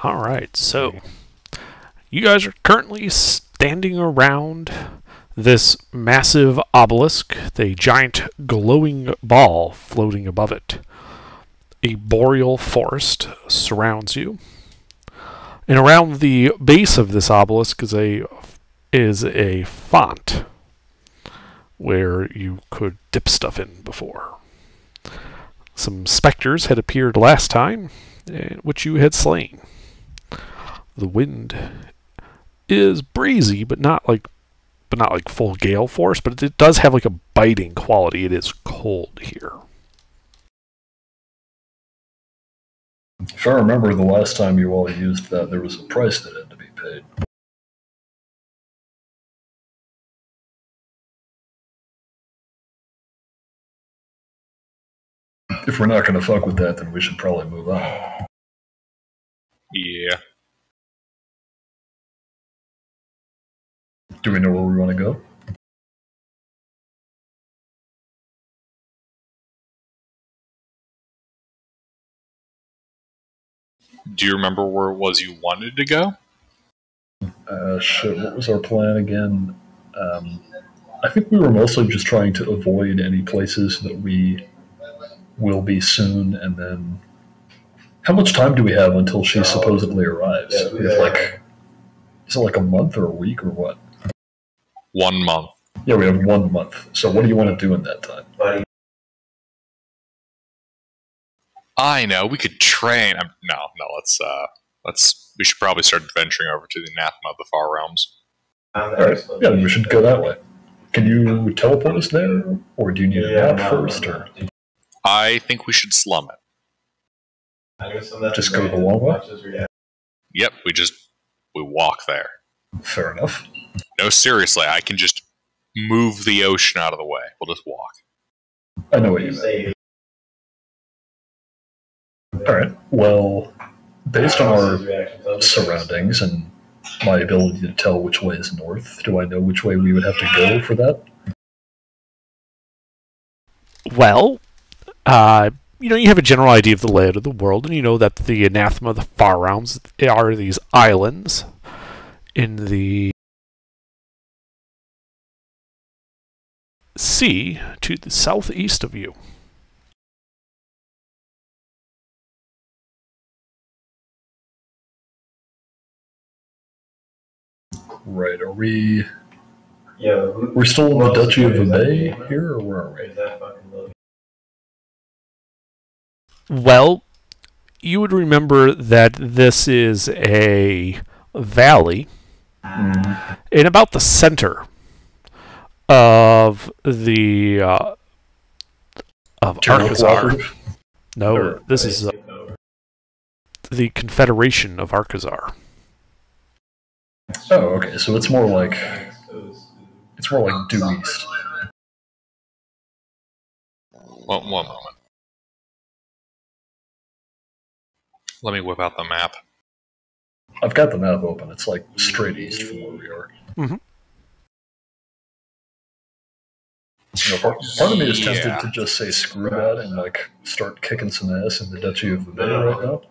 Alright, so you guys are currently standing around this massive obelisk, the giant glowing ball floating above it. A boreal forest surrounds you. And around the base of this obelisk is a font where you could dip stuff in before. Some specters had appeared last time, which you had slain. The wind is breezy, but not like full gale force, but it does have like a biting quality. It is cold here. If I remember the last time you all used that, there was a price that had to be paid. If we're not going to fuck with that, then we should probably move on. Yeah. Do we know where we want to go? Do you remember where it was you wanted to go? Shit, what was our plan again? I think we were mostly just trying to avoid any places that we will be soon, and then... How much time do we have until she supposedly arrives? We have is it like a month or a week or what? 1 month. Yeah, we have 1 month. So what do you want to do in that time? I know, we could train. No, we should probably start adventuring over to the Anathema of the Far Realms. Alright, yeah, then we should go that way. Can you teleport us there? Or do you need a map first? Or I think we should slum it. just go the long way? Yep, we walk there. Fair enough. No, seriously, I can just move the ocean out of the way. We'll just walk. I know what you mean. Alright, well, based on our surroundings and my ability to tell which way is north, do I know which way we would have to go for that? Well, you have a general idea of the layout of the world, and you know that the Anathema of the Far Realms are these islands in the sea to the southeast of you. Right, are we... We're still in the Duchy of the Bay here, or where are we? Well, you would remember that this is a valley in about the center of the of Arkazar. No, this is the Confederation of Arkazar. Oh, okay, so it's more like due east. One moment. Let me whip out the map. I've got the map open. It's like straight east from where we are. Mm-hmm. Part of me is tempted to just say screw that and start kicking some ass in the Duchy of the Bay right now.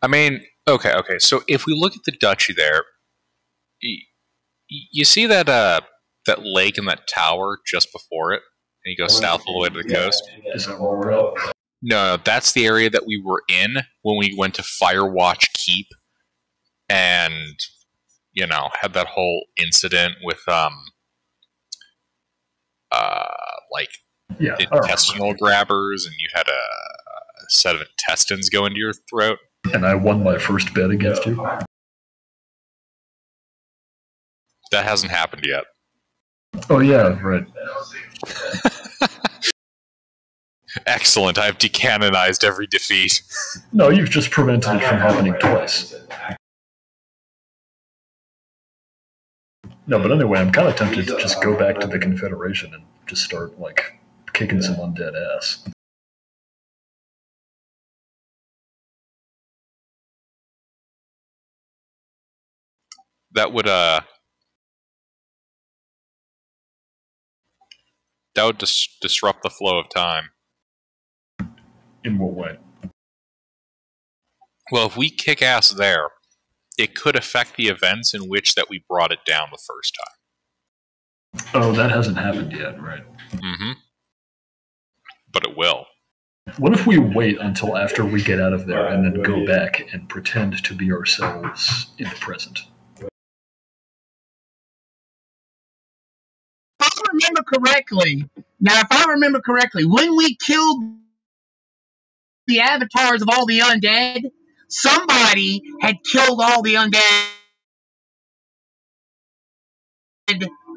I mean, okay. So if we look at the duchy there, you see that that lake and that tower just before it, and you go south all the way to the coast. Is that where we're at? No, that's the area that we were in when we went to Firewatch Keep, and had that whole incident with intestinal grabbers, and you had a set of intestines go into your throat. And I won my first bet against you. That hasn't happened yet. Oh yeah, right. Excellent. I've decanonized every defeat. No, you've just prevented it from happening twice. No, but anyway, I'm kind of tempted to just go back to the Confederation and just start, kicking some undead ass. That would disrupt the flow of time. In what way? Well, if we kick ass there, it could affect the events in which that we brought it down the first time. Oh, that hasn't happened yet, right? Mm-hmm. But it will. What if we wait until after we get out of there and then go back and pretend to be ourselves in the present? If I remember correctly, when we killed the avatars of all the undead, somebody had killed all the undead.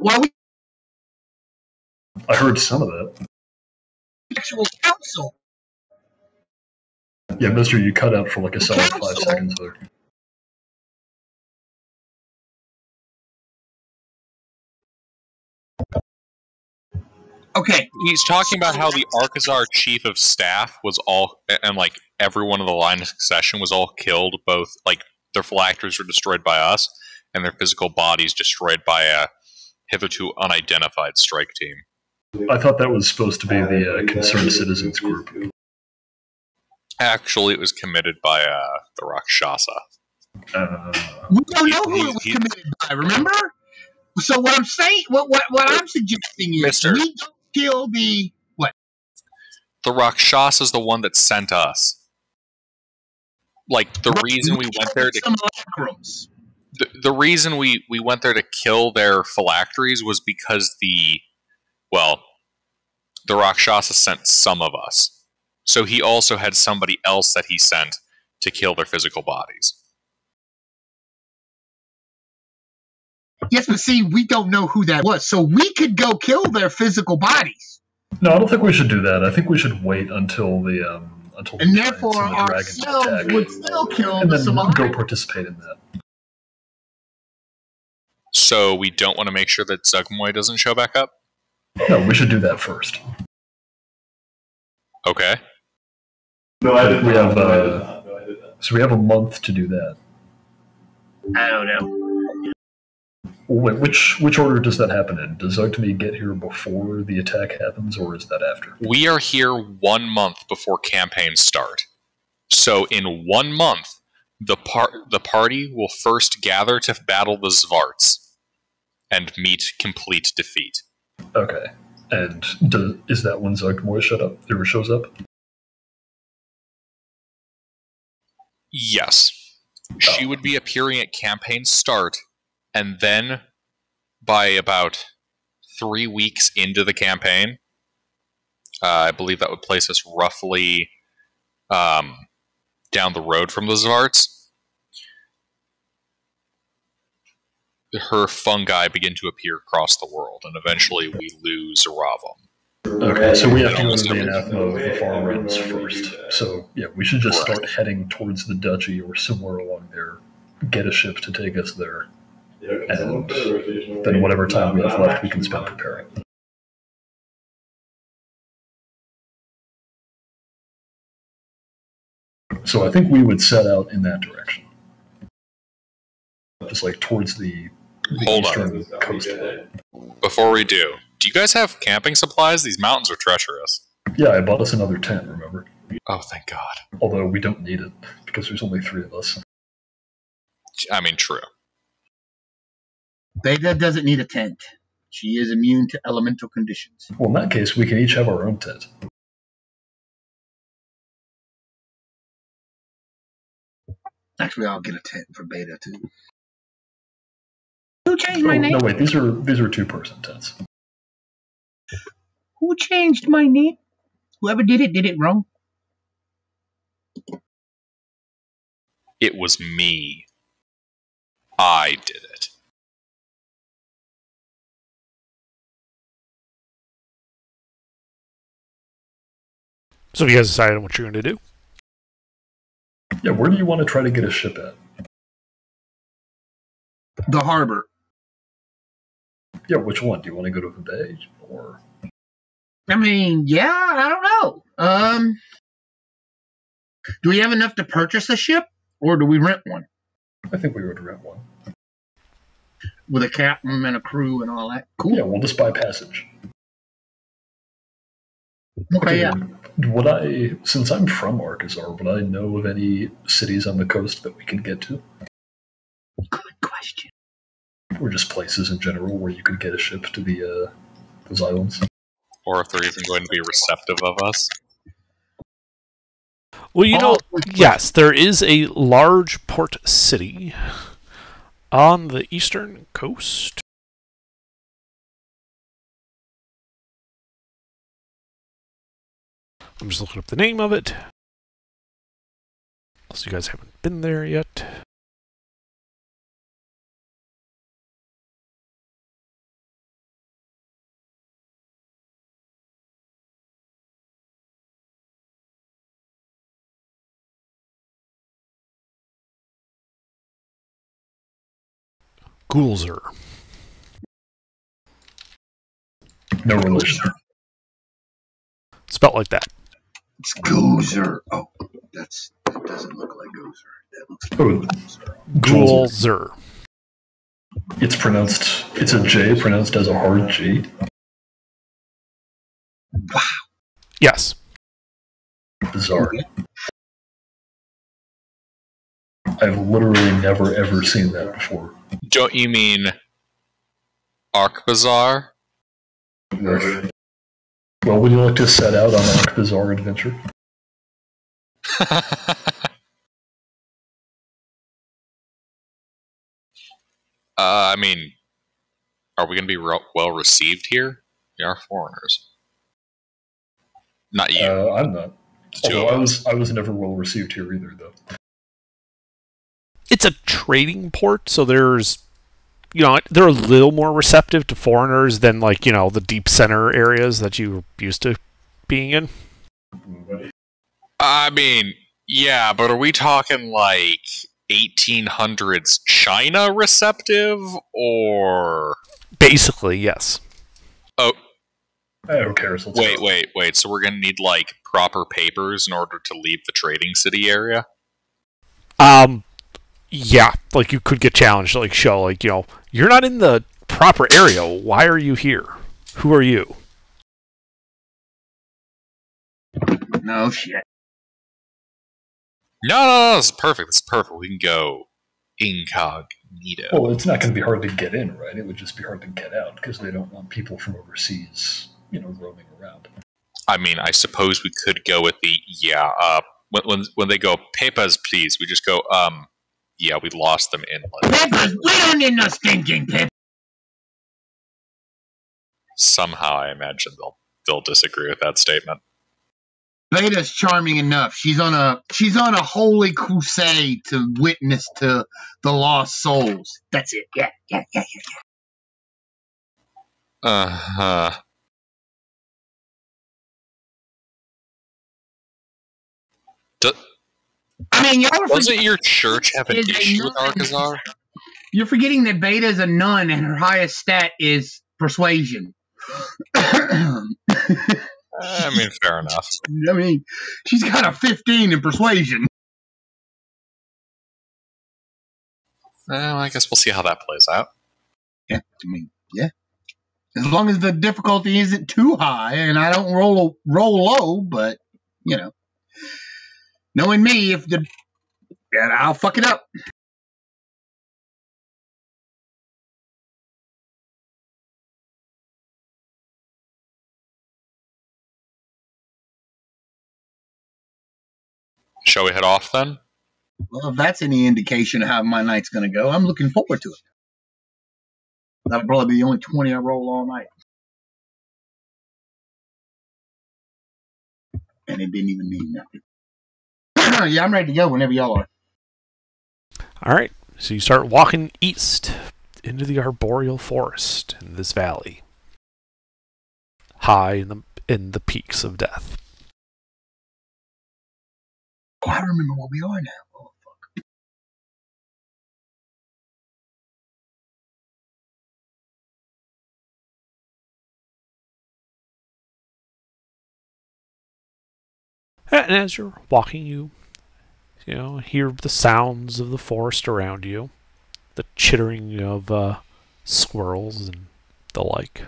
Well, we I heard some of that. actual council. Yeah, mister, you cut out for like a solid 5 Council. seconds there. Okay, He's talking about how the Archazar chief of staff was all, and like everyone in the line of succession was all killed. Both like their phylacteries were destroyed by us, and their physical bodies destroyed by a hitherto unidentified strike team. I thought that was supposed to be the Concerned Citizens group. Actually, it was committed by the Rakshasa. we don't know who it was committed by. Remember? So what I'm saying, what I'm suggesting is, Mister. we don't kill the what? The Rakshasa is the one that sent us. Like the reason we went there to simulacrums. the reason we went there to kill their phylacteries was because the Rakshasa sent some of us. So he also had somebody else that he sent to kill their physical bodies. Yes, but see, we don't know who that was, so we could go kill their physical bodies. No, I don't think we should do that. I think we should wait until the And giants therefore, and the dragons ourselves attack, would still kill and the then go simulacrum. participate in that. So we don't want to make sure that Zugmoy doesn't show back up? No, we should do that first. Okay. No, I didn't. We have so we have a month to do that. I don't know. Wait, which order does that happen in? Does Zugtami get here before the attack happens, or is that after? We are here 1 month before campaigns start. So in 1 month, the party will first gather to battle the Zvarts and meet complete defeat. Okay. And is that when Zugtami shows up? Yes. She would be appearing at campaign start, and then by about 3 weeks into the campaign, I believe that would place us roughly down the road from the Zvarts, her fungi begin to appear across the world, and eventually we lose Zaravam. Okay, so we have to go to the anathema of the Farmlands first. So, yeah, we should just start heading towards the duchy or somewhere along there, get a ship to take us there, and then whatever time we have left we can spend preparing. So I think we would set out in that direction. Just like towards the Hold eastern coast. Before we do you guys have camping supplies? These mountains are treacherous. Yeah, I bought us another tent, remember? Oh, thank God. Although we don't need it, because there's only 3 of us. I mean, true. Beta doesn't need a tent. She is immune to elemental conditions. Well, in that case, we can each have our own tent. Actually, I'll get a tent for Beta, too. Who changed my name? No, wait, these are 2-person tents. Who changed my name? Whoever did it wrong. It was me. I did it. So have you guys decided on what you're going to do? Yeah, where do you want to try to get a ship at? The harbor. Yeah, which one? Do you want to go to the bay, or... I mean, yeah, I don't know. Do we have enough to purchase a ship, or do we rent one? I think we would rent one. With a captain and a crew and all that? Cool. Yeah, we'll just buy passage. Okay, yeah. Would I, since I'm from Arcazar, would I know of any cities on the coast that we can get to? Good question. Or just places in general where you could get a ship to the those islands? Or if they're even going to be receptive of us. Well, you know, Oh, yes, there is a large port city on the eastern coast. I'm just looking up the name of it. Unless you guys haven't been there yet. Gulzer. No relation. Spelt like that. It's Gozer. Oh, that doesn't look like Gozer. That looks like Oh, Gulzer. It's a J pronounced as a hard G. Yes. Bizarre. I've literally never ever seen that before. Don't you mean Ark Bazaar? Well, would you like to set out on an bizarre adventure? I mean, are we going to be well received here? We are foreigners. Not you. I'm not. Two Although of us. I was never well received here either, though. It's a trading port, so there's, you know, they're a little more receptive to foreigners than, like, you know, the deep center areas that you're used to being in. I mean, yeah, but are we talking like 1800s China receptive or? Basically, yes. Oh, Who cares? Let's go. wait. So we're gonna need like proper papers in order to leave the trading city area? Yeah, like you could get challenged, like show, like, you know, you're not in the proper area. Why are you here? Who are you? No shit. No, this is perfect. This is perfect. We can go incognito. Well, it's not going to be hard to get in, right? It would just be hard to get out because they don't want people from overseas, roaming around. I mean, I suppose we could go with the when they go papers, please. We just go yeah, we lost them inland. Peppers, we don't need no stinking peppers. Somehow, I imagine they'll disagree with that statement. Beta's charming enough. She's on a holy crusade to witness to the lost souls. That's it. Yeah. Uh-huh. I mean, y'all are Doesn't your church have an Is a issue with nun. Arcazar? You're forgetting that Beta's a nun and her highest stat is persuasion. I mean, fair enough. I mean, she's got a 15 in persuasion. Well, I guess we'll see how that plays out. Yeah, I mean, yeah. As long as the difficulty isn't too high and I don't roll low, but knowing me, I'll fuck it up. Shall we head off then? Well, if that's any indication of how my night's going to go, I'm looking forward to it. That'll probably be the only 20 I roll all night. And it didn't even mean nothing. Yeah, I'm ready to go whenever y'all are. All right, so you start walking east into the arboreal forest in this valley, high in the peaks of death. Oh, I remember where we are now. Oh, fuck. And as you're walking, you hear the sounds of the forest around you, the chittering of squirrels and the like.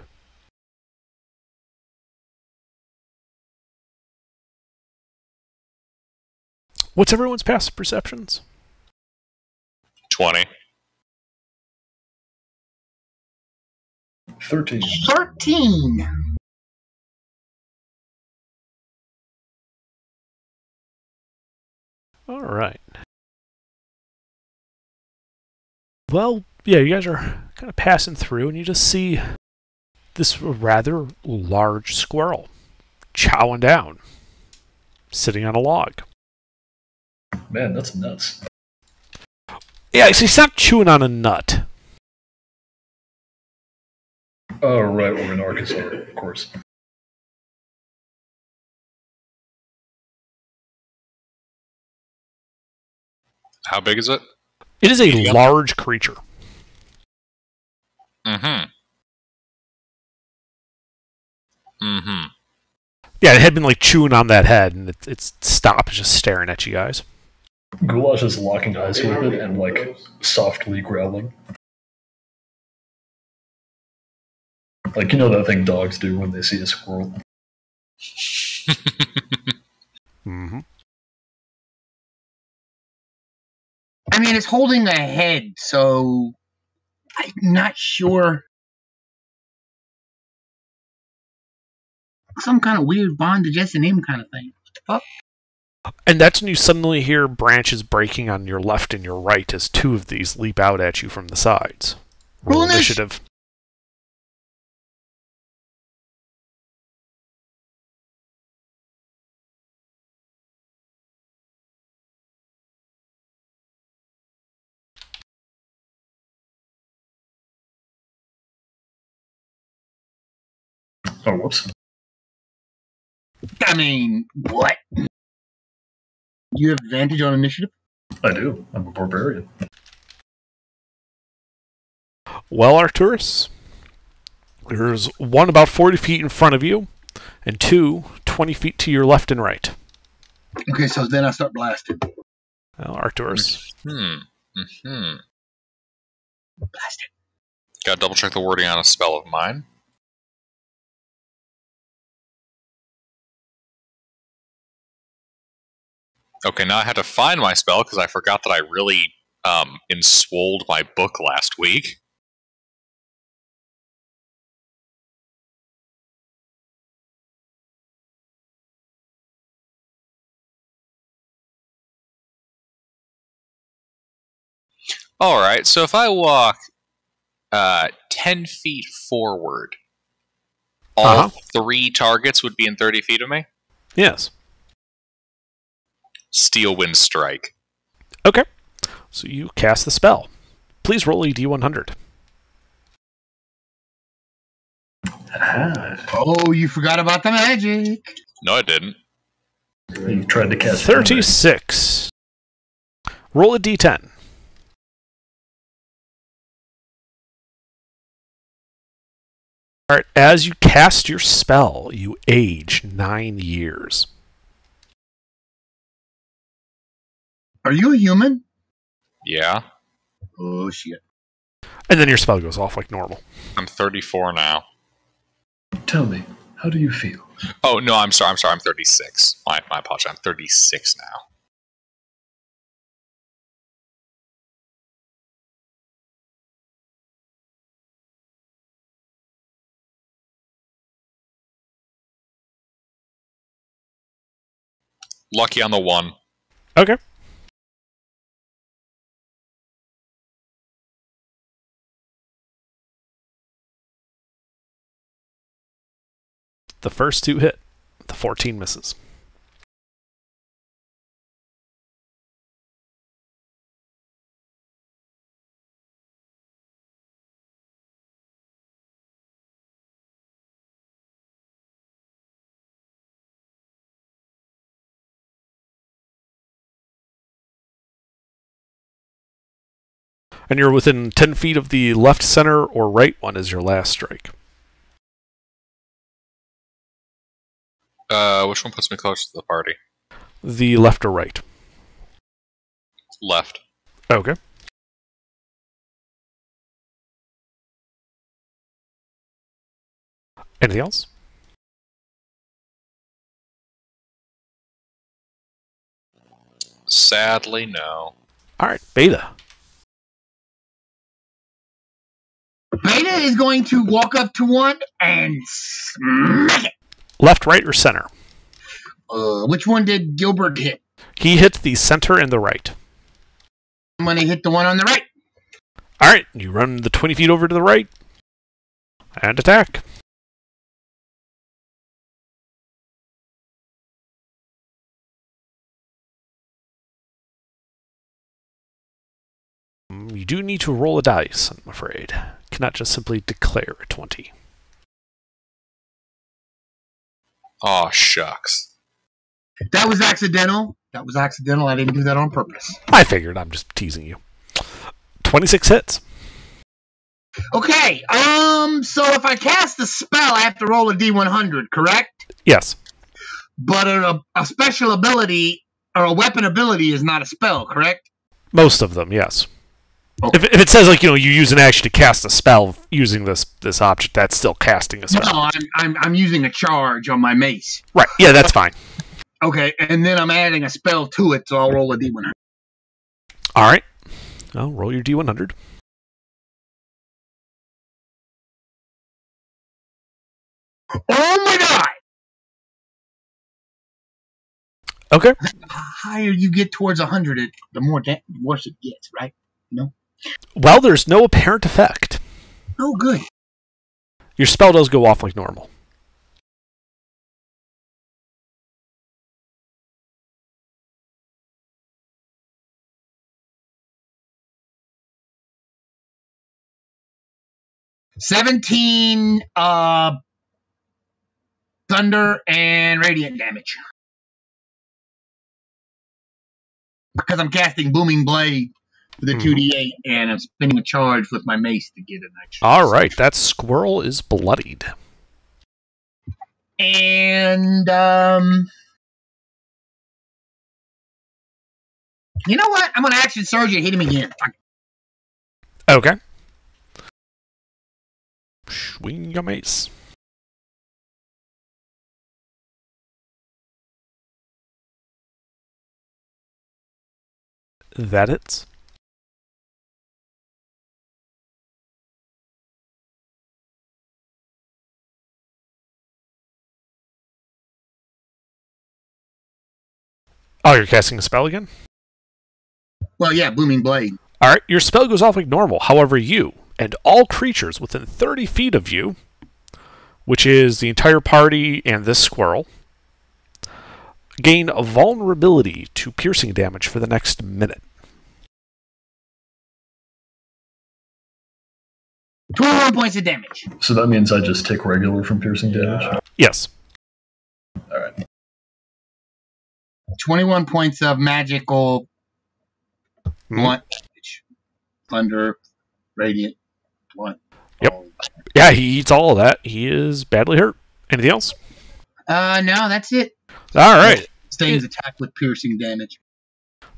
What's everyone's passive perceptions? 20. 13. 13. All right. Well, yeah, you guys are kind of passing through, and you just see this rather large squirrel chowing down, sitting on a log. Man, that's nuts. Yeah, he's not chewing on a nut. Oh, right, we're in Arkansas, of course. How big is it? It is a Yep. large creature. Mm-hmm. Mm-hmm. Yeah, it had been like chewing on that head, and it's stopped, it's just staring at you guys. Goulash is locking eyes with it and, like, softly growling. Like, you know that thing dogs do when they see a squirrel? Mm-hmm. I mean, it's holding a head, so I'm not sure. Some kind of weird bondage S&M kind of thing. What the fuck? And that's when you suddenly hear branches breaking on your left and your right as two of these leap out at you from the sides. Roll Roll initiative. Oh, whoops. I mean, what? You have advantage on initiative? I do. I'm a barbarian. Well, Arcturus, there's one about 40 feet in front of you, and two 20 feet to your left and right. Okay, so then I start blasting. Well, Arcturus. Mm-hmm. Blasting. Gotta double check the wording on a spell of mine. Okay, now I had to find my spell because I forgot that I really enswolled my book last week. Alright, so if I walk 10 feet forward, all three targets would be in 30 feet of me? Yes. Steel Wind Strike. Okay. So you cast the spell. Please roll a d100. Ah, Oh, you forgot about the magic. No, I didn't. you tried to cast 36. Roll a d10. Alright, as you cast your spell, you age 9 years. Are you a human? Yeah, Oh, shit. And then your spell goes off like normal. I'm 34 now. Tell me, how do you feel? Oh, no, I'm sorry, I'm 36. My apologies, I'm 36 now. Lucky on the one. Okay. The first two hit. The 14 misses. And you're within 10 feet of the left, center, or right one as your last strike. Which one puts me closer to the party? The left or right. Left. Okay. Anything else? Sadly, no. Alright, Beta. Beta is going to walk up to one and smack it. Left, right, or center? Which one did Gilbert hit? He hit the center and the right. I'm going to hit the one on the right. Alright, you run the 20 feet over to the right. And attack. You do need to roll a dice, I'm afraid. You cannot just simply declare a 20. Aw, shucks. That was accidental. That was accidental. I didn't do that on purpose. I figured, I'm just teasing you. 26 hits. Okay, so if I cast a spell, I have to roll a D100, correct? Yes. But a special ability, or a weapon ability, is not a spell, correct? Most of them, yes. Okay. If it says, like, you use an action to cast a spell using this object, that's still casting a spell. No, I'm using a charge on my mace. Right, yeah, that's fine. Okay, and then I'm adding a spell to it, so I'll roll a D100. Alright. Well, roll your D100. Oh my god! Okay. The higher you get towards 100, the more worse it gets, right? No? Well, there's no apparent effect. Oh, good. Your spell does go off like normal. $17 thunder and radiant damage. Because I'm casting Booming Blade with a 2d8, and I'm spinning a charge with my mace to get an extra. Alright, that squirrel is bloodied. And, you know what? I'm going to action surge and hit him again. Okay. Swing your mace. That hits. Oh, you're casting a spell again? Well, yeah, Booming Blade. Alright, your spell goes off like normal. However, you and all creatures within 30 feet of you, which is the entire party and this squirrel, gain a vulnerability to piercing damage for the next minute. 21 points of damage. So that means I just take regular from piercing damage? Yes. Alright. 21 points of magical blunt damage. Thunder, radiant, blunt. Yep. Yeah, he eats all of that. He is badly hurt. Anything else? No, that's it. Alright. Things attack with piercing damage.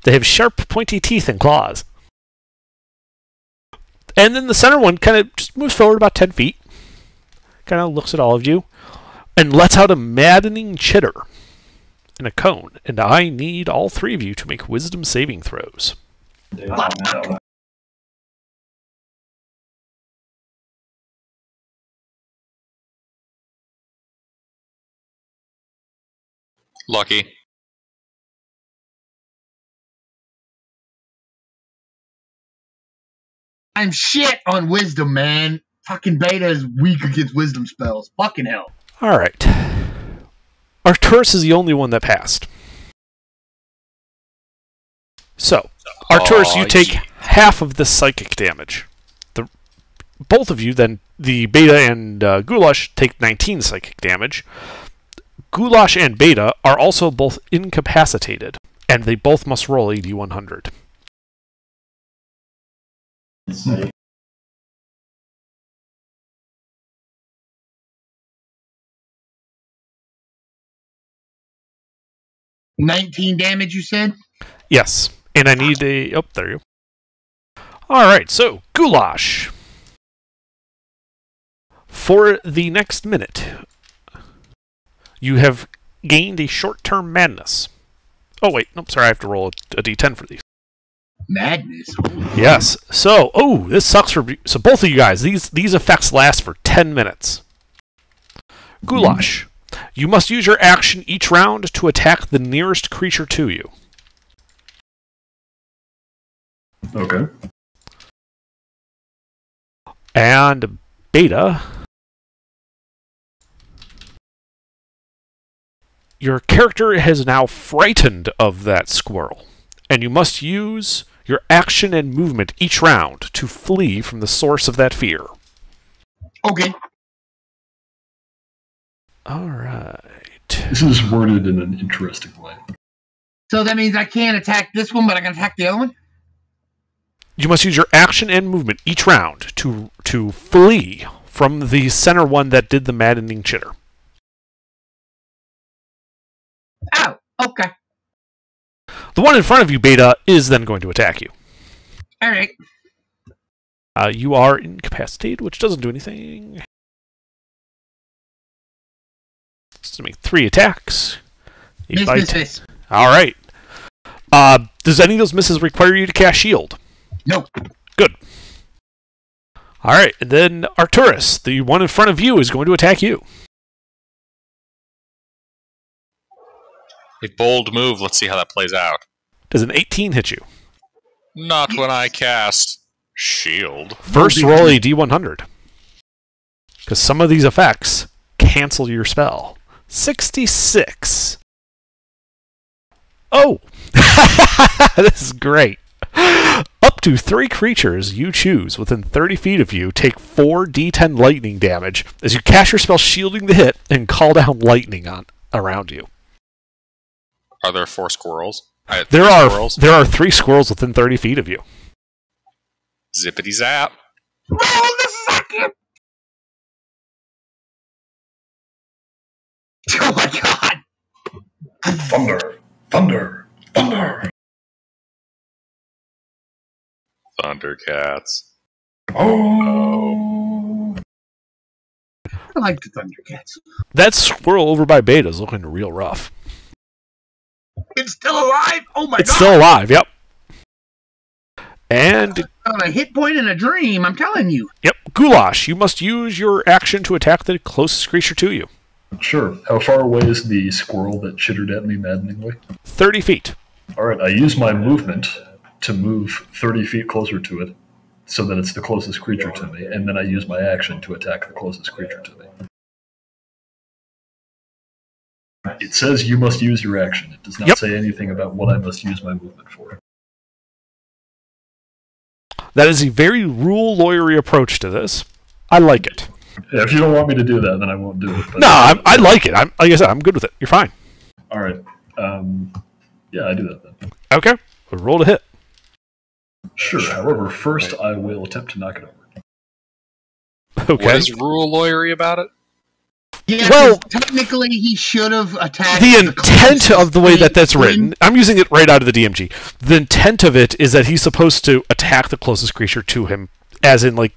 They have sharp, pointy teeth and claws. And then the center one kind of just moves forward about 10 feet. Kind of looks at all of you. And lets out a maddening chitter in a cone. And I need all three of you to make wisdom saving throws. Lucky. I'm shit on wisdom, man. Fucking Beta is weak against wisdom spells. Fucking hell. Alright. Arcturus is the only one that passed. So, Arcturus, you take half of the psychic damage. Both of you, then, the Beta and Goulash, take 19 psychic damage. Goulash and Beta are also both incapacitated, and they both must roll a D100. See. 19 damage, you said? Yes, and I need a... Oh, there you go. Alright, so, Goulash. For the next minute, you have gained a short-term madness Oh, wait. Nope, sorry. I have to roll a d10 for these. Madness. Yes. So, this sucks for... So, both of you guys, these effects last for 10 minutes. Goulash. You must use your action each round to attack the nearest creature to you. Okay. And Beta. Your character is now frightened of that squirrel, and you must use your action and movement each round to flee from the source of that fear. Okay. Alright. This is worded in an interesting way. So that means I can't attack this one, but I can attack the other one? You must use your action and movement each round to flee from the center one that did the maddening chitter. Oh, okay. The one in front of you, Beta, is then going to attack you. Alright. You are incapacitated, which doesn't do anything. It's to make 3 attacks. Miss. Alright. Does any of those misses require you to cast shield? Nope. Good. Alright, and then Arcturus, the one in front of you, is going to attack you. A bold move. Let's see how that plays out. Does an 18 hit you? Not when I cast shield. First, roll a d100. Because some of these effects cancel your spell. 66. Oh! This is great. Up to 3 creatures you choose within 30 feet of you take 4d10 lightning damage as you cast your spell shielding the hit and call down lightning around you. Are there 4 squirrels? There are squirrels. 3 squirrels within 30 feet of you. Zippity zap. Roll the second! Oh my god! Thunder! Thunder! Thunder! Thundercats. Oh! I like the Thundercats. That squirrel over by Beta is looking real rough. It's still alive? Oh my god! It's still alive, yep. And, On a hit point in a dream, I'm telling you. yep, Goulash, you must use your action to attack the closest creature to you. Sure. How far away is the squirrel that chittered at me maddeningly? 30 feet. Alright, I use my movement to move 30 feet closer to it, so that it's the closest creature to me, and then I use my action to attack the closest creature to me. It says you must use your action. It does not say anything about what I must use my movement for. That is a very rule lawyery approach to this. I like it. Yeah, if you don't want me to do that, then I won't do it. But No, I like it. Like I said, I'm good with it. You're fine. Alright. Yeah, I do that then. Okay. We'll roll to hit. Sure. However, first I will attempt to knock it over. Okay. What is rule lawyery about it? Yeah, Well- 'cause technically he should have attacked The intent closest of the way that that's thing. written, I'm using it right out of the DMG. The intent of it is that he's supposed to attack the closest creature to him, as in, like,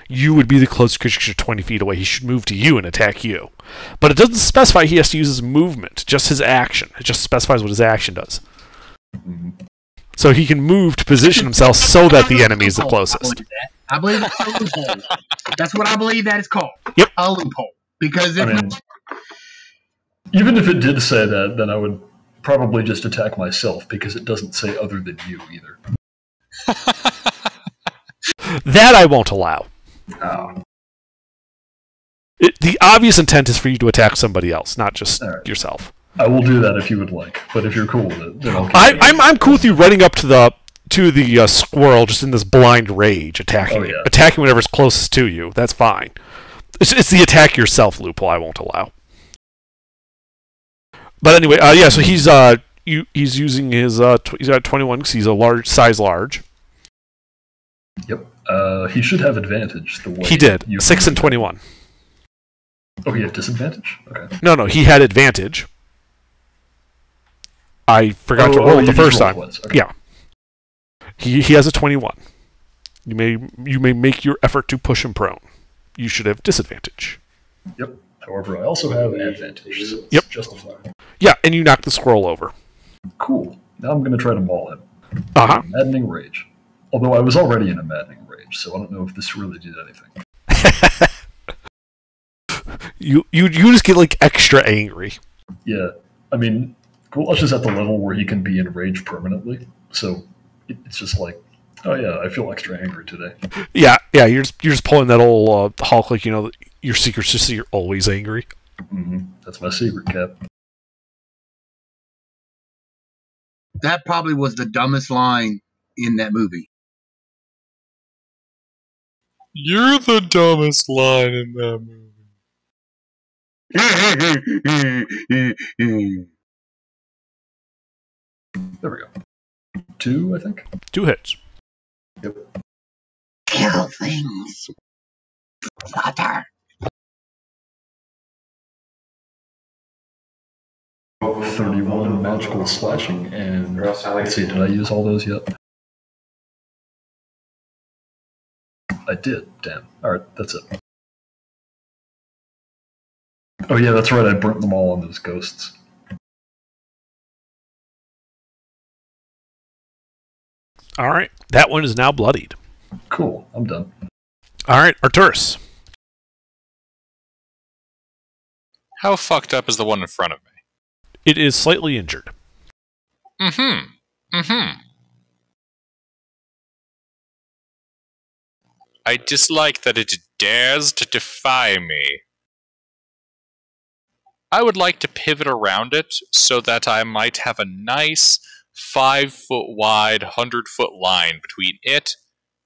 you would be the closest creature 20 feet away. He should move to you and attack you. But it doesn't specify he has to use his movement, just his action. It just specifies what his action does. So he can move to position himself so that the enemy is the closest. I believe it's a loophole. That's what I believe that is called. Yep. A loophole. Because if I mean, even if it did say that, then I would probably just attack myself, because it doesn't say other than you either. That I won't allow. Oh. The obvious intent is for you to attack somebody else, not just All right. yourself. I will do that if you would like, but if you're cool with it, then okay. I'm cool with you running up to the squirrel just in this blind rage, attacking it, yeah. attacking whatever's closest to you. That's fine. It's the attack yourself loophole I won't allow. But anyway, yeah. So he's using his he's got 21 because he's a large. Yep. He should have advantage. The way He did you 6 and 21. Oh, he had disadvantage. Okay. No, he had advantage. I forgot to roll it the you first just rolled time. once. Okay. Yeah. He has a 21. You may make your effort to push him prone. You should have disadvantage. Yep. However, I also have advantage. So it's Yep. justified. Yeah, and you knock the squirrel over. Cool. Now I'm going to try to maul him. Uh-huh. Maddening Rage. Although I was already in a Maddening Rage, so I don't know if this really did anything. You just get, like, extra angry. Yeah. I mean, Goulash is at the level where he can be in rage permanently, so it's just like, oh yeah, I feel extra angry today. Yeah, you're just pulling that old Hulk, like, your secret's just that you're always angry. Mm-hmm. That's my secret, Cap. That probably was the dumbest line in that movie. You're the dumbest line in that movie. There we go. 2, I think? 2 hits. Yep. Kill things. Slaughter. 31 magical slashing, and let's see, did I use all those yet? I did, damn. Alright, that's it. Oh yeah, that's right, I burnt them all on those ghosts. Alright, that one is now bloodied. Cool, I'm done. Alright, Arturus. How fucked up is the one in front of me? It is slightly injured. I dislike that it dares to defy me. I would like to pivot around it so that I might have a nice 5-foot wide, 100-foot line between it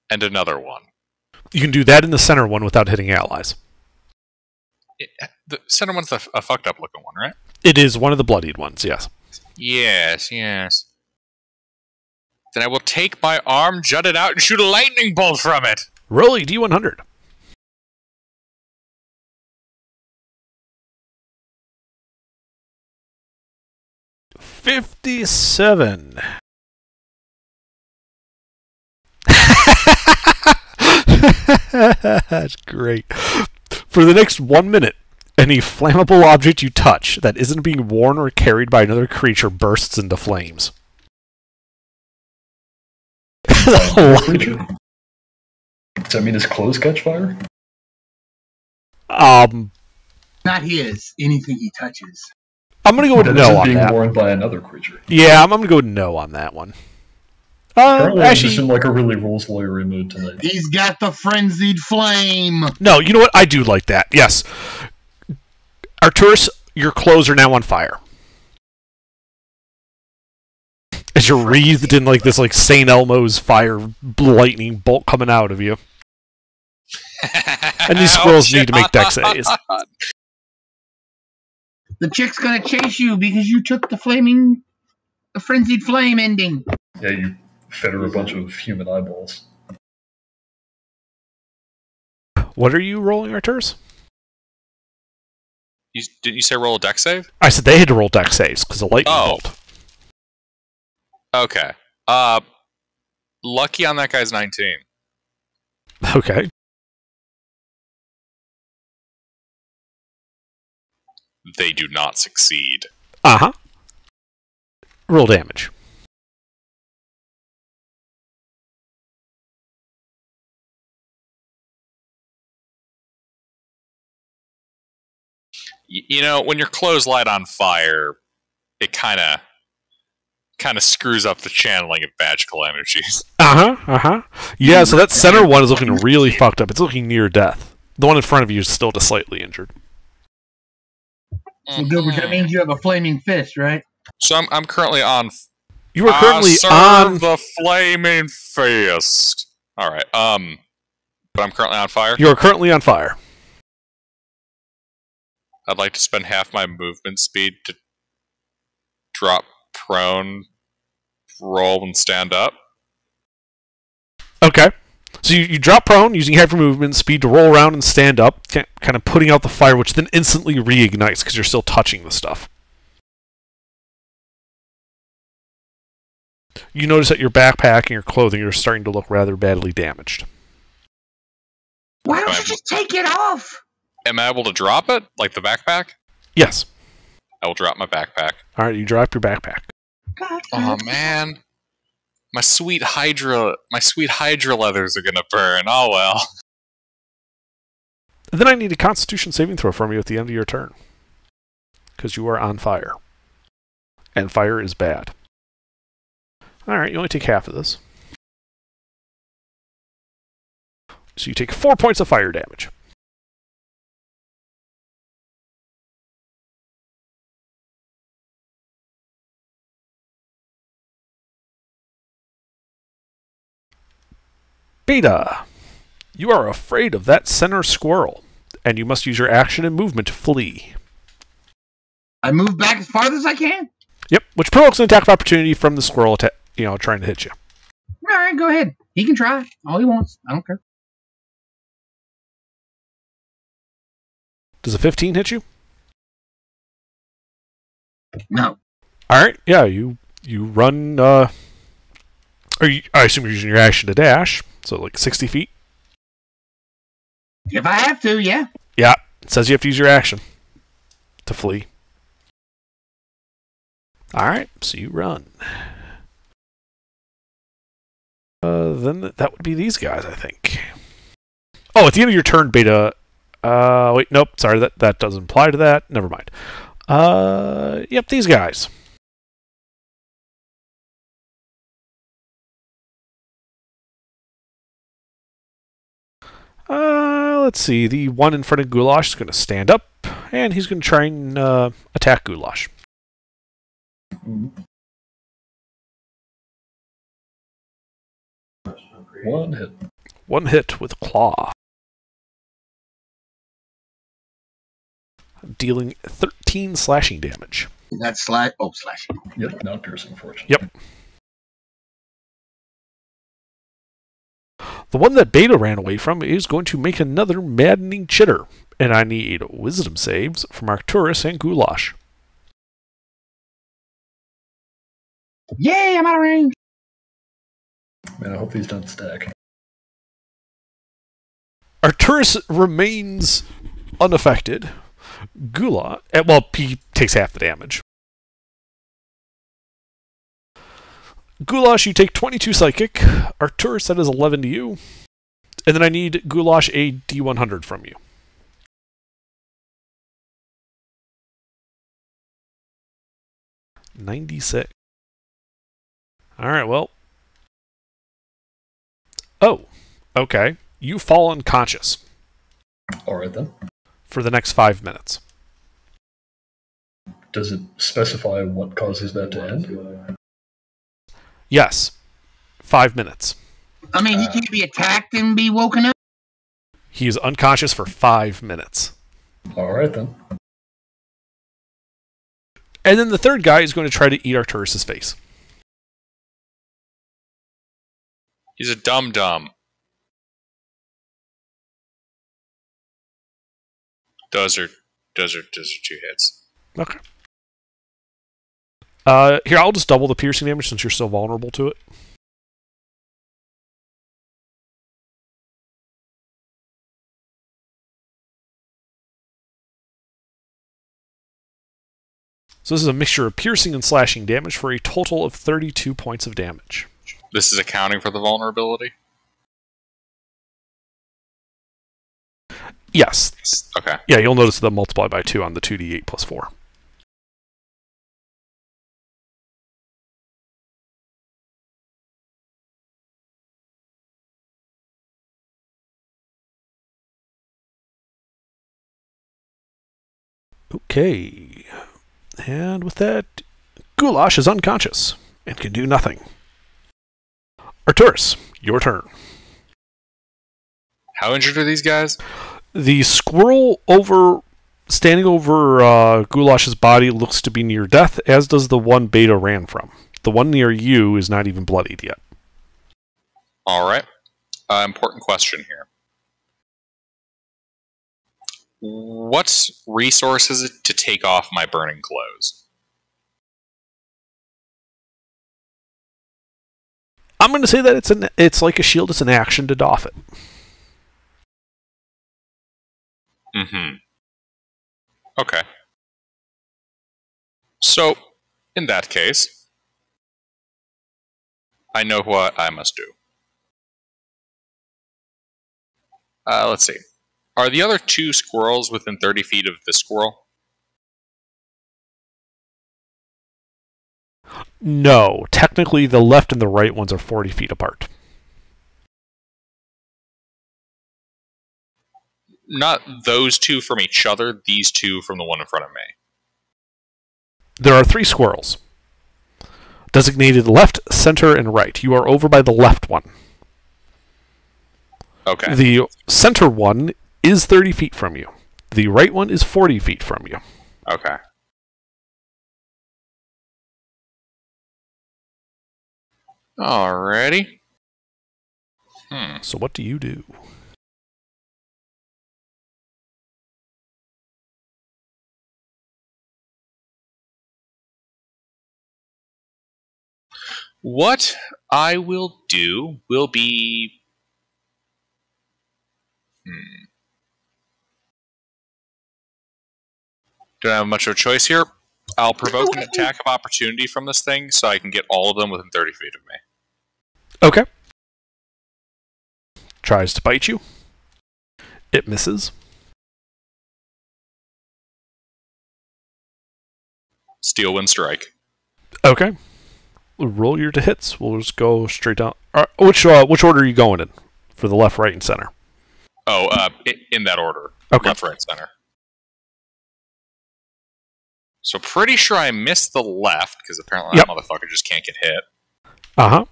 and another one. You can do that in the center one without hitting allies. The center one's a fucked up looking one, right? It is one of the bloodied ones, yes. Yes. Then I will take my arm, jut it out, and shoot a lightning bolt from it. Roll a D100. $57. That's great. For the next 1 minute, any flammable object you touch that isn't being worn or carried by another creature bursts into flames. Creature? Does that mean his clothes catch fire? Not his. Anything he touches. I'm gonna go with That no isn't on being that. worn by another creature. Yeah, I'm gonna go with no on that one. Apparently, I'm just Actually, in like a really rules lawyery mood tonight. He's got the frenzied flame. no. You know what? I do like that. Yes, Arturus, your clothes are now on fire. As you're wreathed in like this, like Saint Elmo's fire lightning bolt coming out of you, and these squirrels need to make dex saves. The chick's gonna chase you because you took the frenzied flame ending. Yeah, you fed her a bunch of human eyeballs. What are you rolling, Arturus? Didn't you say roll a deck save? I said they had to roll dex saves because of lightning bolt. Okay. Lucky on that guy's 19. Okay. They do not succeed. Uh-huh. Roll damage. You know, when your clothes light on fire, it kind of screws up the channeling of magical energies. Yeah, so that center one is looking really fucked up. It's looking near death. The one in front of you is still just slightly injured. So Gilbert, that means you have a flaming fist, right? So I'm currently on. You are currently serve on the flaming fist. All right. But I'm currently on fire. You are currently on fire. I'd like to spend half my movement speed to drop prone, roll, and stand up. Okay. So you drop prone using half your movement speed to roll around and stand up, kind of putting out the fire, which then instantly reignites because you're still touching the stuff. You notice that your backpack and your clothing are starting to look rather badly damaged. Why don't you just take it off? Am I able to drop it, like the backpack? Yes. I will drop my backpack. All right, you drop your backpack. Oh man, my sweet Hydra leathers are gonna burn. Oh well. Then I need a Constitution saving throw from you at the end of your turn, because you are on fire, and fire is bad. All right, you only take half of this, so you take 4 points of fire damage. Beta, you are afraid of that center squirrel, and you must use your action and movement to flee. I move back as far as I can. Yep, which provokes an attack of opportunity from the squirrel, trying to hit you. All right, go ahead. He can try all he wants. I don't care. Does a 15 hit you? No. All right, yeah, you run. I assume you're using your action to dash, so like 60 feet. If I have to, yeah. Yeah, it says you have to use your action to flee. All right, so you run. Then that would be these guys, I think. Oh, at the end of your turn, Beta. Wait, nope. Sorry, that doesn't apply to that. Never mind. Yep, these guys. Let's see. The one in front of Goulash is going to stand up, and he's going to try and attack Goulash. One hit. One hit with Claw. Dealing 13 slashing damage. That's slashing. Yep, not piercing, fortunately. Yep. The one that Beta ran away from is going to make another maddening chitter, and I need wisdom saves from Arcturus and Goulash. Yay, I'm out of range. Man, I hope these don't stack. Arcturus remains unaffected. Goulash, he takes half the damage. Goulash, you take 22 psychic. Arcturus, that is 11 to you. And then I need Goulash a D100 from you. $96. Alright, well. Oh, okay. You fall unconscious. Alright then. For the next 5 minutes. Does it specify what causes that to end? Yes. 5 minutes. I mean, he can't be attacked and be woken up? He is unconscious for 5 minutes. Alright then. And then the third guy is going to try to eat Arcturus' face. He's a dum-dum. Those are 2 hits. Okay. Here, I'll just double the piercing damage since you're so vulnerable to it. So this is a mixture of piercing and slashing damage for a total of 32 points of damage. This is accounting for the vulnerability? Yes. Okay. Yeah, you'll notice the multiply by 2 on the 2d8 plus 4. Okay. And with that, Goulash is unconscious and can do nothing. Arcturus, your turn. How injured are these guys? The squirrel standing over Goulash's body looks to be near death, as does the one Beta ran from. The one near you is not even bloodied yet. Alright. Important question here. What resource is it to take off my burning clothes? I'm going to say that it's like a shield. It's an action to doff it. Mm-hmm. Okay. So, in that case, I know what I must do. Let's see. Are the other 2 squirrels within 30 feet of this squirrel? No. Technically, the left and the right ones are 40 feet apart. Not those 2 from each other, these 2 from the one in front of me. There are 3 squirrels. Designated left, center, and right. You are over by the left one. Okay. The center one is 30 feet from you. The right one is 40 feet from you. Okay. Alrighty. So what do you do? What I will do will be... Don't have much of a choice here. I'll provoke an attack of opportunity from this thing so I can get all of them within 30 feet of me. Okay. Tries to bite you. It misses. Steel Wind Strike. Okay. Roll your to hits. We'll just go straight down. Which order are you going in? For the left, right, and center? Oh, in that order. Okay. Left, right, center. So pretty sure I missed the left, because apparently that motherfucker just can't get hit. Uh-huh.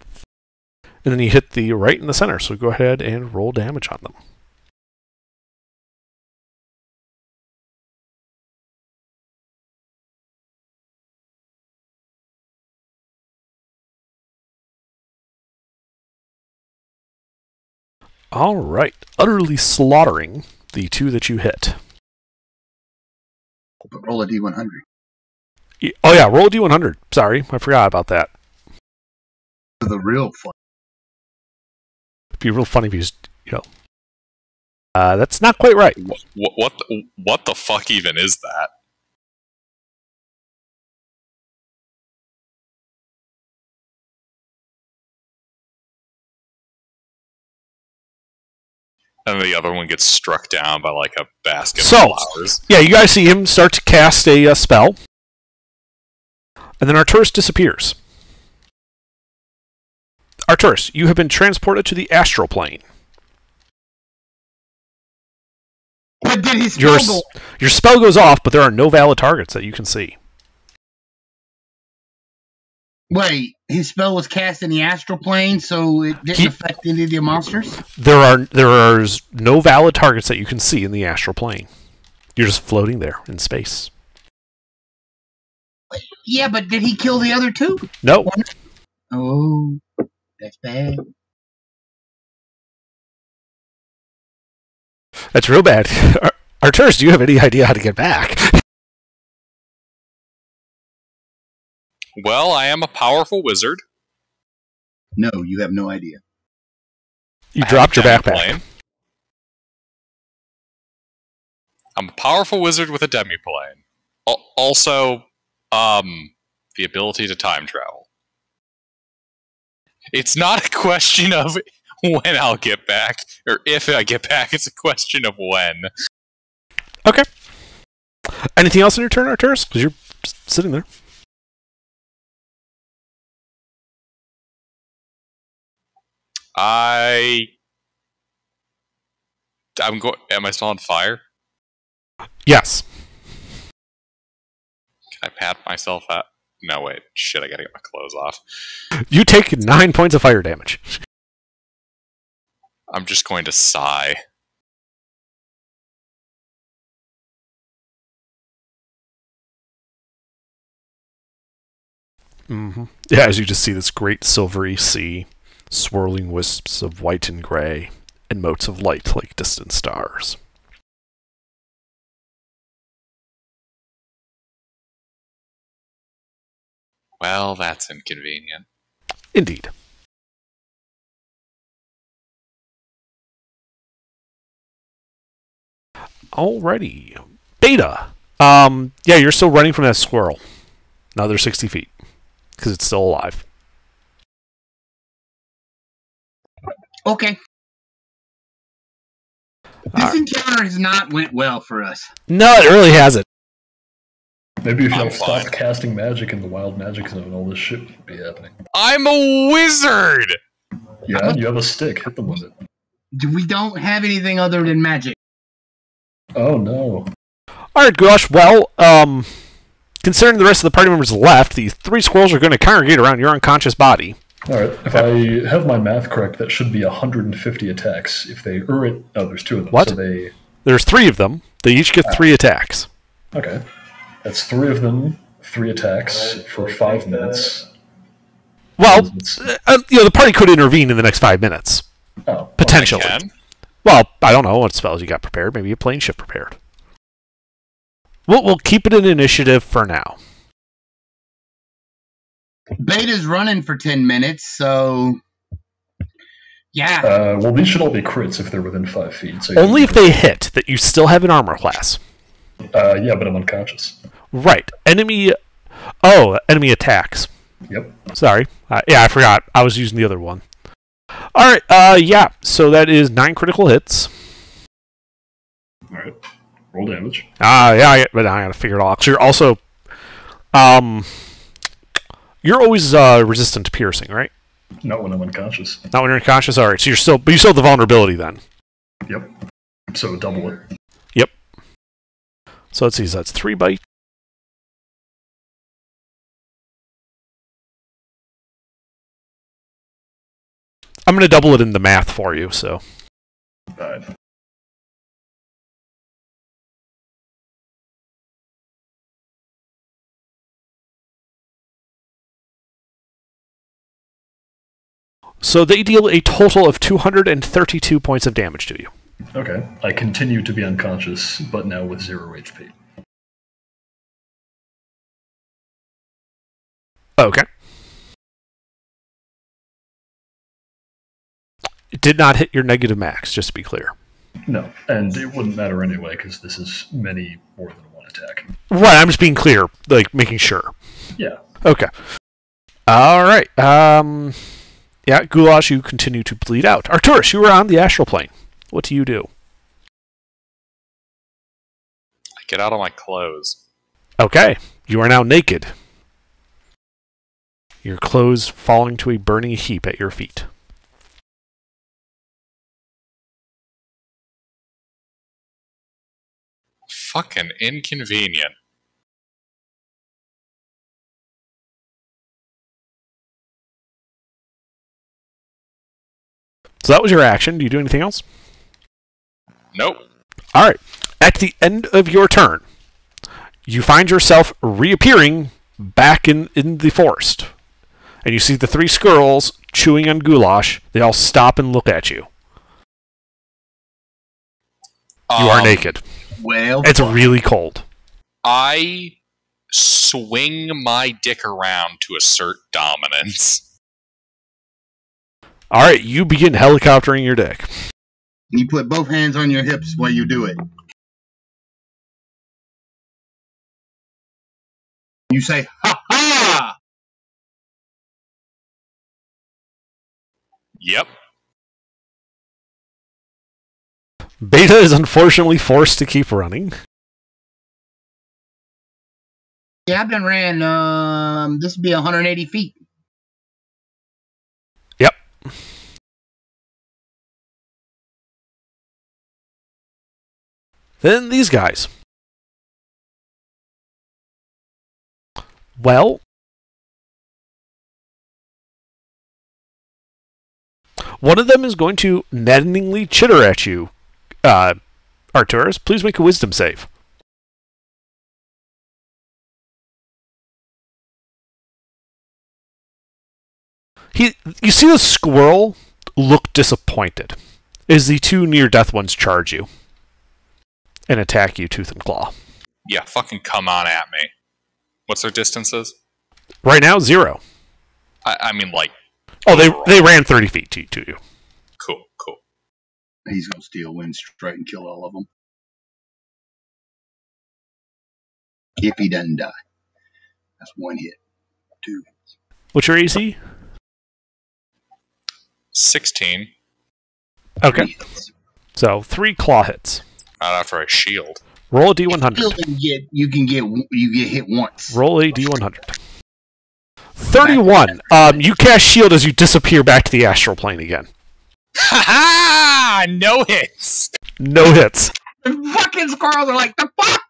And then you hit the right and the center, so go ahead and roll damage on them. Alright. Utterly slaughtering the 2 that you hit. But roll a D100. Oh yeah, roll a D100. Sorry, I forgot about that. The real fun. It'd be real funny if you just, that's not quite right. What the fuck even is that? And the other one gets struck down by like a basket of flowers. Yeah, you guys see him start to cast a spell. And then Arturus disappears. Arturus, you have been transported to the astral plane. But did his spell go? Your spell goes off, but there are no valid targets that you can see. Wait, his spell was cast in the astral plane, so it didn't affect any of the monsters? There are no valid targets that you can see in the astral plane. You're just floating there in space. Yeah, but did he kill the other 2? No. Oh, that's bad. That's real bad. Arturus, do you have any idea how to get back? Well, I am a powerful wizard. No, you have no idea. You dropped your backpack. Plane. I'm a powerful wizard with a demiplane. Also, the ability to time travel. It's not a question of when I'll get back, or if I get back, it's a question of when. Okay. Anything else in your turn, Arturus? Because you're just sitting there. I'm going. Am I still on fire? Yes. Can I pat myself out? No, wait. Shit, I gotta get my clothes off. You take 9 points of fire damage. I'm just going to sigh. Mm-hmm. Yeah, as you just see this great silvery sea, swirling wisps of white and gray, and motes of light like distant stars. Well, that's inconvenient. Indeed. Alrighty. Beta. Yeah, you're still running from that squirrel. Another 60 feet. Because it's still alive. Okay. This encounter has not went well for us. No, it really hasn't. Maybe if I'm y'all stopped fine. casting magic in the wild magic zone, all this shit would be happening. I'm a wizard! Yeah, you have a stick. Hit them with it. We don't have anything other than magic. Oh no. Alright, Gosh, well, considering the rest of the party members left, the 3 squirrels are going to congregate around your unconscious body. Alright, if I have my math correct, that should be 150 attacks. If they it. Oh, there's 2 of them. What? So they. There's 3 of them. They each get 3 attacks. Okay. That's 3 of them, 3 attacks for 5 minutes. Well, the party could intervene in the next 5 minutes. Oh, Potentially. I can. Well, I don't know what spells you got prepared. Maybe a plane ship prepared. We'll keep it an initiative for now. Beta's running for 10 minutes, so Yeah. well, these should all be crits if they're within 5 feet. So Only if they hit that you still have an armor class. Yeah, but I'm unconscious. Right. Enemy attacks. Yep. Sorry. Yeah, I forgot. I was using the other one. Alright, yeah. So that is 9 critical hits. Alright. Roll damage. Yeah, but I gotta figure it all out. 'Cause you're also, you're always resistant to piercing, right? Not when I'm unconscious. Not when you're unconscious. All right, so you still have the vulnerability then. Yep. So double it. Yep. So let's see. So that's 3 bite. I'm gonna double it in the math for you. So 5. they deal a total of 232 points of damage to you. Okay. I continue to be unconscious, but now with 0 HP. Okay. It did not hit your negative max, just to be clear. No, and it wouldn't matter anyway, because this is many more than 1 attack. Right, I'm just being clear, like making sure. Yeah. Okay. Alright, yeah, Goulash, you continue to bleed out. Arcturus, you are on the astral plane. What do you do? I get out of my clothes. Okay, you are now naked. Your clothes falling to a burning heap at your feet. Fucking inconvenient. So that was your action. Do you do anything else? Nope. Alright, at the end of your turn, you find yourself reappearing back in the forest. And you see the 3 squirrels chewing on Goulash. They all stop and look at you. You are naked. well, It's really cold. I swing my dick around to assert dominance. Alright, you begin helicoptering your dick. you put both hands on your hips while you do it. You say, "Ha ha!" Yep. Beta is unfortunately forced to keep running. Yeah, I've done ran, this would be 180 feet. Yep. Then these guys. Well, one of them is going to maddeningly chitter at you, Arcturus. Please make a wisdom save. You see the squirrel look disappointed as the 2 near-death ones charge you and attack you tooth and claw. Yeah, fucking come on at me. What's their distances? Right now, 0. I mean, like, Oh, they ran 30 feet to you. cool. He's gonna steal wind straight and kill all of them. If he doesn't die. That's 1 hit. 2. What's your AC? 16. Okay. 3 hits. So 3 claw hits. Not after I shield. Roll a d100. You can get hit once. Roll a d100. 31. You cast shield as you disappear back to the astral plane again. Ha ha! No hits. No hits. The fucking squirrels are like, the fuck?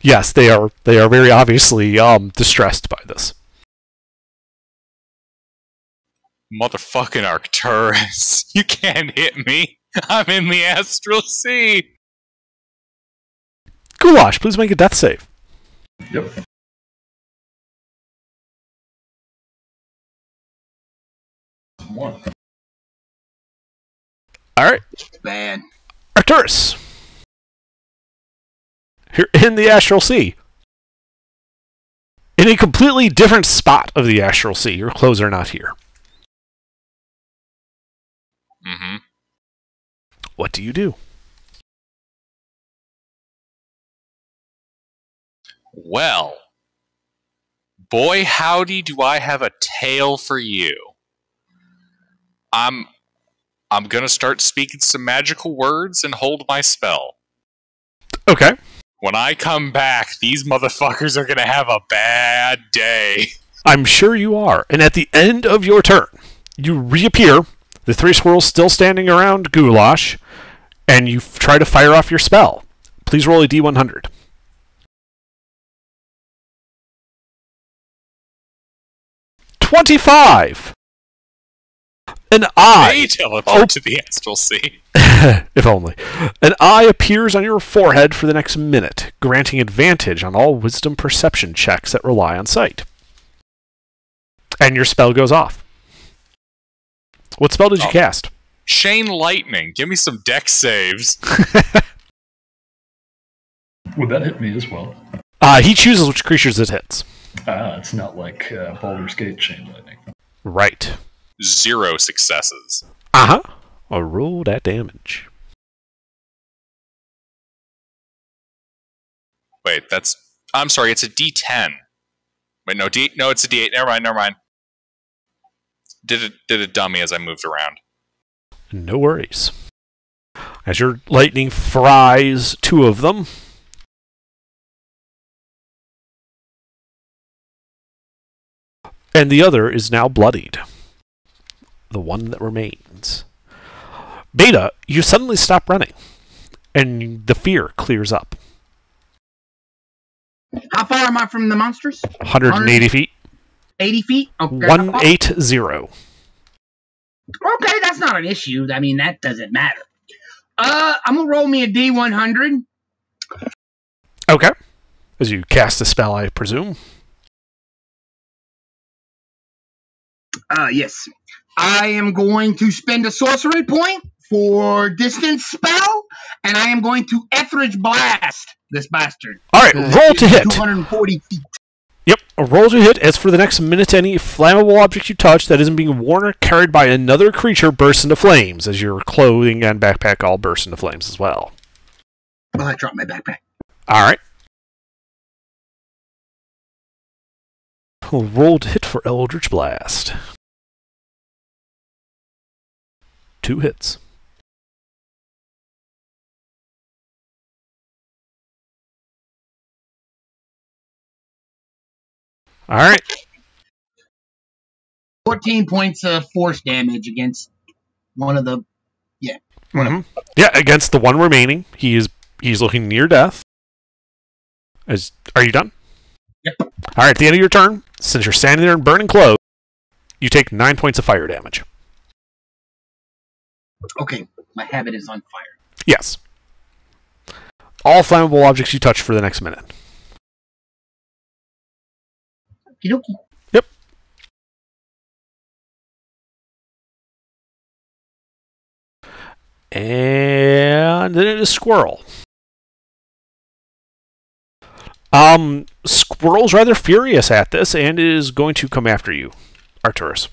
Yes, they are very obviously distressed by this. Motherfucking Arcturus. You can't hit me. I'm in the Astral Sea. Goulash, please make a death save. Yep. One. Alright. Bad. Arcturus. You're in the Astral Sea. In a completely different spot of the Astral Sea. Your clothes are not here. Mm-hmm. What do you do? Well, boy howdy do I have a tale for you. I'm gonna start speaking some magical words and hold my spell. Okay. When I come back, these motherfuckers are gonna have a bad day. I'm sure you are. And at the end of your turn, you reappear, the 3 squirrels still standing around Goulash, and you try to fire off your spell. Please roll a d100. 25! An eye. They teleport to the Astral Sea. If only. An eye appears on your forehead for the next minute, granting advantage on all wisdom perception checks that rely on sight. And your spell goes off. What spell did you cast? Chain Lightning. Give me some deck saves. Would that hit me as well? He chooses which creatures it hits. It's not like Baldur's Gate Chain Lightning. Right. 0 successes. Uh-huh. I'll roll that damage. Wait, that's... I'm sorry, it's a D10. Wait, no, it's a D8. Never mind. Did a dummy as I moved around. No worries. As your lightning fries 2 of them, and the other is now bloodied. The one that remains. Beta, you suddenly stop running, and the fear clears up. How far am I from the monsters? 180 feet. 80 feet? Okay. 180. Okay, that's not an issue. I mean, that doesn't matter. I'm gonna roll me a D100. Okay. As you cast a spell, I presume. Yes. I am going to spend a sorcery point for distance spell, and I am going to Etheridge Blast this bastard. Alright, roll to hit. 240 feet. Yep, a roll to hit. As for the next minute, any flammable object you touch that isn't being worn or carried by another creature bursts into flames, as your clothing and backpack all burst into flames as well. Well, I dropped my backpack. Alright. We'll roll to hit for Eldritch Blast. 2 hits. Alright. 14 points of force damage against one of the... Yeah. Mm-hmm. Yeah, against the one remaining. He's looking near death. Are you done? Yep. Alright, at the end of your turn, since you're standing there in burning clothes, you take 9 points of fire damage. Okay, my habit is on fire. Yes. All flammable objects you touch for the next minute. Okie dokie. Yep. And then it is Squirrel. Squirrel's rather furious at this and is going to come after you, Arcturus.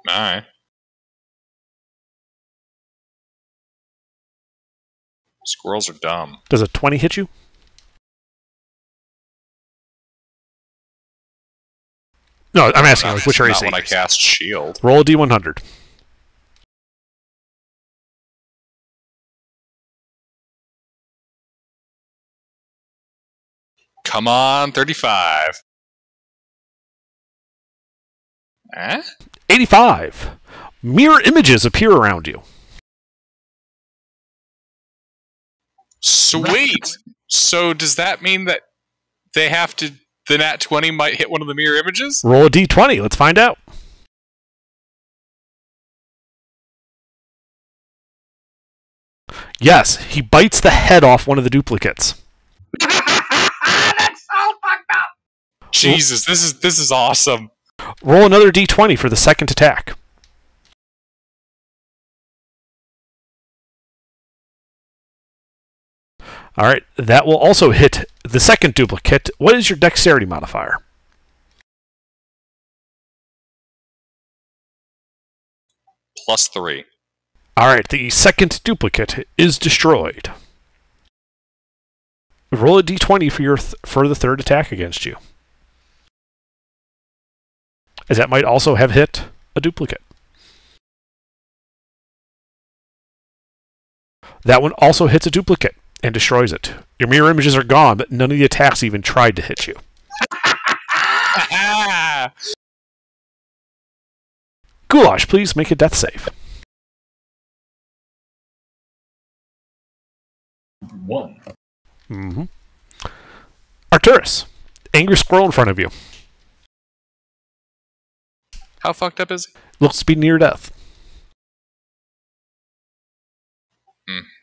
Alright. Squirrels are dumb. Does a 20 hit you? No, I'm asking like which are Not AC? when I cast shield. Roll a D100. Come on, 35. Eh? 85. Mirror images appear around you. Sweet. So does that mean that they have to? The nat 20 might hit one of the mirror images? Roll a D20. Let's find out. Yes, he bites the head off one of the duplicates. That's so fucked up. Jesus, this is awesome. Roll another D20 for the second attack. Alright, that will also hit the second duplicate. What is your dexterity modifier? +3. Alright, the second duplicate is destroyed. Roll a D20 for the third attack against you. As that might also have hit a duplicate. That one also hits a duplicate and destroys it. Your mirror images are gone, but none of the attacks even tried to hit you. Goulash, please make a death save. 1. Mm-hmm. Arcturus, angry squirrel in front of you. How fucked up is he? Looks to be near death.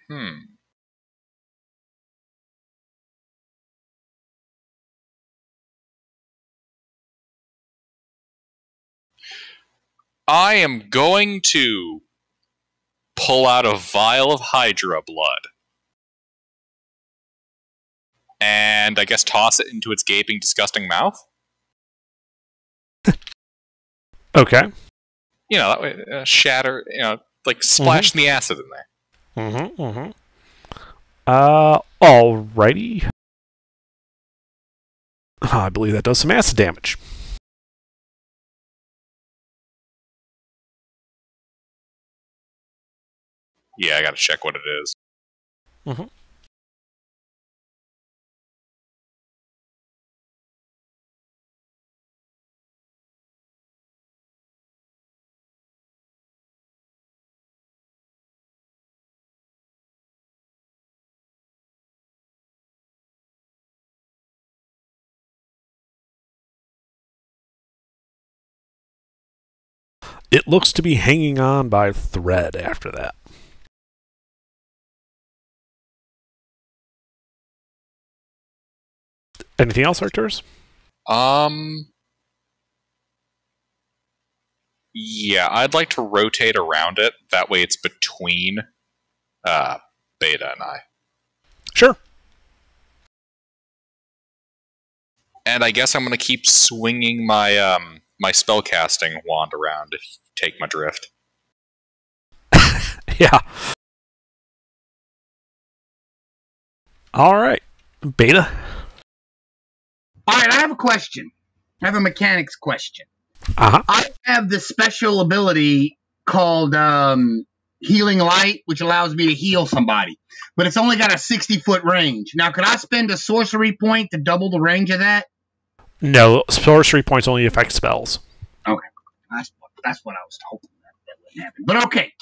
Hmm. I am going to pull out a vial of Hydra blood. And I guess toss it into its gaping, disgusting mouth. Okay. You know, that way, shatter, like splash the acid in there. Alrighty. I believe that does some acid damage. Yeah, I gotta check what it is. It looks to be hanging on by a thread after that. Anything else, Arcturus? Yeah, I'd like to rotate around it. That way it's between Beta and I. Sure. And I guess I'm going to keep swinging my my spellcasting wand around, if you take my drift. Yeah. Alright. Beta? Alright, I have a question. I have a mechanics question. Uh-huh. I have this special ability called Healing Light, which allows me to heal somebody. But it's only got a 60-foot range. Now, could I spend a sorcery point to double the range of that? No, sorcery points only affect spells. Okay. That's what I was hoping that wouldn't happen. But okay.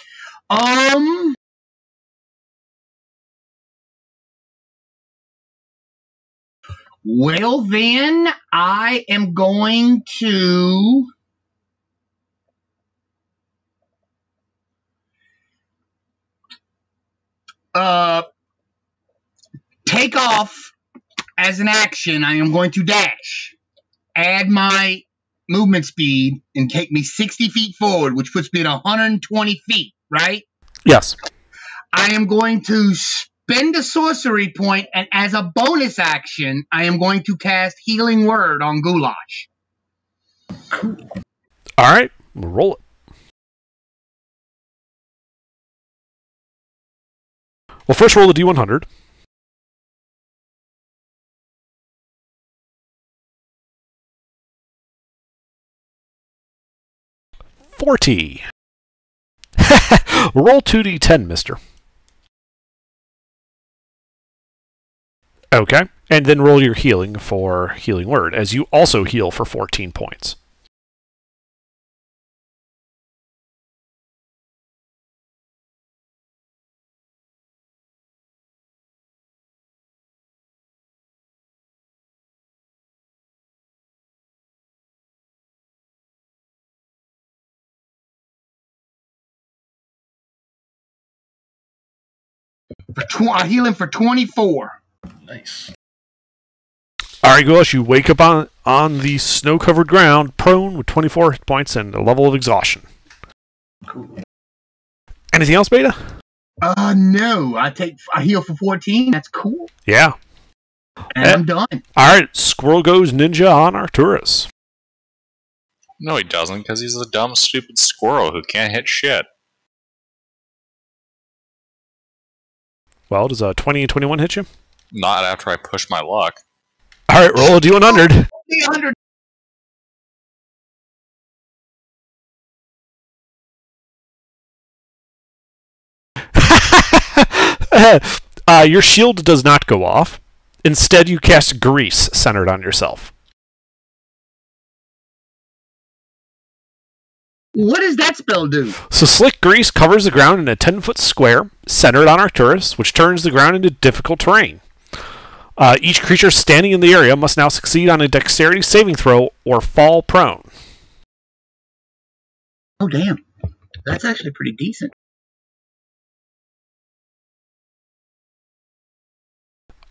Well, then, I am going to take off as an action. I am going to dash, add my movement speed, and take me 60 feet forward, which puts me at 120 feet, right? Yes. I am going to spend a sorcery point, and as a bonus action, I am going to cast Healing Word on Goulash. Alright, roll it. Well, first roll the D100. 40. Roll 2d10, mister. Okay. And then roll your healing for Healing Word, as you also heal for 14 points. I heal him for 24. Nice. Alright, Goulash, you wake up on the snow-covered ground, prone with 24 hit points and a level of exhaustion. Cool. Anything else, Beta? No. I heal for 14. That's cool. Yeah. And I'm done. Alright, Squirrel goes ninja on Arcturus. No, he doesn't, because he's a dumb, stupid squirrel who can't hit shit. Well, does a 20 and 21 hit you? Not after I push my luck. Alright, roll a d100. 300. Your shield does not go off. Instead, you cast Grease centered on yourself. What does that spell do? So Slick Grease covers the ground in a 10-foot square, centered on Arcturus, which turns the ground into difficult terrain. Each creature standing in the area must now succeed on a dexterity saving throw or fall prone. Oh, damn. That's actually pretty decent.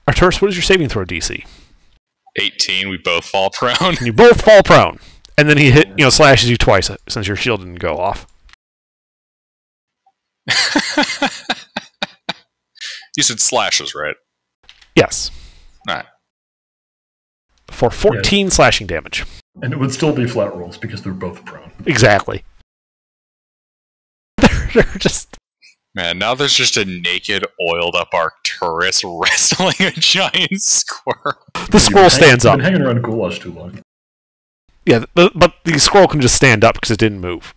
Arcturus, what is your saving throw DC? 18, we both fall prone. You both fall prone. And then he slashes you twice since your shield didn't go off. You said slashes, right? Yes. Alright. For 14 slashing damage. And it would still be flat rolls because they're both prone. Exactly. They're just... Man, now there's just a naked, oiled-up Arcturus wrestling a giant squirrel. The squirrel stands You've up. been hanging around Goulash too long. Yeah, but the squirrel can just stand up because it didn't move.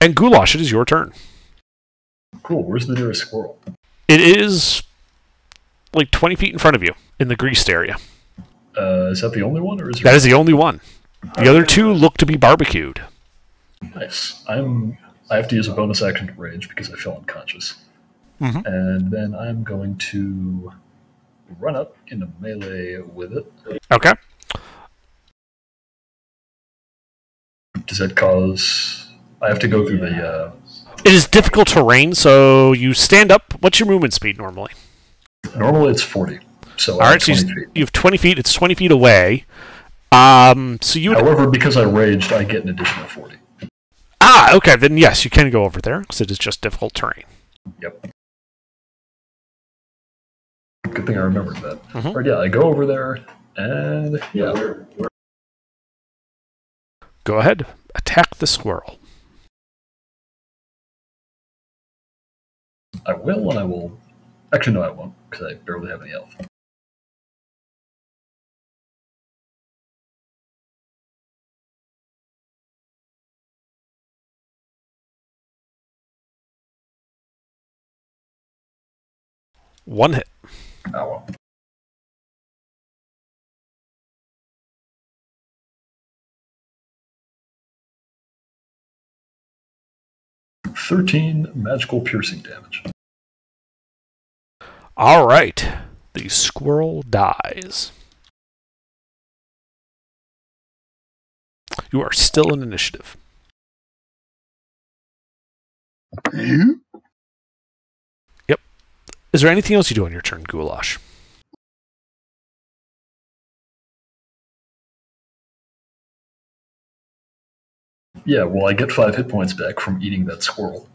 And Goulash, it is your turn. Cool. Where's the nearest squirrel? It is like 20 feet in front of you, in the greased area. Is that the only one, or is That is the only one. The other two look to be barbecued. Nice. I have to use a bonus action to rage because I fell unconscious. Mhm. And then I'm going to run up into melee with it. Okay. Does that cause... I have to go through the... It is difficult terrain, so you stand up. What's your movement speed normally? Normally it's 40. So All right, so 20 feet. you have 20 feet. It's 20 feet away. So you would... However, because I raged, I get an additional 40. Ah, okay. Then yes, you can go over there because it is just difficult terrain. Yep. Good thing I remembered that. Mhm. All right, yeah, I go over there, and yeah. Go ahead. Attack the squirrel. I will, and I will... Actually, no, I won't, because I barely have any health. One hit. Oh, well. "13 magical piercing damage." All right. The squirrel dies. You are still in initiative. Hmm? Is there anything else you do on your turn, Goulash? Yeah, well, I get 5 hit points back from eating that squirrel.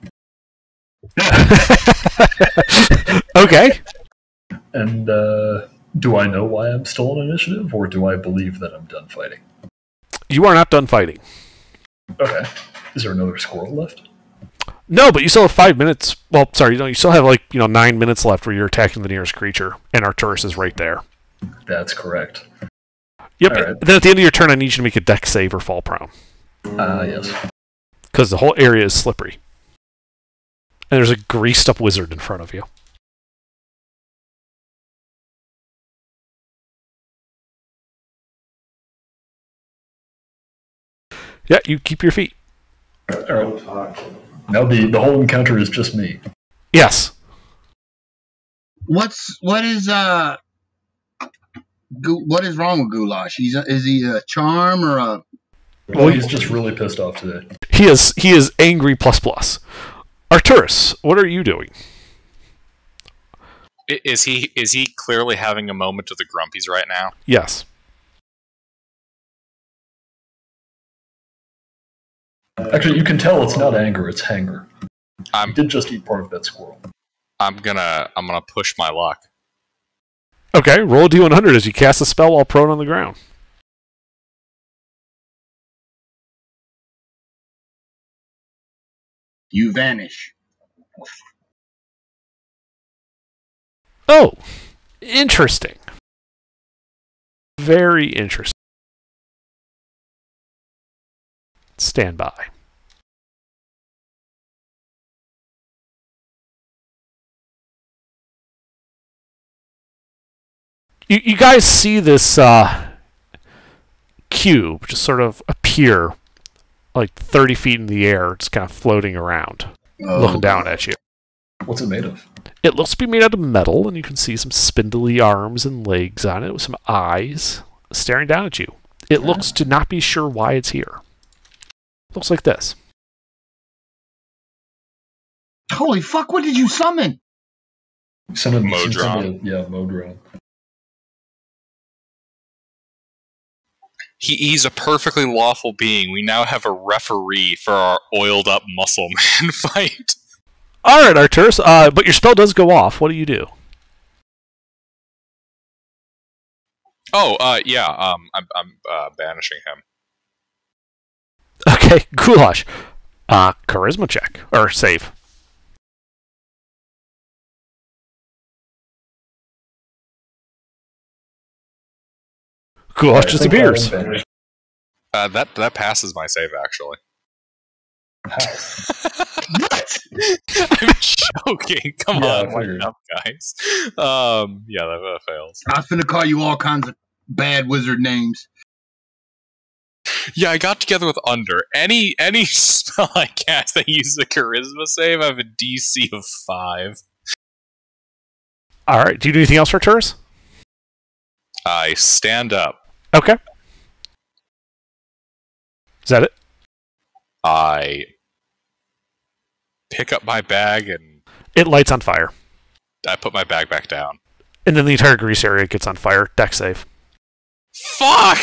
Okay. And do I know why I'm still on initiative, or do I believe that I'm done fighting? You are not done fighting. Okay. Is there another squirrel left? No, but you still have 5 minutes. Well, sorry, you still have 9 minutes left where you're attacking the nearest creature, and Arcturus is right there. That's correct. Yep. All right. Then at the end of your turn, I need you to make a dex save or fall prone. Yes. Because the whole area is slippery. And there's a greased up wizard in front of you. Yeah, you keep your feet. All right. Now the whole encounter is just me. Yes. What is wrong with Goulash? Is he a charm or a? Well, he's just really pissed off today. He is angry plus plus. Arturus, what are you doing? Is he clearly having a moment of the grumpies right now? Yes. Actually, you can tell it's not anger; it's hanger. I'm He did just eat part of that squirrel. I'm gonna push my luck. Okay, roll a d100 as you cast a spell while prone on the ground. You vanish. Oh, interesting. Very interesting. Stand by. You guys see this cube just sort of appear like 30 feet in the air, just kind of floating around, looking down at you. What's it made of? It looks to be made out of metal, and you can see some spindly arms and legs on it with some eyes staring down at you. It looks to not be sure why it's here. Looks like this. Holy fuck! What did you summon? Modron. Yeah, Modron. He's a perfectly lawful being. We now have a referee for our oiled up muscle man fight. All right, Arturus, but your spell does go off. What do you do? Oh, yeah. I'm banishing him. Okay, Goulash. Charisma check or save. Goulash disappears. That passes my save actually. What? I'm joking. Come Yeah, on, I figured. lighten up, guys. Yeah, that fails. I was finna call you all kinds of bad wizard names. Yeah, I got together with Under. Any spell I cast that uses a charisma save, I have a DC of 5. All right, do you do anything else, Arturus? I stand up. Okay. Is that it? I pick up my bag and It lights on fire. I put my bag back down. And then the entire grease area gets on fire. Dex save. Fuck!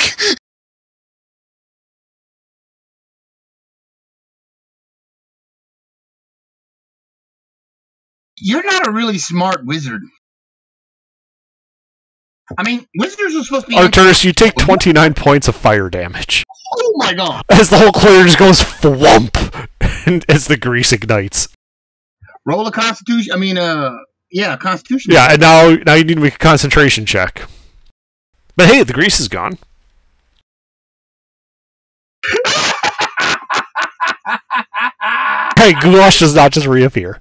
You're not a really smart wizard. I mean, wizards are supposed to be. Arturus, you take 29 points of fire damage. Oh my god! As the whole clear just goes thwump and as the grease ignites. Roll a constitution. I mean, yeah, constitution. Yeah, and now you need to make a concentration check. But hey, the grease is gone. Hey, Goulash does not just reappear.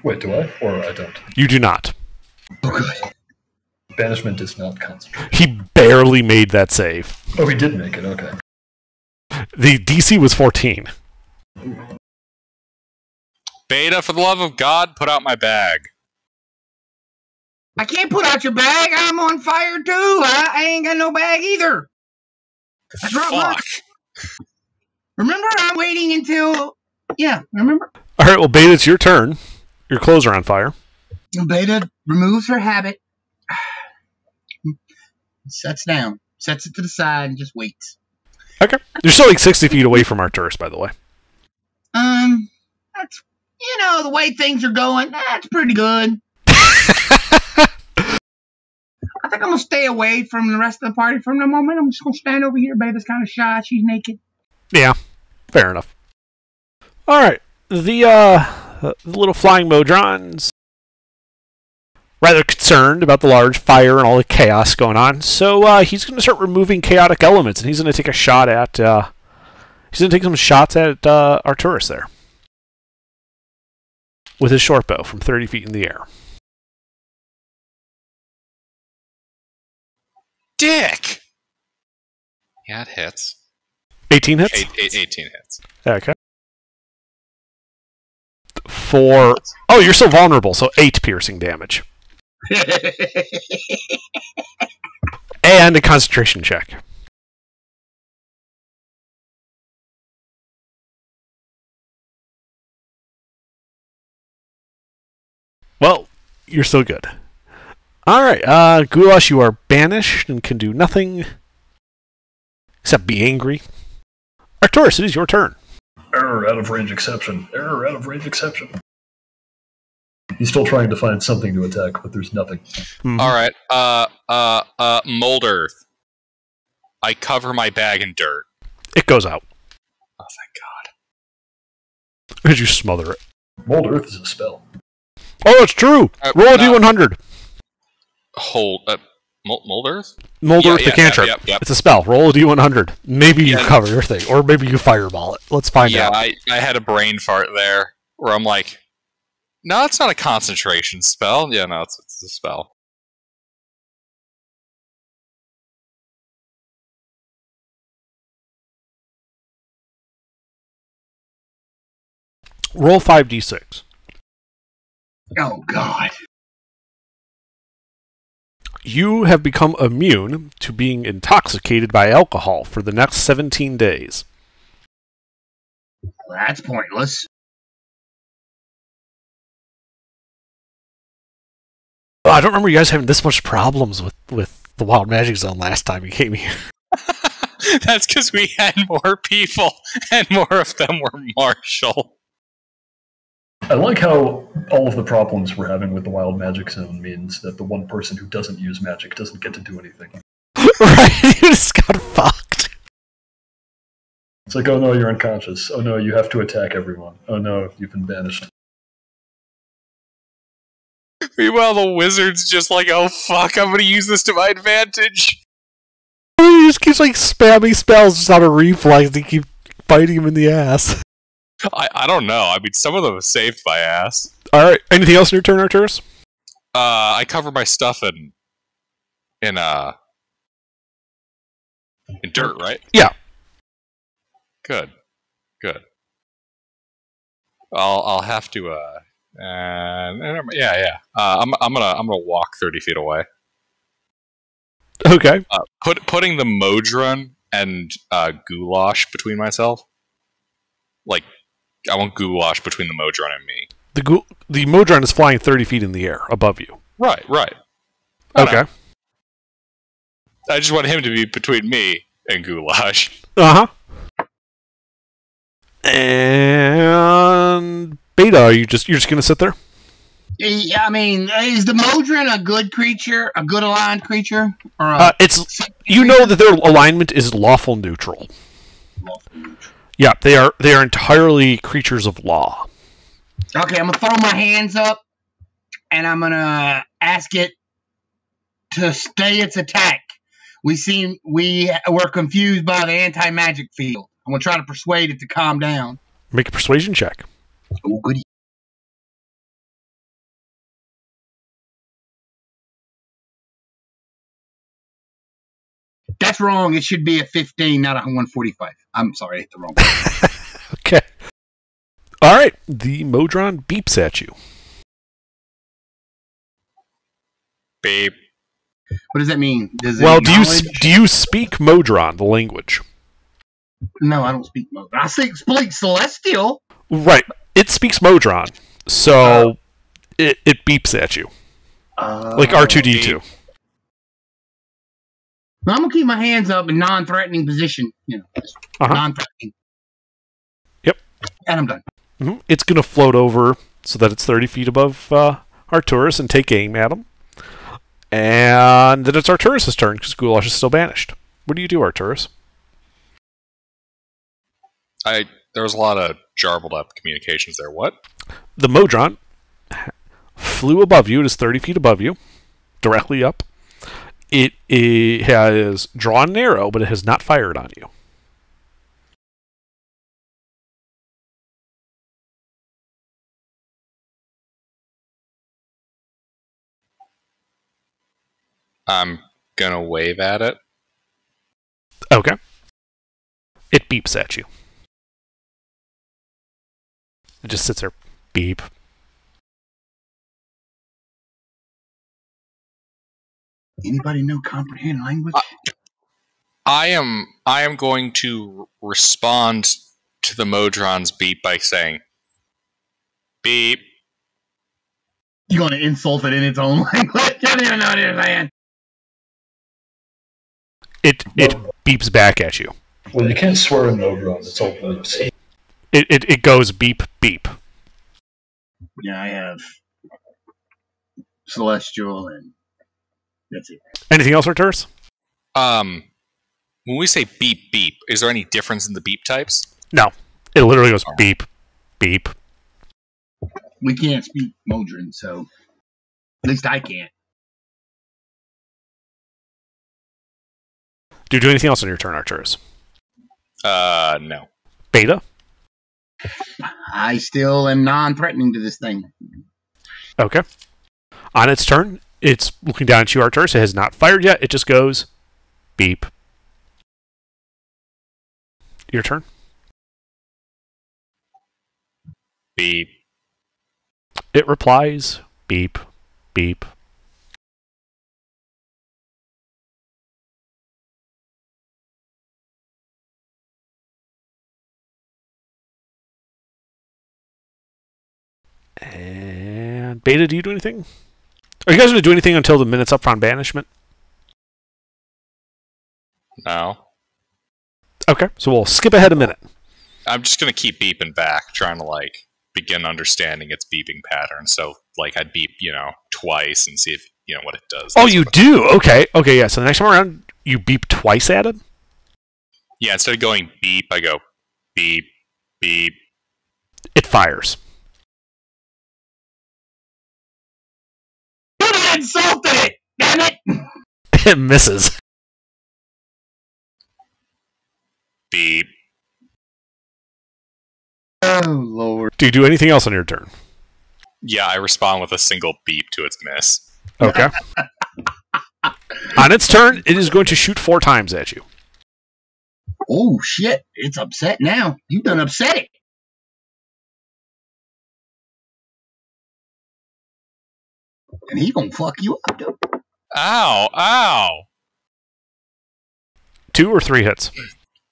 Wait, do I? Or I don't? You do not. Banishment is not concentrated. He barely made that save. Oh, he did make it, okay. The DC was 14. Beta, for the love of God, put out my bag. I can't put out your bag. I'm on fire too. I ain't got no bag either. That's right, Fuck. Remember, I'm waiting until. Yeah, remember? Alright, well, Beta, it's your turn. Your clothes are on fire. Beta removes her habit, sets down, sets it to the side, and just waits. Okay. You're still like 60 feet away from Arturus, by the way. That's, the way things are going, that's pretty good. I think I'm going to stay away from the rest of the party for the moment. I'm just going to stand over here. Beta's kind of shy. She's naked. Yeah, fair enough. Alright, the little flying Modrons rather concerned about the large fire and all the chaos going on. So he's going to start removing chaotic elements, and he's going to take a shot at. He's going to take some shots at Arturus there with his short bow from 30 feet in the air. Dick! Yeah, it hits. 18 hits? 18 hits. Okay. For... Oh, you're so vulnerable, so 8 piercing damage. And a concentration check. Well, you're so good. Alright, Goulash, you are banished and can do nothing except be angry. Arturus, it is your turn. Error, out of range exception. Error, out of range exception. He's still trying to find something to attack, but there's nothing. Mhm. Alright, mold earth. I cover my bag in dirt. It goes out. Oh, thank God. As you smother it. Mold Earth is a spell. Oh, it's true! Roll a no. D100. Hold, mold earth? Mold Earth the cantrip. Yep. It's a spell. Roll a D100. Maybe you Yeah. cover your thing, or maybe you fireball it. Let's find out. I had a brain fart there, where I'm like, no, it's not a concentration spell. Yeah, no, it's a spell. Roll 5d6. Oh, God. You have become immune to being intoxicated by alcohol for the next 17 days. Well, that's pointless. Oh, I don't remember you guys having this much problems with the Wild Magic Zone last time you came here. That's because we had more people, and more of them were Marshall. I like how all of the problems we're having with the Wild Magic Zone means that the one person who doesn't use magic doesn't get to do anything. Right? You just got fucked. It's like, oh no, you're unconscious. Oh no, you have to attack everyone. Oh no, you've been banished. Meanwhile, the wizard's just like, oh fuck, I'm gonna use this to my advantage. He just keeps like spamming spells just out of reflex. They keep biting him in the ass. I don't know. I mean, some of them have saved my ass. Alright, anything else in your turn, Arturus? I cover my stuff in dirt, right? Yeah. Good. I'll have to yeah. I'm gonna walk 30 feet away. Okay. Putting the Modron and Goulash between myself. Like, I want Goulash between the Modron and me. The Modron is flying 30 feet in the air above you. Right. Okay. I just want him to be between me and Goulash. Uh-huh. And Beta, you're just gonna sit there? I mean, is the Modron a good creature, a good aligned creature, or It's you know that their alignment is lawful neutral. Yeah, they are entirely creatures of law. Okay, I'm gonna throw my hands up, and I'm gonna ask it to stay its attack. We're confused by the anti-magic field. I'm gonna try to persuade it to calm down. Make a persuasion check. Oh, goody. That's wrong. It should be a 15, not a 145. I'm sorry, I hit the wrong one. Okay. All right. The Modron beeps at you. Babe. What does that mean? Does it Well, acknowledge? do you speak Modron, the language? No, I don't speak Modron. I speak Celestial. Right. It speaks Modron, so it beeps at you like R2D2. I'm gonna keep my hands up in non-threatening position. Non-threatening. Yep. And I'm done. It's gonna float over so that it's 30 feet above Arturus and take aim at him. And then it's Arturus' turn because Goulash is still banished. What do you do, Arturus? There was a lot of jarbled up communications there. What? The Modron flew above you. It is 30 feet above you, directly up. It has drawn an arrow, but it has not fired on you. I'm gonna wave at it. Okay. It beeps at you. It just sits there. Beep. Anybody know comprehend language? I am going to respond to the Modron's beep by saying, beep. You're going to insult it in its own language? I don't even know what you're saying. It beeps back at you. Well, you can't swear in Modron. It's all beeps. It goes beep, beep. Yeah, I have Celestial, and that's it. Anything else, Arturus? When we say beep, beep, is there any difference in the beep types? No. It literally goes beep, beep. We can't speak Modron, so at least I can't. Do you do anything else on your turn, Arturus? No. Beta? I still am non-threatening to this thing. Okay. On its turn, it's looking down at you, Arturus. It has not fired yet. It just goes beep. Your turn. Beep. It replies beep, beep. And Beta, do you do anything? Are you guys going to do anything until the minute's up on banishment? No. Okay, so we'll skip ahead a minute. I'm just gonna keep beeping back, trying to like begin understanding its beeping pattern. So like I'd beep, twice and see if what it does. Oh, you do? Okay, yeah. So the next time around, you beep twice at it? Yeah, instead of going beep, I go beep, beep. It fires. You insulted it! Damn it! It misses. Beep. Oh, Lord. Do you do anything else on your turn? Yeah, I respond with a single beep to its miss. Okay. On its turn, it is going to shoot 4 times at you. Oh, shit. It's upset now. You done upset it. And he gonna fuck you up, dude. Ow! Ow! 2 or 3 hits?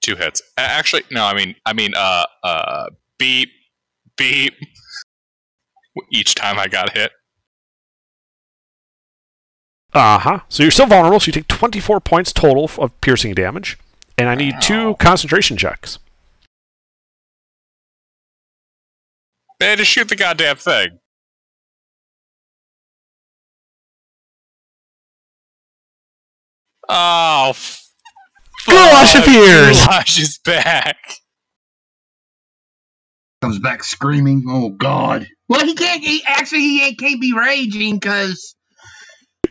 2 hits. Actually, no. I mean, beep, beep. Each time I got hit. So you're still vulnerable, so you take 24 points total of piercing damage. And I need 2 concentration checks. Man, just shoot the goddamn thing. Oh, Goulash appears! Goulash is back. Comes back screaming. Oh, God. Well, he can't be raging because...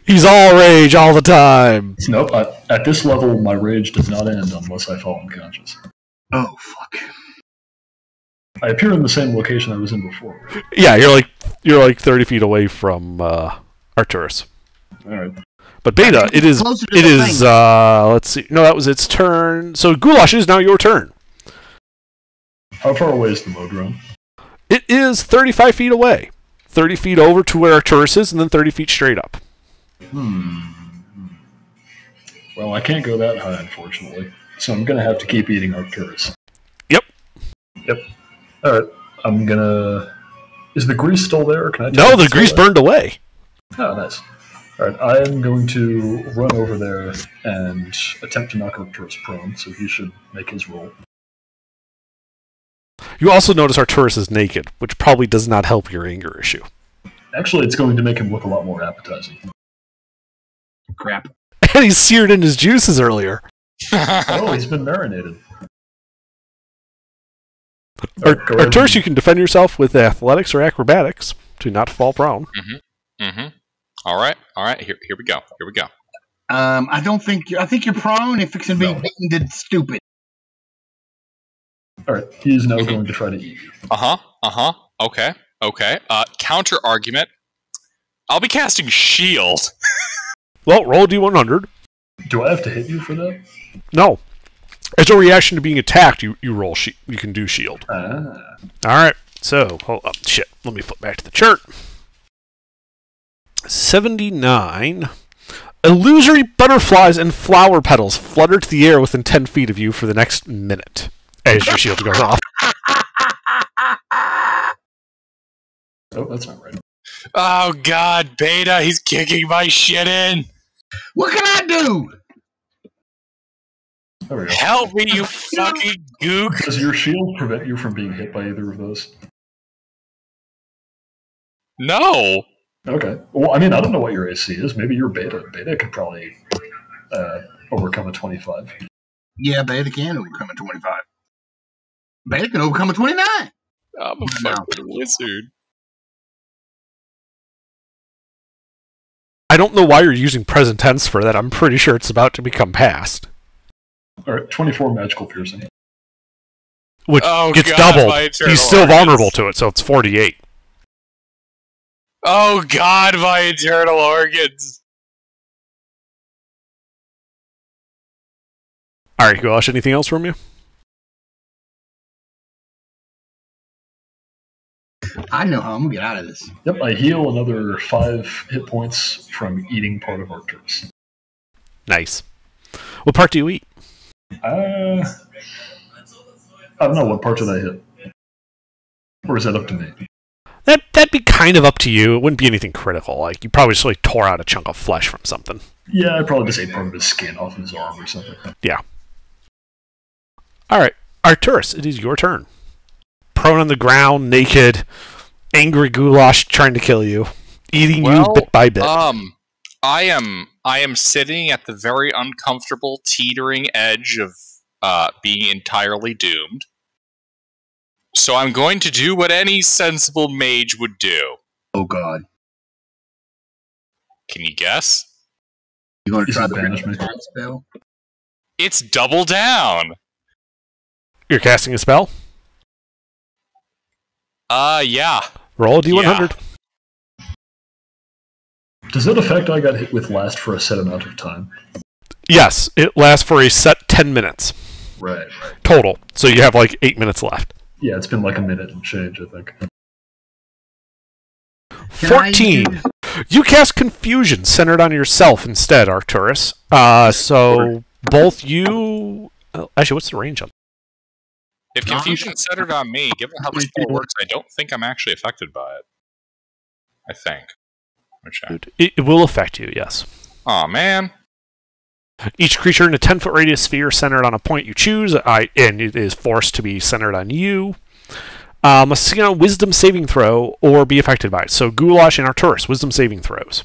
He's all rage all the time. Nope. At this level, my rage does not end unless I fall unconscious. Oh, fuck. I appear in the same location I was in before. Yeah, you're like 30 feet away from Arturus. All right. But Beta, it is let's see. No, that was its turn. So Goulash, it is now your turn. How far away is the Modron? It is 35 feet away. 30 feet over to where Arturus is, and then 30 feet straight up. Well, I can't go that high, unfortunately. So I'm going to have to keep eating Arcturus. Yep. Alright, I'm going to... Is the grease still there? Can I No, the grease burned away. Oh, nice. Alright, I am going to run over there and attempt to knock Arcturus prone, so he should make his roll. You also notice Arturus is naked, which probably does not help your anger issue. Actually, it's going to make him look a lot more appetizing. Crap. And he's seared in his juices earlier. Oh, he's been marinated. Arturus, you can defend yourself with athletics or acrobatics to not fall prone. Mm-hmm. Mm-hmm. All right. Here we go. I think you're prone and fixing to be No. beaten to stupid. All right, he is now going to try to eat you. Okay. Counter argument. I'll be casting shield. Well, roll a d100. Do I have to hit you for that? No. As a reaction to being attacked, you roll you can do shield. Ah. Alright, so, hold up. Shit, let me flip back to the chart. 79. Illusory butterflies and flower petals flutter to the air within 10 feet of you for the next minute as your shield goes off. Oh, that's not right. Oh God, Beta, he's kicking my shit in. What can I do? There we go. Help me, you fucking gook. Does your shield prevent you from being hit by either of those? No. Okay. Well, I mean, I don't know what your AC is. Maybe you're Beta. Beta could probably overcome a 25. Yeah, Beta can overcome a 25. Beta can overcome a 29. I'm a fucking wizard. I don't know why you're using present tense for that. I'm pretty sure it's about to become past. All right, 24 magical piercing. Which Oh, gets God, doubled. my eternal He's still organs. vulnerable to it, so it's 48. Oh God, my internal organs. Alright, Gosh, anything else from you? I know how I'm gonna get out of this. Yep, I heal another 5 hit points from eating part of Arcturus. Nice. What part do you eat? I don't know, what part did I hit? Or is that up to me? That'd be kind of up to you. It wouldn't be anything critical. Like, you probably just like tore out a chunk of flesh from something. Yeah, I probably just ate part of his skin off his arm or something. Yeah. Alright, Arcturus, it is your turn. Prone on the ground, naked, angry goulash trying to kill you. Eating you bit by bit. I am sitting at the very uncomfortable, teetering edge of being entirely doomed. So I'm going to do what any sensible mage would do. Oh God. Can you guess? You gonna Is try it the banishment? spell? It's double down. You're casting a spell? Yeah. Roll a d100. Does that effect I got hit with last for a set amount of time? Yes, it lasts for a set 10 minutes. Right. Total. So you have like 8 minutes left. Yeah, it's been like a minute and change, I think. Can I 14. use- You cast Confusion centered on yourself instead, Arcturus. So both you... Actually, what's the range on? If confusion's centered on me, given how the spell works, I don't think I'm actually affected by it. I think. Let me check. It will affect you, yes. Aw, man. Each creature in a 10-foot radius sphere centered on a point you choose, and it is forced to be centered on you, must succeed on a Wisdom saving throw or be affected by it. So Goulash and Arcturus, Wisdom saving throws.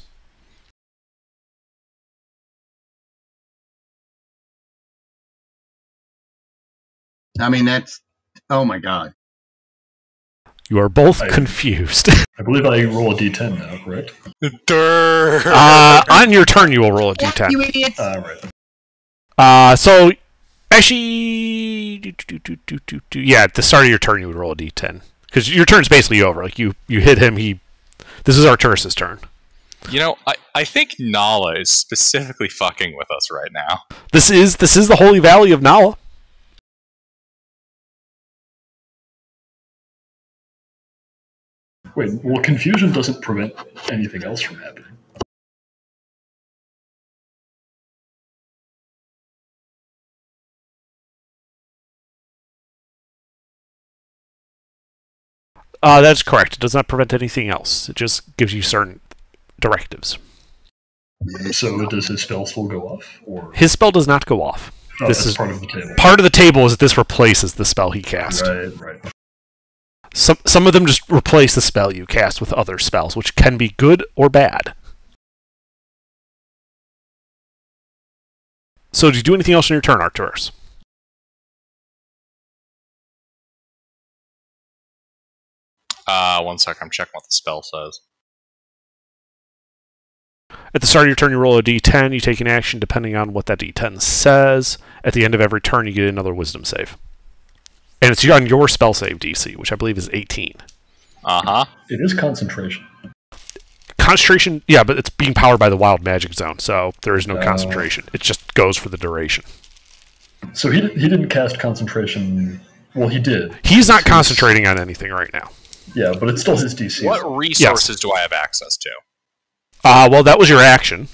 I mean, that's. Oh my God. You are both I- confused. I believe I roll a d10 now, correct? On your turn, you will roll a You d10. idiots! Right. So, actually, yeah, at the start of your turn, you would roll a d10. Because your turn's basically over. Like, you hit him, this is Arcturus' turn. You know, I think Nala is specifically fucking with us right now. This is the Holy Valley of Nala. Wait, well, confusion doesn't prevent anything else from happening. That's correct. It does not prevent anything else. It just gives you certain directives. So does his spell still go off? Or His spell does not go off. This that's is part of the table. part of the table is that this replaces the spell he cast. Right. Some of them just replace the spell you cast with other spells, which can be good or bad. So, do you do anything else on your turn, Arcturus? One sec, I'm checking what the spell says. At the start of your turn, you roll a d10. You take an action depending on what that d10 says. At the end of every turn, you get another wisdom save. And it's on your spell save DC, which I believe is 18. Uh-huh. It is concentration. Concentration, yeah, but it's being powered by the wild magic zone, so there is no concentration. It just goes for the duration. So he didn't cast concentration. Well, he did. He's not concentrating on anything right now. Yeah, but it's still his DC. What resources do I have access to? Well, that was your action.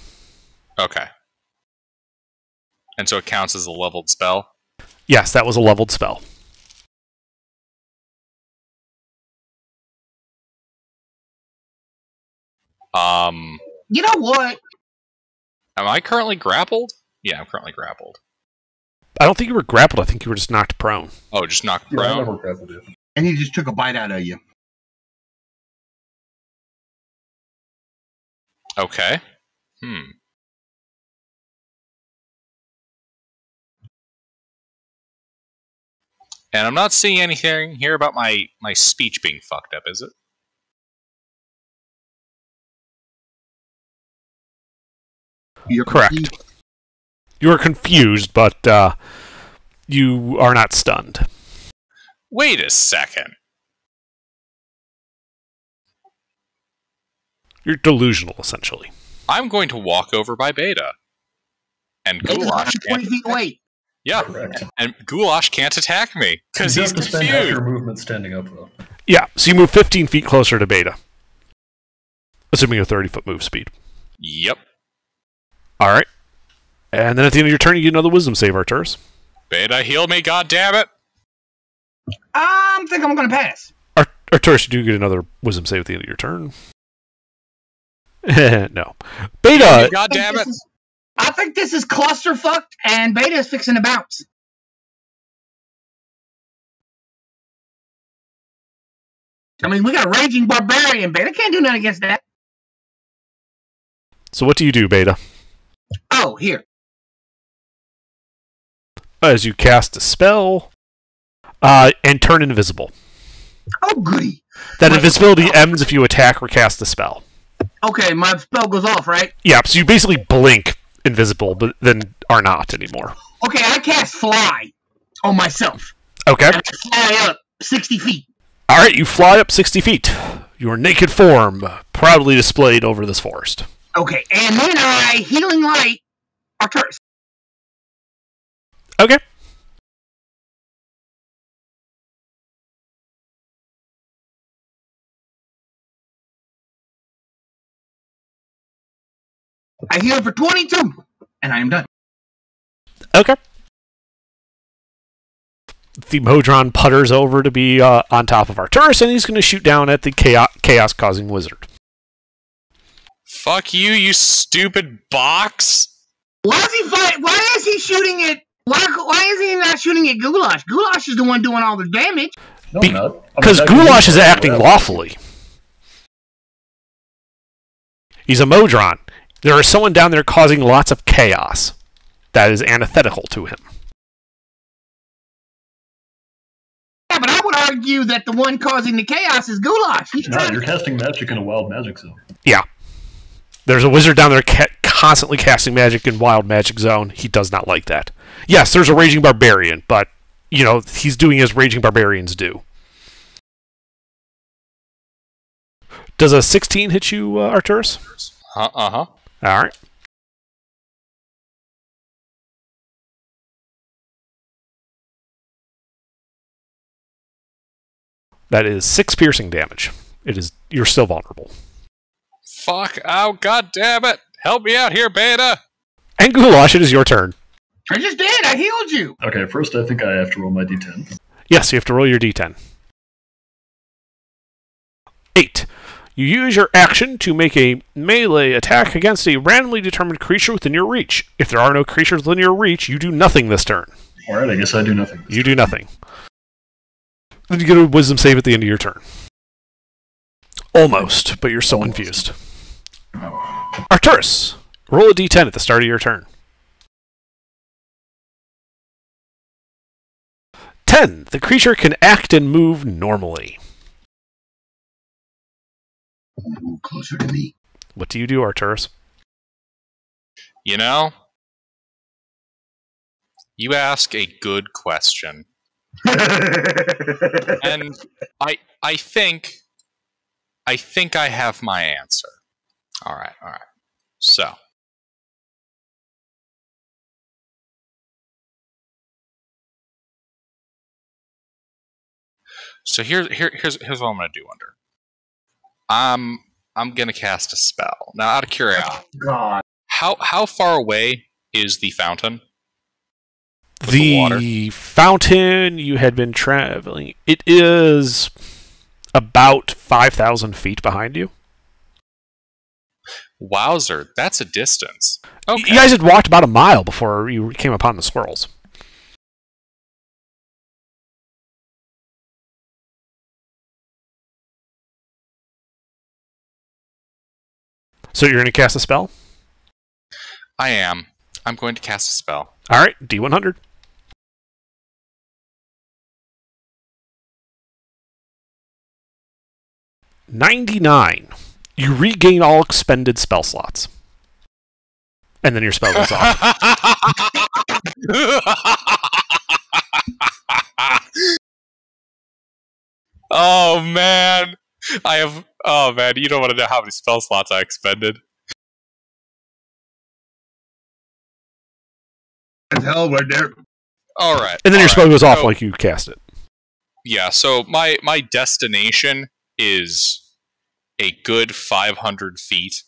Okay. And so it counts as a leveled spell? Yes, that was a leveled spell. You know what? Am I currently grappled? Yeah, I'm currently grappled. I don't think you were grappled. I think you were just knocked prone. Oh, just knocked Yeah, I prone? never grappled you. And he just took a bite out of you. Okay. And I'm not seeing anything here about my speech being fucked up, is it? You're Correct. confused. You are confused, but you are not stunned. Wait a second. You're delusional, essentially. I'm going to walk over by Beta. And He's Goulash 20 feet away. Yeah, Correct. and Goulash can't attack me, because You he's have to spend half your confused. movement standing up, though. Yeah, so you move 15 feet closer to Beta. Assuming a 30-foot move speed. Yep. Alright. And then at the end of your turn, you get another wisdom save, Arturus. Beta, heal me, goddammit! I think I'm going to pass. Arturus, you do get another wisdom save at the end of your turn. No. Beta! Goddammit! I think this is clusterfucked, and Beta is fixing to bounce. I mean, we got a Raging Barbarian. Beta can't do nothing against that. So what do you do, Beta? Oh, here. As you cast a spell, and turn invisible. Oh, goody. That invisibility ends if you attack or cast a spell. Okay, my spell goes off, right? Yeah, so you basically blink invisible, but then are not anymore. Okay, I cast Fly on myself. Okay. And I fly up 60 feet. Alright, you fly up 60 feet. Your naked form proudly displayed over this forest. Okay, and then I Healing Light Arturus. Okay. I heal for 22, and I am done. Okay. The Modron putters over to be on top of Arturus, and he's going to shoot down at the chaos-causing wizard. Fuck you, you stupid box! Why is he fight? Why is he shooting at? Why is he not shooting at Goulash? Goulash is the one doing all the damage. No, I'm not. I'm Because attacking Goulash you. is acting lawfully. He's a Modron. There is someone down there causing lots of chaos that is antithetical to him. Yeah, but I would argue that the one causing the chaos is Goulash. He's No, trying you're to. casting magic in a wild magic zone. Yeah. There's a wizard down there constantly casting magic in wild magic zone. He does not like that. Yes, there's a raging barbarian, but, you know, he's doing as raging barbarians do. Does a 16 hit you, Arturus? Uh-huh. Alright. That is 6 piercing damage. You're still vulnerable. Fuck, oh, goddammit! Help me out here, Beta! And Goulash, it is your turn. I just did. I healed you. Okay, first I think I have to roll my d10. Yes, you have to roll your d10. 8. You use your action to make a melee attack against a randomly determined creature within your reach. If there are no creatures within your reach, you do nothing this turn. Alright, I guess I do nothing. You do nothing. Then you get a wisdom save at the end of your turn. Almost, but you're so confused. Arturus, roll a d10 at the start of your turn. 10. The creature can act and move normally. Move closer to me. What do you do, Arturus? You know, you ask a good question, and I think I have my answer. All right. So here's what I'm gonna do, Under. I'm gonna cast a spell now. Out of curiosity, God. how far away is the fountain? The water? Fountain you had been traveling. It is about 5,000 feet behind you. Wowzer, that's a distance. Okay. You guys had walked about a mile before you came upon the squirrels. So you're going to cast a spell? I am. I'm going to cast a spell. All right, D100. $99. You regain all expended spell slots. And then your spell goes off. Oh man. Oh man, you don't want to know how many spell slots I expended. That's hell right there. Alright. And then your spell goes off like you cast it. Yeah, so my destination is a good 500 feet.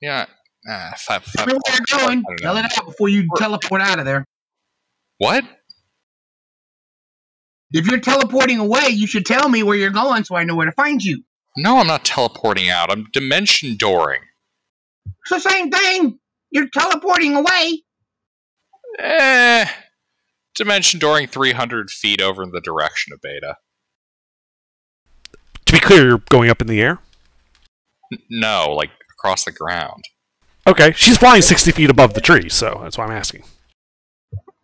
Yeah. Tell me where you're going. Tell it out before you teleport out of there. What? If you're teleporting away, you should tell me where you're going so I know where to find you. No, I'm not teleporting out. I'm dimension dooring. It's the same thing. You're teleporting away. Dimension dooring 300 feet over in the direction of Beta. To be clear, you're going up in the air? No, like across the ground. Okay, she's flying 60 feet above the tree, so that's why I'm asking.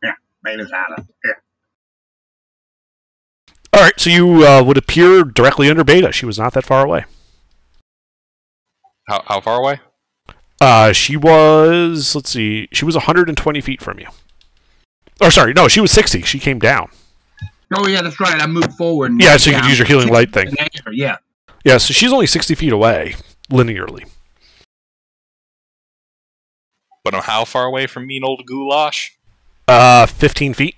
Yeah, Beta's out of here. Alright, so you would appear directly under Beta. She was not that far away. How far away? She was, let's see, she was 120 feet from you. Or sorry, no, she was 60. She came down. Oh yeah, that's right. I moved forward. Yeah, so you could use your healing light thing. Yeah. Yeah, so she's only 60 feet away, linearly. But how far away from mean old Goulash? 15 feet.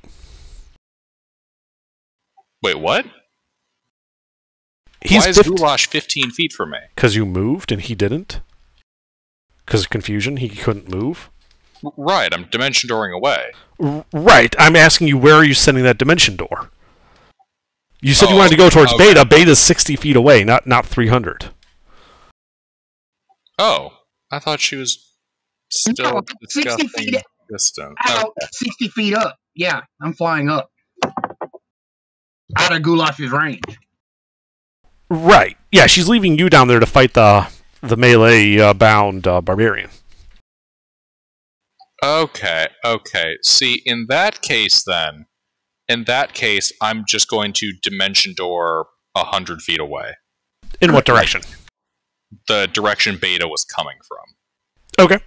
Wait, what? Why is Goulash 15 feet from me? Because you moved and he didn't. Because of confusion, he couldn't move. Right, I'm dimension dooring away. Right, I'm asking you, where are you sending that dimension door? You said you wanted to go towards Beta. Beta's 60 feet away, not 300. Oh, I thought she was still 60 feet distant. Out, Okay. 60 feet up. Yeah, I'm flying up. Out of Goulash's range. Right. Yeah, she's leaving you down there to fight the melee-bound barbarian. Okay. See, in that case, I'm just going to dimension door 100 feet away. In what direction? The direction Beta was coming from. Okay.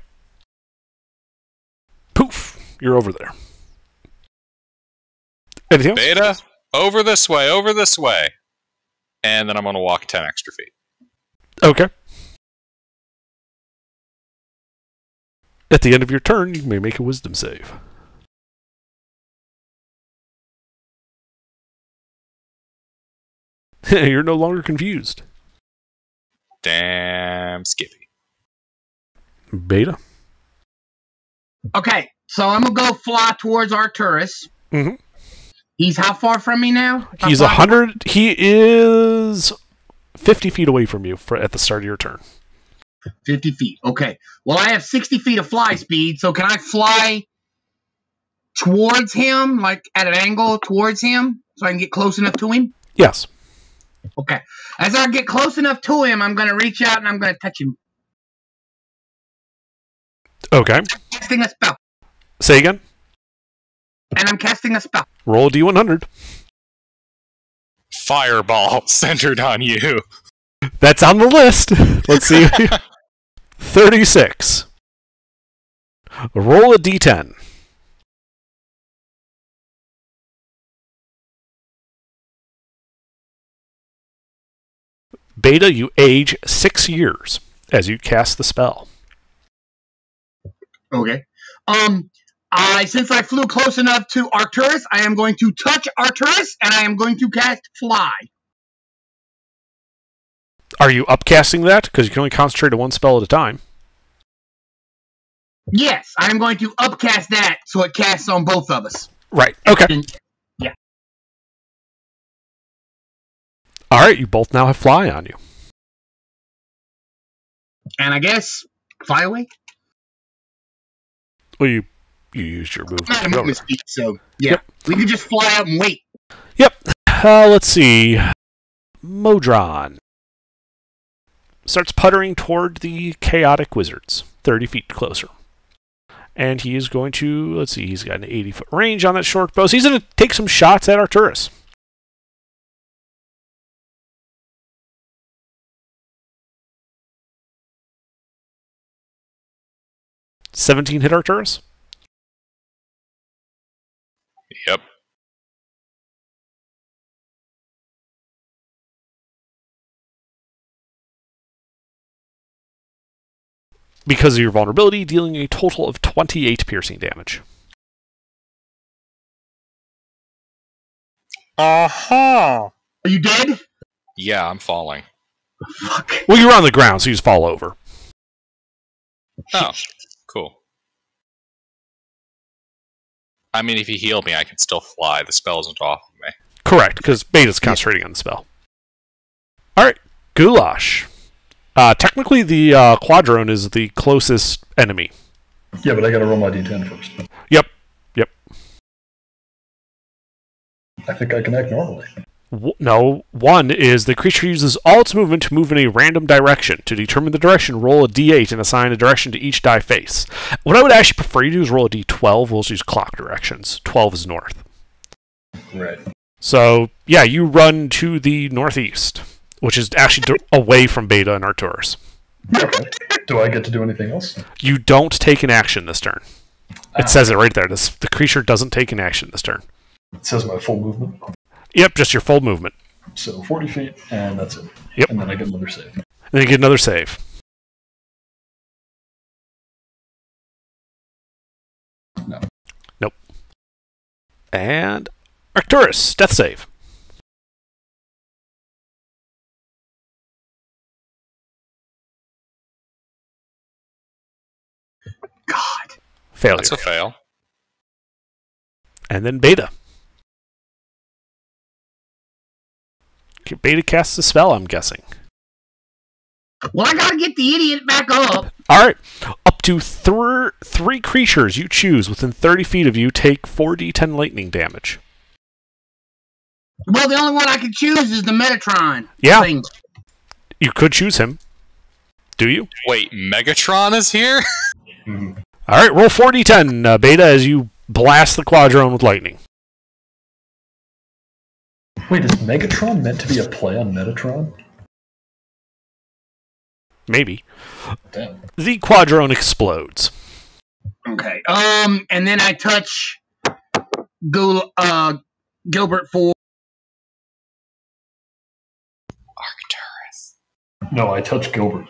Poof. You're over there. Anything else? Beta, over this way. And then I'm going to walk 10 extra feet. Okay. At the end of your turn, you may make a wisdom save. You're no longer confused. Damn Skippy. Beta? Okay, so I'm going to go fly towards Arcturus. Mm-hmm. He's how far from me now? He's 100. He is 50 feet away from you at the start of your turn. 50 feet. Okay. Well, I have 60 feet of fly speed, so can I fly towards him, like at an angle towards him, so I can get close enough to him? Yes. Okay. As I get close enough to him, I'm going to reach out and I'm going to touch him. Okay. I'm casting a spell. Say again? And I'm casting a spell. Roll a D100. Fireball centered on you. That's on the list. Let's see. 36. Roll a d10. Beta, you age 6 years as you cast the spell. Okay. Since I flew close enough to Arcturus, I am going to touch Arcturus, and I am going to cast Fly. Are you upcasting that? Because you can only concentrate on one spell at a time. Yes, I am going to upcast that so it casts on both of us. Right. Okay. Yeah. All right. You both now have Fly on you. And I guess fly away. Well, you used your move. I'm out of movement speed, so yeah, Yep. we can just fly up and wait. Yep. Let's see. Modron starts puttering toward the chaotic wizards, 30 feet closer. And he is going to, let's see, he's got an 80-foot range on that short bow. So he's going to take some shots at Arcturus. $17 hit Arcturus? Yep. Because of your vulnerability, dealing a total of 28 piercing damage. Uh-huh. Are you dead? Yeah, I'm falling. Fuck. Well, you're on the ground, so you just fall over. Oh, cool. I mean, if you heal me, I can still fly. The spell isn't off of me. Correct, because Beta's concentrating on the spell. Alright, Goulash. Technically, the Quadrone is the closest enemy. Yeah, but I gotta roll my d10 first. Yep. I think I can act normally. No, one is the creature uses all its movement to move in a random direction. To determine the direction, roll a d8 and assign a direction to each die face. What I would actually prefer you to do is roll a d12. We'll just use clock directions. 12 is north. Right. So, yeah, you run to the northeast, which is actually away from Beta and Arcturus. Okay. Do I get to do anything else? You don't take an action this turn. It says it right there. The creature doesn't take an action this turn. It says my full movement. Yep, just your full movement. So 40 feet, and that's it. Yep. And then I get another save. And then you get another save. No. Nope. And Arcturus, death save. God. Failure. That's a fail. And then Beta. Okay, Beta casts a spell, I'm guessing. Well, I gotta get the idiot back up. Alright. Up to three creatures you choose within 30 feet of you take 4d10 lightning damage. Well, the only one I can choose is the Metatron. Yeah. Thing. You could choose him. Do you? Wait, Megatron is here? Mhm. Alright, roll 4d10, Beta, as you blast the Quadrone with lightning. Wait, is Megatron meant to be a play on Metatron? Maybe. Damn. The Quadrone explodes. Okay. And then I touch Gilbert for. Arcturus. No, I touch Gilbert.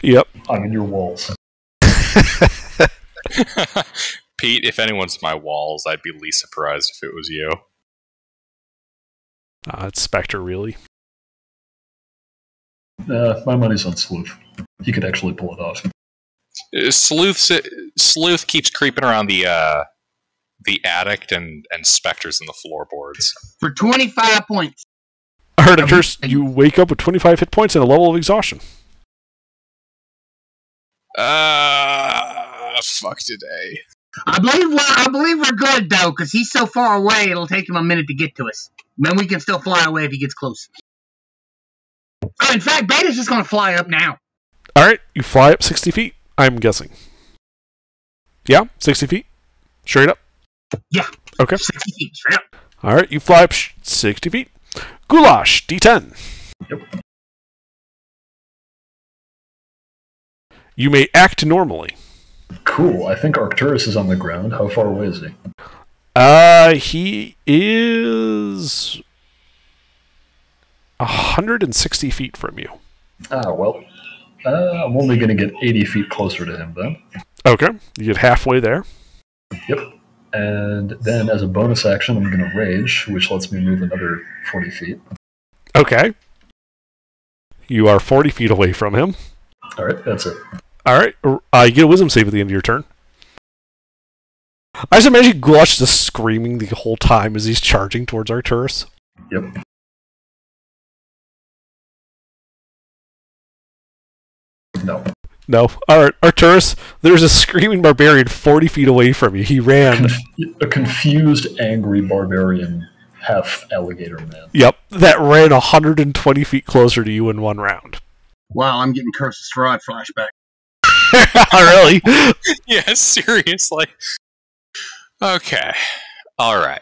Yep. I'm in your walls. Pete, if anyone's in my walls, I'd be least surprised if it was you. It's Spectre, really. My money's on Sleuth. He could actually pull it off. Sleuth keeps creeping around the attic and specters in the floorboards. For 25 points. Alright, Arcturus, you wake up with 25 hit points and a level of exhaustion. Fuck today. I believe we're good though, because he's so far away. It'll take him a minute to get to us. Then we can still fly away if he gets close. Oh, in fact, Beta's just going to fly up now. Alright, you fly up 60 feet, I'm guessing. Yeah, 60 feet? Straight up? Yeah. Okay. 60 feet straight up. Alright, you fly up 60 feet. Goulash, d10. Yep. You may act normally. Cool. I think Arcturus is on the ground. How far away is he? He is 160 feet from you. Well, I'm only going to get 80 feet closer to him then. Okay, you get halfway there. Yep. And then as a bonus action, I'm going to rage, which lets me move another 40 feet. Okay. You are 40 feet away from him. All right, that's it. All right, you get a wisdom save at the end of your turn. I just imagine Goulash just screaming the whole time as he's charging towards Arcturus. Yep. No. No. Alright, Arcturus, there's a screaming barbarian 40 feet away from you. He ran. A confused, angry barbarian, half alligator man. Yep, that ran 120 feet closer to you in one round. Wow, I'm getting Curse of Strahd flashback. Really? Yeah, seriously. Okay. Alright.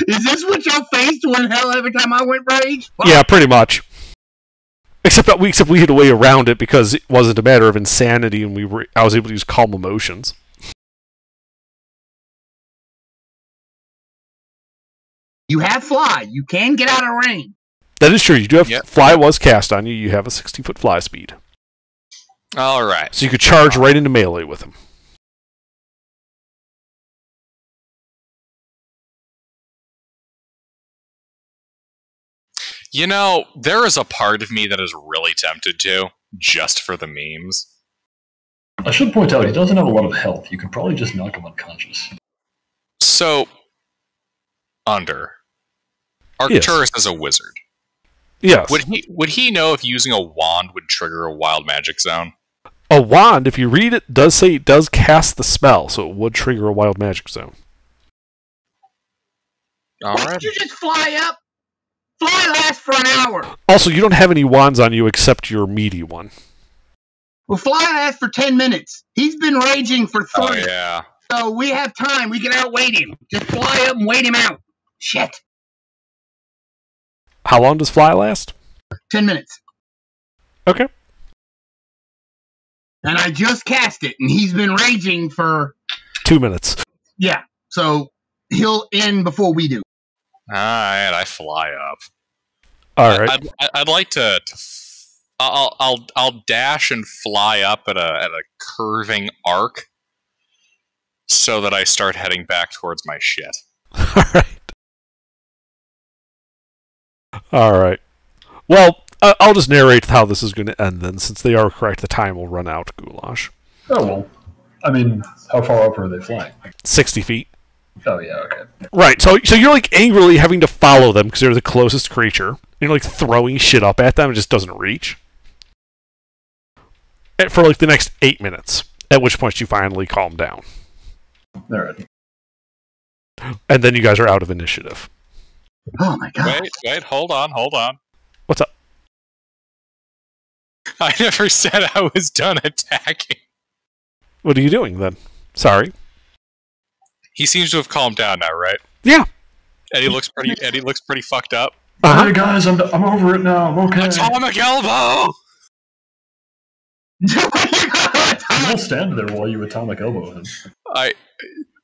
Is this what y'all faced one hell every time I went rage? Fuck. Yeah, pretty much. Except we had a way around it because it wasn't a matter of insanity, and I was able to use calm emotions. You have fly. You can get out of range. That is true. You do have Yep. fly was cast on you. You have a 60-foot fly speed, Alright. so you could charge right into melee with him. You know, there is a part of me that is really tempted to, just for the memes. I should point out, he doesn't have a lot of health. You could probably just knock him unconscious. So, Arcturus is a wizard. Yes. Would he know if using a wand would trigger a wild magic zone? A wand, if you read it, does say it does cast the spell, so it would trigger a wild magic zone. Why Alright. don't you just fly up? Fly lasts for an hour. Also, you don't have any wands on you except your meaty one. Well, fly lasts for 10 minutes. He's been raging for 30. Oh, yeah. So we have time. We can outwait him. Just fly up and wait him out. Shit. How long does fly last? 10 minutes. Okay. And I just cast it, and he's been raging for... 2 minutes. Yeah. So he'll end before we do. Alright, I fly up. Alright. I'd like to I'll dash and fly up at a curving arc so that I start heading back towards my shit. Alright. Alright. Well, I'll just narrate how this is going to end then, since they are correct. The time will run out, Goulash. Oh, well. I mean, how far up are they flying? 60 feet. Oh, yeah, okay. Right, so you're like angrily having to follow them because they're the closest creature. You're like throwing shit up at them, it just doesn't reach. And for like the next 8 minutes, at which point you finally calm down. Alright. And then you guys are out of initiative. Oh, my God. Wait, hold on. What's up? I never said I was done attacking. What are you doing then? Sorry. He seems to have calmed down now, right? Yeah. Eddie looks pretty fucked up. Hey, guys, I'm over it now. I'm okay. Atomic elbow! We'll stand there while you atomic elbow him.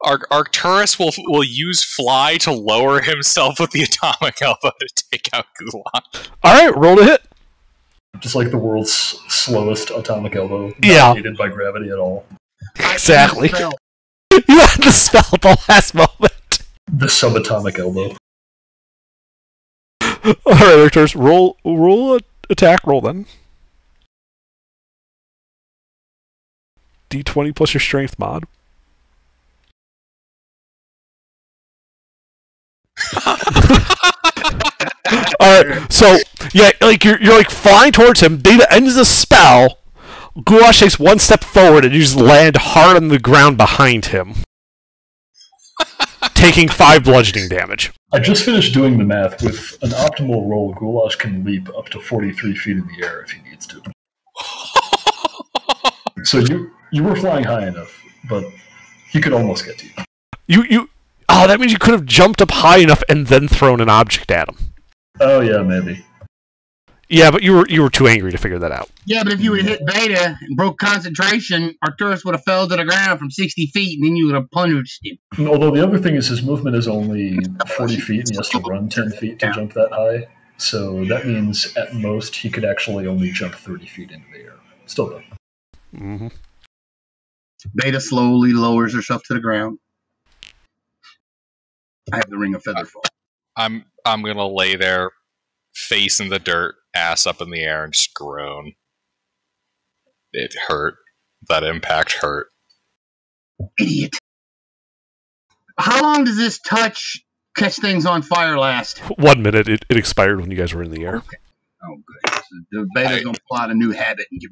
Arcturus will use fly to lower himself with the atomic elbow to take out Goulash. Alright, roll to hit. Just like the world's slowest atomic elbow. Not Yeah. aided by gravity at all. Exactly. You had to spell at the last moment. The subatomic elbow. Alright, Arcturus, roll attack roll then. D20 plus your strength mod. Alright, so yeah, like you're like flying towards him, Data ends the spell, Goulash takes one step forward and you just land hard on the ground behind him. Taking 5 bludgeoning damage. I just finished doing the math. With an optimal roll, Goulash can leap up to 43 feet in the air if he needs to. So you were flying high enough, but he could almost get to you. Oh, that means you could have jumped up high enough and then thrown an object at him. Oh yeah, maybe. Yeah, but you were too angry to figure that out. Yeah, but if you would have hit Beta and broke concentration, Arcturus would have fell to the ground from 60 feet, and then you would have punished him. Although the other thing is his movement is only 40 feet, and he has to run 10 feet to jump that high. So that means at most he could actually only jump 30 feet into the air. Still though. Mm-hmm. Beta slowly lowers herself to the ground. I have the Ring of Featherfall. I'm gonna lay there, face in the dirt, ass up in the air, and just groan. It hurt. That impact hurt. Idiot. How long does this catch things on fire last? 1 minute. It expired when you guys were in the air. Okay. Oh, good. So the Beta's going to pull out a new habit and get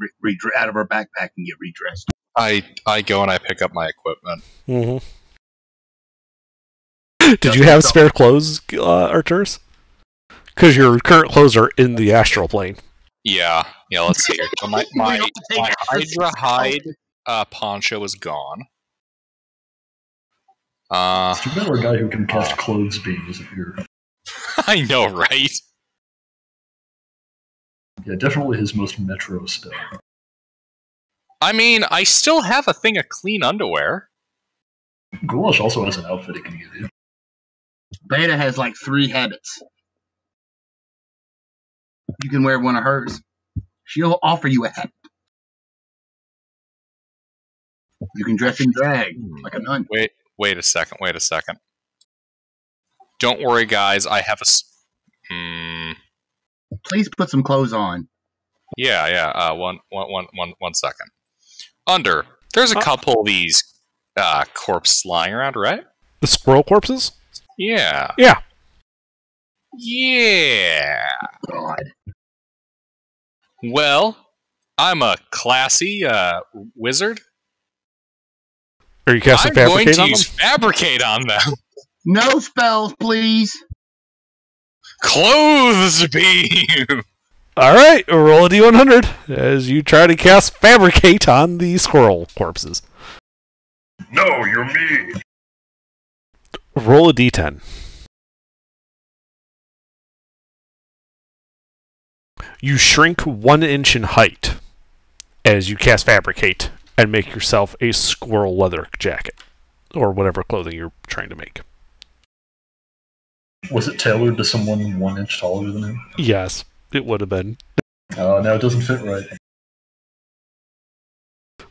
out of her backpack and get redressed. I go and I pick up my equipment. Mm-hmm. Did you have spare clothes, Arcturus? Because your current clothes are in the astral plane. Yeah, let's see here. So my Hydra hide poncho is gone. It's too bad a guy who can cast clothes beam isn't here. I know, right? Yeah, definitely his most metro spell. I mean, I still have a thing of clean underwear. Gulash also has an outfit he can give you. Beta has like 3 habits. You can wear one of hers. She'll offer you a habit. You can dress in drag like a nun. Wait a second. Don't worry, guys. I have a. Please put some clothes on. Yeah. One second. There's a couple of these corpses lying around, right? The squirrel corpses? Yeah. Yeah. Yeah. God. Well, I'm a classy wizard. Are you casting I'm going Fabricate to on use them? Fabricate on them. No spells, please. Clothes beam. Alright, roll a d100 as you try to cast Fabricate on the squirrel corpses. No, you're me! Roll a d10. You shrink 1 inch in height as you cast Fabricate and make yourself a squirrel leather jacket. Or whatever clothing you're trying to make. Was it tailored to someone 1 inch taller than him? Yes, it would have been. Now it doesn't fit right.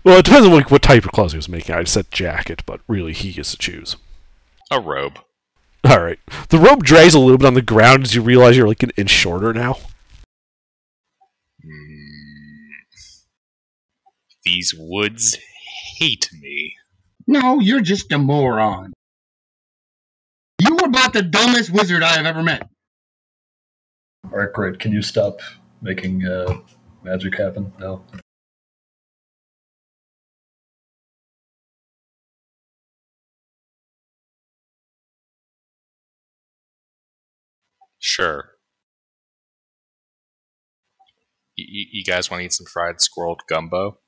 Well, it depends on what type of clothes he was making. I said jacket, but really he gets to choose. A robe. Alright. The robe drags a little bit on the ground as you realize you're like an inch shorter now. These woods hate me. No, you're just a moron. You are about the dumbest wizard I have ever met. Alright, great. Can you stop making magic happen now? Sure. You guys want to eat some fried squirrel gumbo?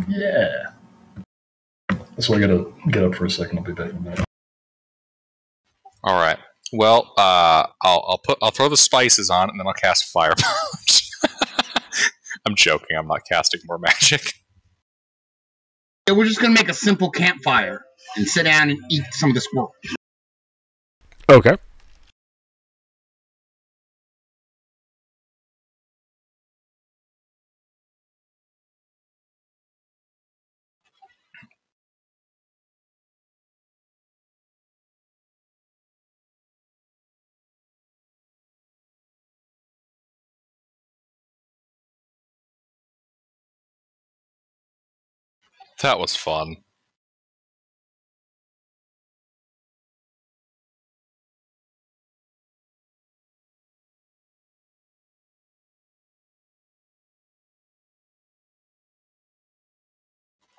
Yeah. So I gotta get up for a second. I'll be back in a minute. All right. Well, I'll throw the spices on, and then I'll cast fire punch. I'm joking. I'm not casting more magic. Yeah, we're just gonna make a simple campfire and sit down and eat some of the squirrel. Okay. That was fun.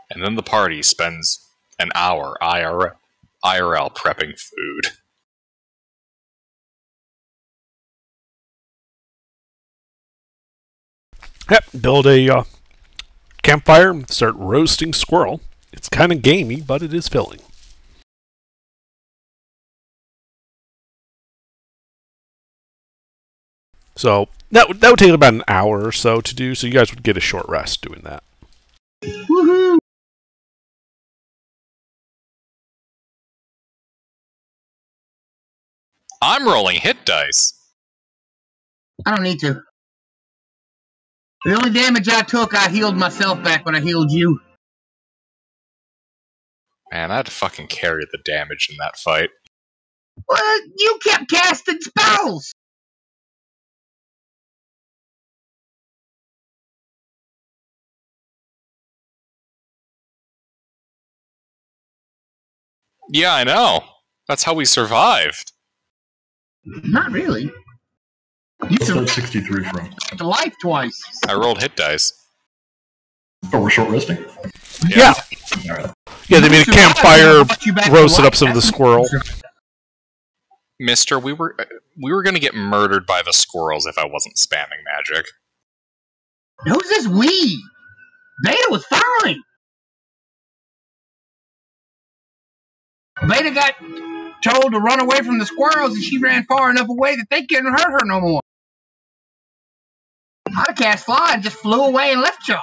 And then the party spends an hour IRL prepping food. Yep, build a campfire and start roasting squirrel. It's kind of gamey, but it is filling. So, That would take about an hour or so to do, so you guys would get a short rest doing that. Woohoo! I'm rolling hit dice. I don't need to. The only damage I took, I healed myself back when I healed you. Man, I had to fucking carry the damage in that fight. Well, you kept casting spells! Yeah, I know. That's how we survived. Not really. You What's that survived 63 from? to life twice. I rolled hit dice. Oh, we're short resting? Yeah. Alright. Yeah, they made a You survived, campfire, I brought you back to roasted life. up some of the That's- squirrel. Mister, we were gonna get murdered by the squirrels if I wasn't spamming magic. Who's this we? Beta was fine. Beta got told to run away from the squirrels, and she ran far enough away that they couldn't hurt her no more. I'd cast fly and just flew away and left y'all.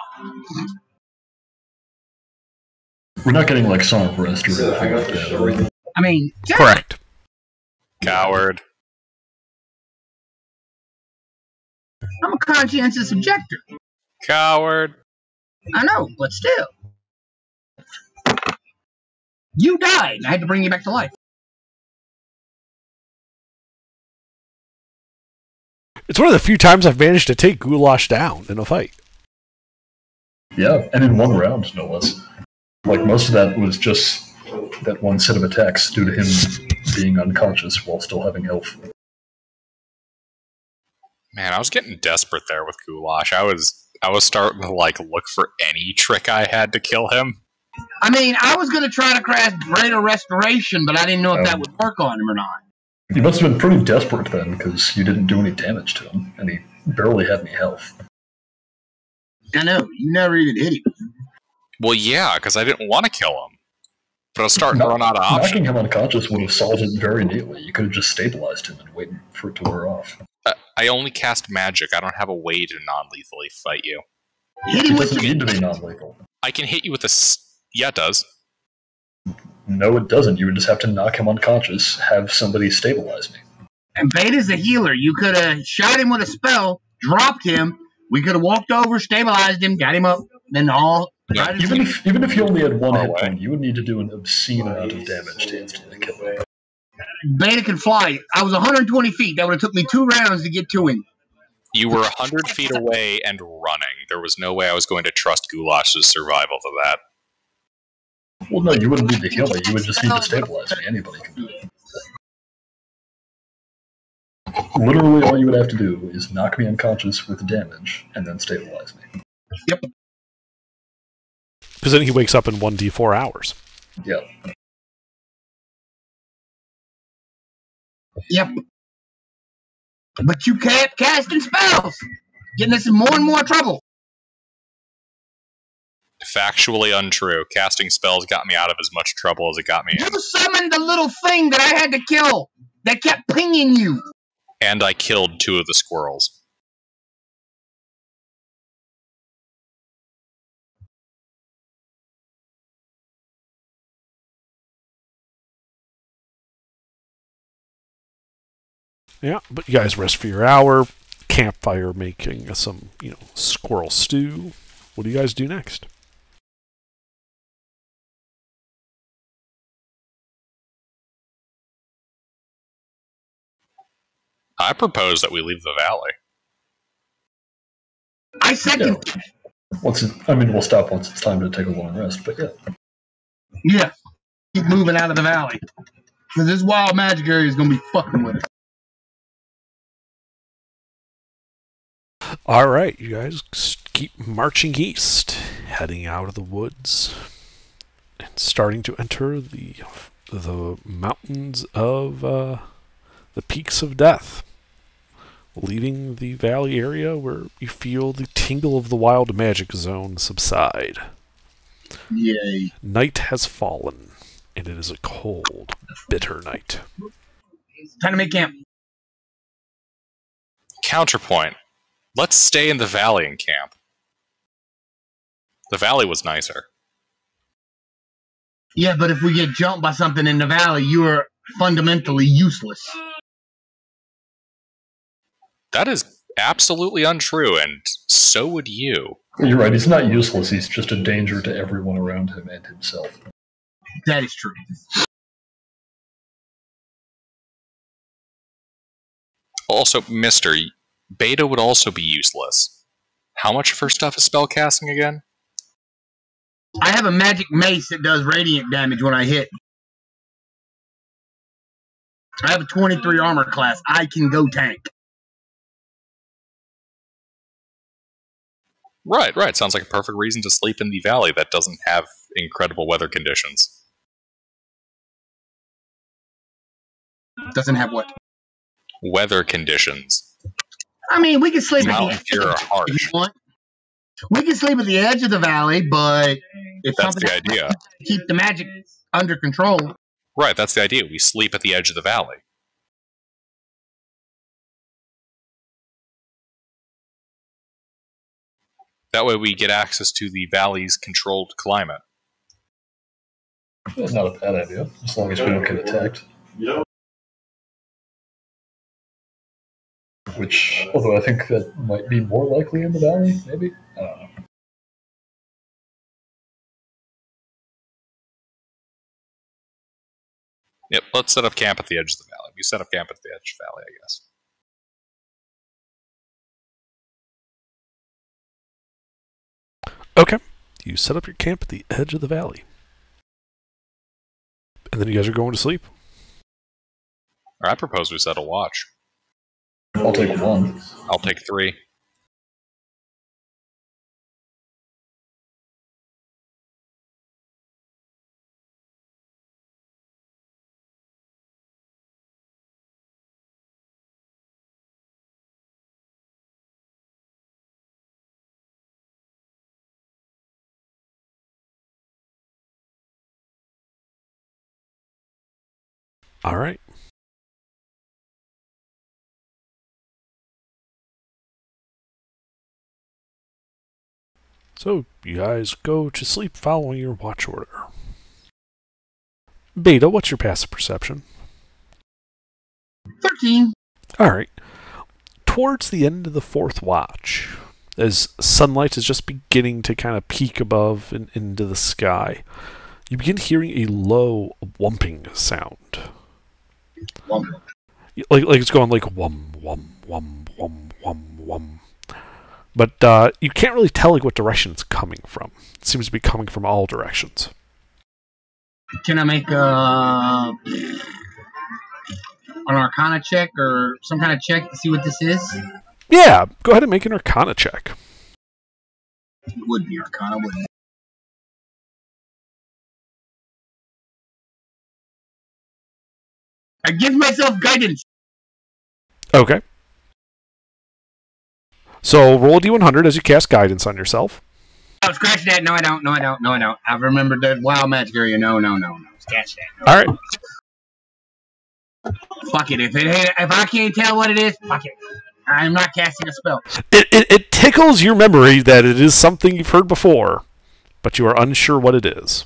We're not getting like Song of Rest or anything like that, are we? I mean, yeah, Correct. Coward. I'm a conscientious objector. Coward. I know, but still. You died, and I had to bring you back to life. It's one of the few times I've managed to take Goulash down in a fight. Yeah, and in one round, no less. Like, most of that was just that one set of attacks due to him being unconscious while still having health. Man, I was getting desperate there with Goulash. I was starting to like look for any trick I had to kill him. I mean, I was going to try to cast Greater Restoration, but I didn't know if that would work on him or not. You must have been pretty desperate then, because you didn't do any damage to him, and he barely had any health. I know, you never even hit him. Well, yeah, because I didn't want to kill him, but I was starting to run out of options. Knocking him unconscious would have solved it very neatly. You could have just stabilized him and waited for it to wear off. I only cast magic. I don't have a way to non-lethally fight you. Hit It him with doesn't your... need to be non-lethal. I can hit you with a... Yeah, it does. No, it doesn't. You would just have to knock him unconscious, have somebody stabilize me. And Beta's a healer. You could have shot him with a spell, dropped him, we could have walked over, stabilized him, got him up, then all... Yeah, Even if you only had one hit away. point, you would need to do an obscene amount of damage to instantly kill him. Beta can fly. I was 120 feet. That would have took me 2 rounds to get to him. You were 100 feet away and running. There was no way I was going to trust Goulash's survival to that. Well, no, you wouldn't need to heal me. You would just need to stabilize me. Anybody can do it. Literally, all you would have to do is knock me unconscious with damage, and then stabilize me. Yep. Because then he wakes up in 1d4 hours. Yeah. Yep. But you kept casting spells, getting us in more and more trouble. Factually untrue. Casting spells got me out of as much trouble as it got me in. You summoned the little thing that I had to kill that kept pinging you. And I killed 2 of the squirrels. Yeah, but you guys rest for your hour. Campfire making some, squirrel stew. What do you guys do next? I propose that we leave the valley. I second. We'll stop once it's time to take a long rest, but yeah. Yeah. Keep moving out of the valley. Because this wild magic area is going to be fucking with it. All right, you guys keep marching east, heading out of the woods, and starting to enter the mountains of the Peaks of Death, leaving the valley area where you feel the tingle of the wild magic zone subside. Yay. Night has fallen, and it is a cold, bitter night. Time to make camp. Counterpoint. Let's stay in the valley and camp. The valley was nicer. Yeah, but if we get jumped by something in the valley, you are fundamentally useless. That is absolutely untrue, and so would you. You're right, he's not useless, he's just a danger to everyone around him and himself. That is true. Also, Mister, Beta would also be useless. How much of her stuff is spellcasting again? I have a magic mace that does radiant damage when I hit. I have a 23 armor class. I can go tank. Right. Sounds like a perfect reason to sleep in the valley that doesn't have incredible weather conditions. Doesn't have what? Weather conditions. I mean, we can sleep at the Mountains here are edge if harsh. you want. We can sleep at the edge of the valley, but if That's something the idea. keep the magic under control. Right, that's the idea. We sleep at the edge of the valley. That way we get access to the valley's controlled climate. That's not a bad idea, as long as we don't get attacked. Which, although I think that might be more likely in the valley, maybe? I don't know. Yep, let's set up camp at the edge of the valley. We set up camp at the edge of the valley, I guess. Okay. You set up your camp at the edge of the valley. And then you guys are going to sleep. Or I propose we set a watch. I'll take one. I'll take 3. All right. So, you guys go to sleep following your watch order. Beta, what's your passive perception? 13. Alright. Towards the end of the 4th watch, as sunlight is just beginning to kind of peek above and into the sky, you begin hearing a low whumping sound. Like it's going like whum, whum, whum, whum, whum, whum. But you can't really tell like what direction it's coming from. It seems to be coming from all directions. Can I make an Arcana check or some kind of check to see what this is? Yeah, go ahead and make an Arcana check. It would be Arcana, wouldn't it? I give myself guidance. Okay. So roll a d100 as you cast guidance on yourself. Oh, scratch that. No, I don't. No, I don't. No, I don't. I've remembered that wild magic area. No. Scratch that. No. All right. Fuck it. If I can't tell what it is, fuck it. I'm not casting a spell. It tickles your memory that it is something you've heard before, but you are unsure what it is.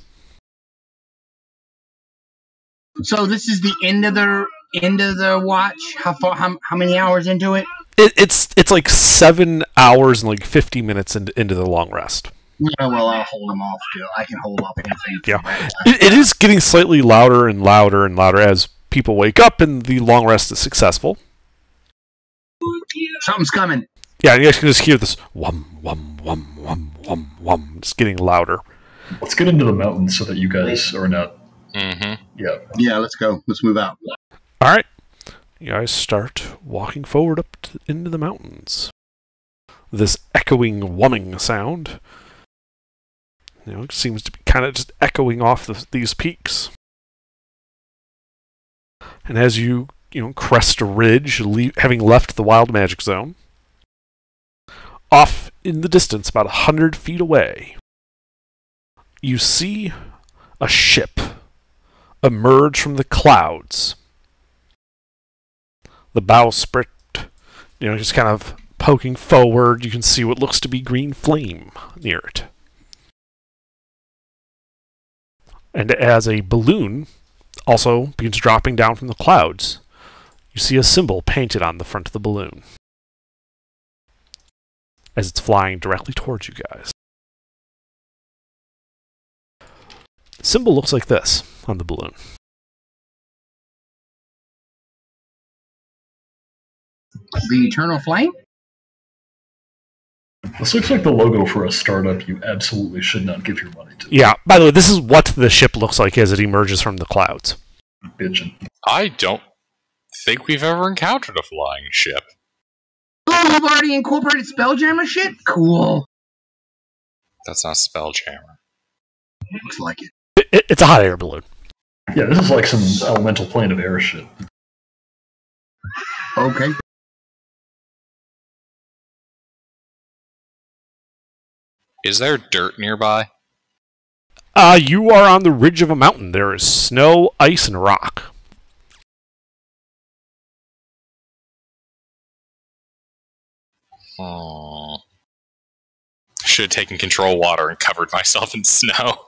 So this is the end of the watch. How many hours into it? It's like 7 hours and like 50 minutes into the long rest. Yeah, well, I'll hold them off still. I can hold off anything. Yeah, it is getting slightly louder and louder and louder as people wake up and the long rest is successful. Something's coming. Yeah, you guys can just hear this whum, whum, whum, whum, whum, whum. It's getting louder. Let's get into the mountains so that you guys are not... Mm-hmm. Yeah, let's go. Let's move out. All right. You guys start walking forward up into the mountains. This echoing, whumming sound, it seems to be kind of just echoing off these peaks. And as you crest a ridge, having left the wild magic zone, off in the distance, about 100 feet away, you see a ship emerge from the clouds. The bowsprit, just kind of Poking forward, you can see what looks to be green flame near it. And as a balloon also begins dropping down from the clouds, you see a symbol painted on the front of the balloon as it's flying directly towards you guys. The symbol looks like this on the balloon. The Eternal Flame? This looks like the logo for a startup you absolutely should not give your money to. Yeah, by the way, this is what the ship looks like as it emerges from the clouds. Bitchin'. I don't think we've ever encountered a flying ship. Oh, you've already incorporated Spelljammer shit? Cool. That's not Spelljammer. Looks like it. It's a hot air balloon. Yeah, this is like some elemental plane of air shit. Okay. Is there dirt nearby? You are on the ridge of a mountain. There is snow, ice, and rock. Should have taken control water and covered myself in snow.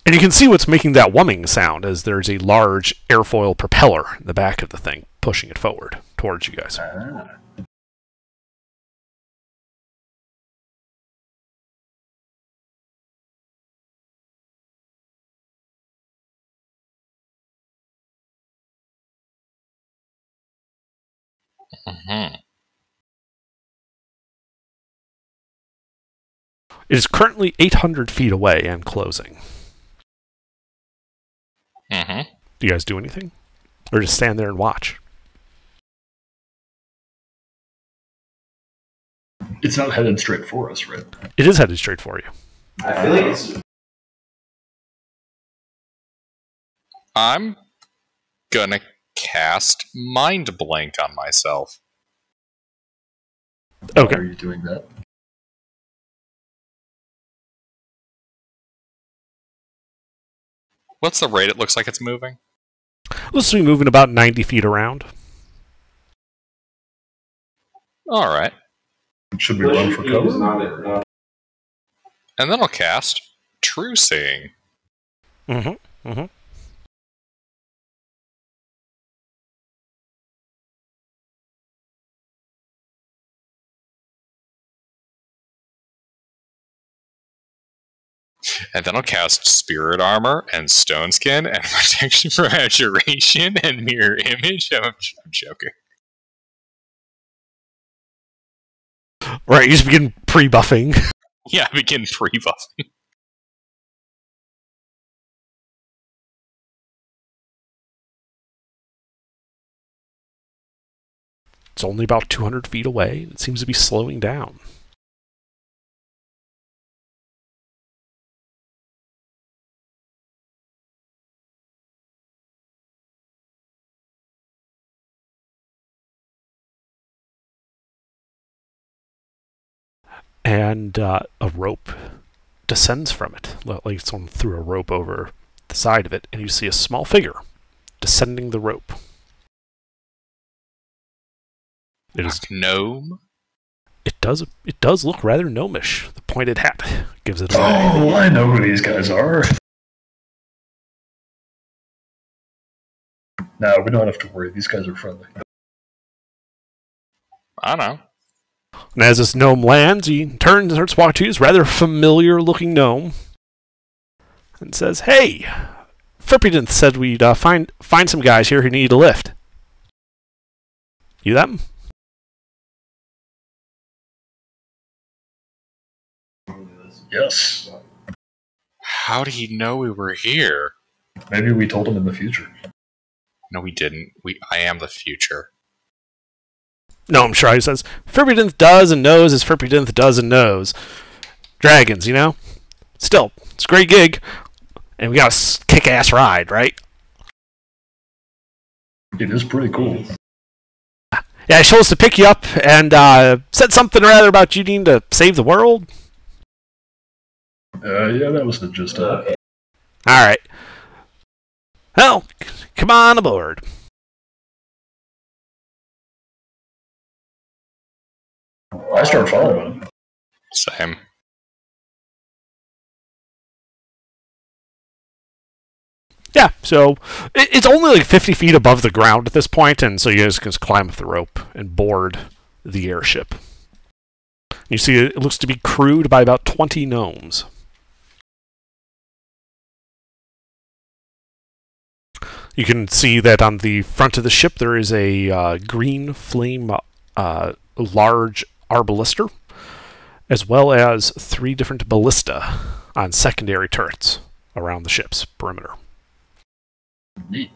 And you can see what's making that wumming sound as there's a large airfoil propeller in the back of the thing, pushing it forward towards you guys. Mm-hmm. It is currently 800 feet away and closing. Mm-hmm. Do you guys do anything? Or just stand there and watch? It's not headed straight for us, right? It is headed straight for you. I feel like it's... I'm gonna cast Mind Blank on myself. Okay. Why are you doing that? What's the rate it looks like it's moving? Looks to be moving about 90 feet around. Alright. Should we run for cover? And then I'll cast True Seeing. Mm-hmm. Mm-hmm. And then I'll cast Spirit Armor and Stone Skin and Protection from Abjuration and Mirror Image. I'm joking. Right, you just begin pre-buffing. Yeah, begin pre-buffing. It's only about 200 feet away. It seems to be slowing down. And a rope descends from it, like someone threw a rope over the side of it, and you see a small figure descending the rope. It is Gnome? It does look rather gnomish. The pointed hat gives it away. Oh, I know who these guys are. No, we don't have to worry. These guys are friendly. I don't know. And as this gnome lands, he turns and starts walking to you. This rather familiar-looking gnome, and says, "Hey, Frippydinth said we'd find some guys here who need a lift. You them?" Yes. How did he know we were here? Maybe we told him in the future. No, we didn't. I am the future. No, I'm sure he says, Frippydinth does and knows as Frippydinth does and knows. Dragons, you know? Still, it's a great gig. And we got a kick-ass ride, right? It is pretty cool. Yeah, she was to pick you up and said something rather about you needing to save the world. Yeah, that was the gist of it. Alright. Well, come on aboard. I start following him. Same. Yeah, so it's only like 50 feet above the ground at this point, and so you guys can just climb up the rope and board the airship. You see it looks to be crewed by about 20 gnomes. You can see that on the front of the ship there is a green flame large arbalister, as well as 3 different ballista on secondary turrets around the ship's perimeter. Neat.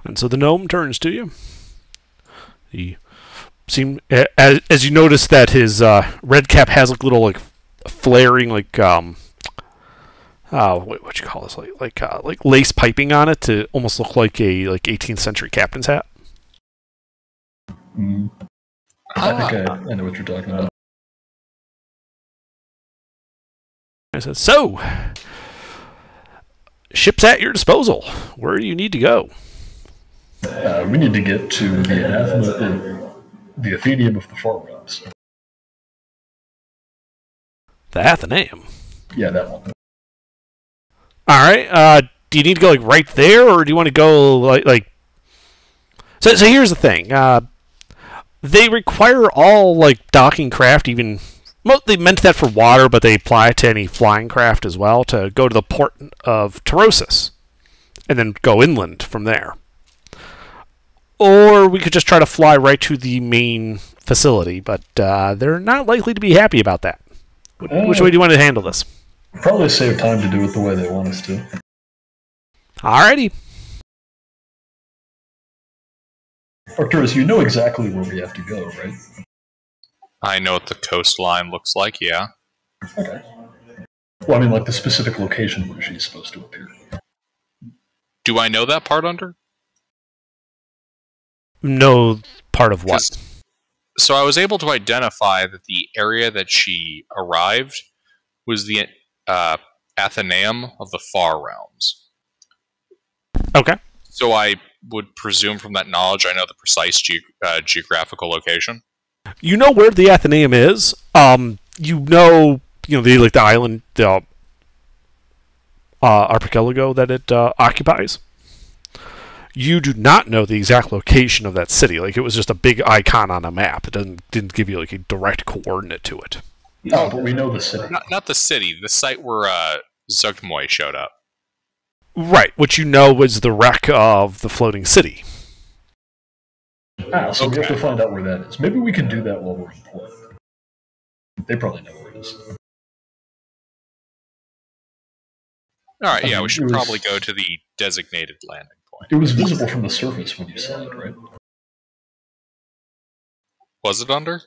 And so the gnome turns to you. He seem as you notice that his red cap has like little like flaring like what you call this like lace piping on it to almost look like a 18th century captain's hat. I think I know what you're talking about. I said, "So, ship's at your disposal. Where do you need to go?" We need to get to the anathema, the Athenaeum of the Far Realms. The Athenaeum. Yeah, that one. All right. Do you need to go like right there, or do you want to go like? So here's the thing. They require all like docking craft, even they meant that for water, but they apply it to any flying craft as well to go to the port of Taurosis, and then go inland from there. Or we could just try to fly right to the main facility, but they're not likely to be happy about that. Which way do you want to handle this? Probably save time to do it the way they want us to. Alrighty. Arcturus, you know exactly where we have to go, right? I know what the coastline looks like, yeah. Okay. Well, I mean, like the specific location where she's supposed to appear. Do I know that part under? No part of what? So I was able to identify that the area that she arrived was the Athenaeum of the Far Realms. Okay. So I would presume from that knowledge I know the precise geographical location. You know where the Athenaeum is. You know the island, the archipelago that it occupies. You do not know the exact location of that city. Like, it was just a big icon on a map. It didn't give you like a direct coordinate to it. No, but we know the city. Not the city. The site where Zugtmoy showed up. Right. What you know was the wreck of the floating city. So we have to find out where that is. Maybe we can do that while we're in port. They probably know where it is. Alright, yeah, we should probably go to the designated landing point. It was visible from the surface when you saw it, right? Was it under?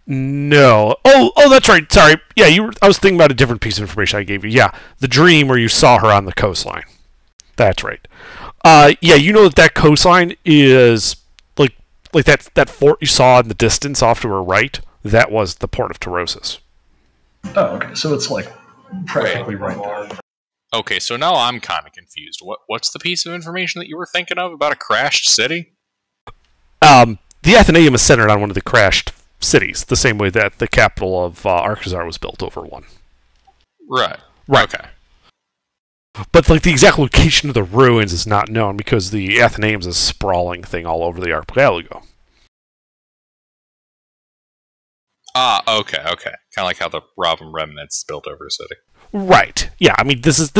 No. Oh, that's right. Sorry. Yeah, I was thinking about a different piece of information I gave you. Yeah, the dream where you saw her on the coastline. That's right. Yeah, you know that coastline is like that fort you saw in the distance off to her right. That was the port of Taurosis. Oh, okay. So it's like practically right there. Okay, so now I'm kind of confused. What's the piece of information that you were thinking of about a crashed city? The Athenaeum is centered on one of the crashed cities, the same way that the capital of Arcazar was built over one. Right. Okay. But like the exact location of the ruins is not known because the Athenaeum is a sprawling thing all over the archipelago. Okay. Kind of like how the Raven remnants built over a city. Right. Yeah. I mean, this is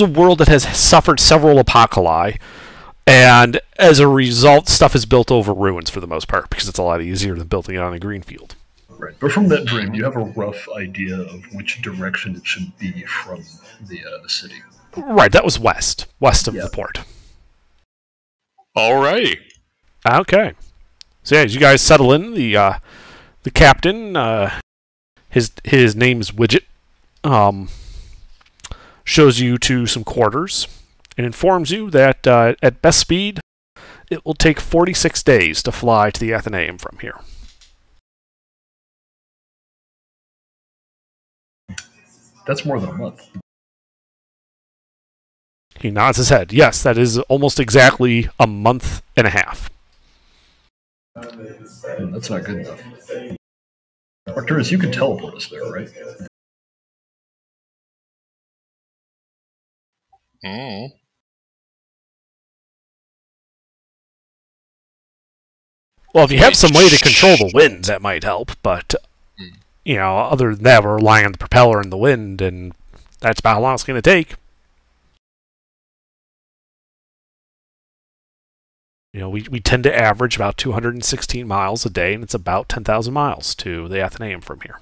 a world that has suffered several apocalypse, and as a result, stuff is built over ruins for the most part because it's a lot easier than building it on a green field. Right. But from that dream, you have a rough idea of which direction it should be from the city. Right. That was west of the port. Alrighty. Okay. So yeah, as you guys settle in, the captain, his name's Widget, shows you to some quarters and informs you that at best speed, it will take 46 days to fly to the Athenaeum from here. That's more than a month. He nods his head. Yes, that is almost exactly a month and a half. That's not good enough. Arcturus, you can teleport us there, right? Hmm. Well, if you have some way to control the wind, that might help, but, you know, other than that, we're relying on the propeller and the wind, and that's about how long it's going to take. You know, we tend to average about 216 miles a day, and it's about 10,000 miles to the Athenaeum from here.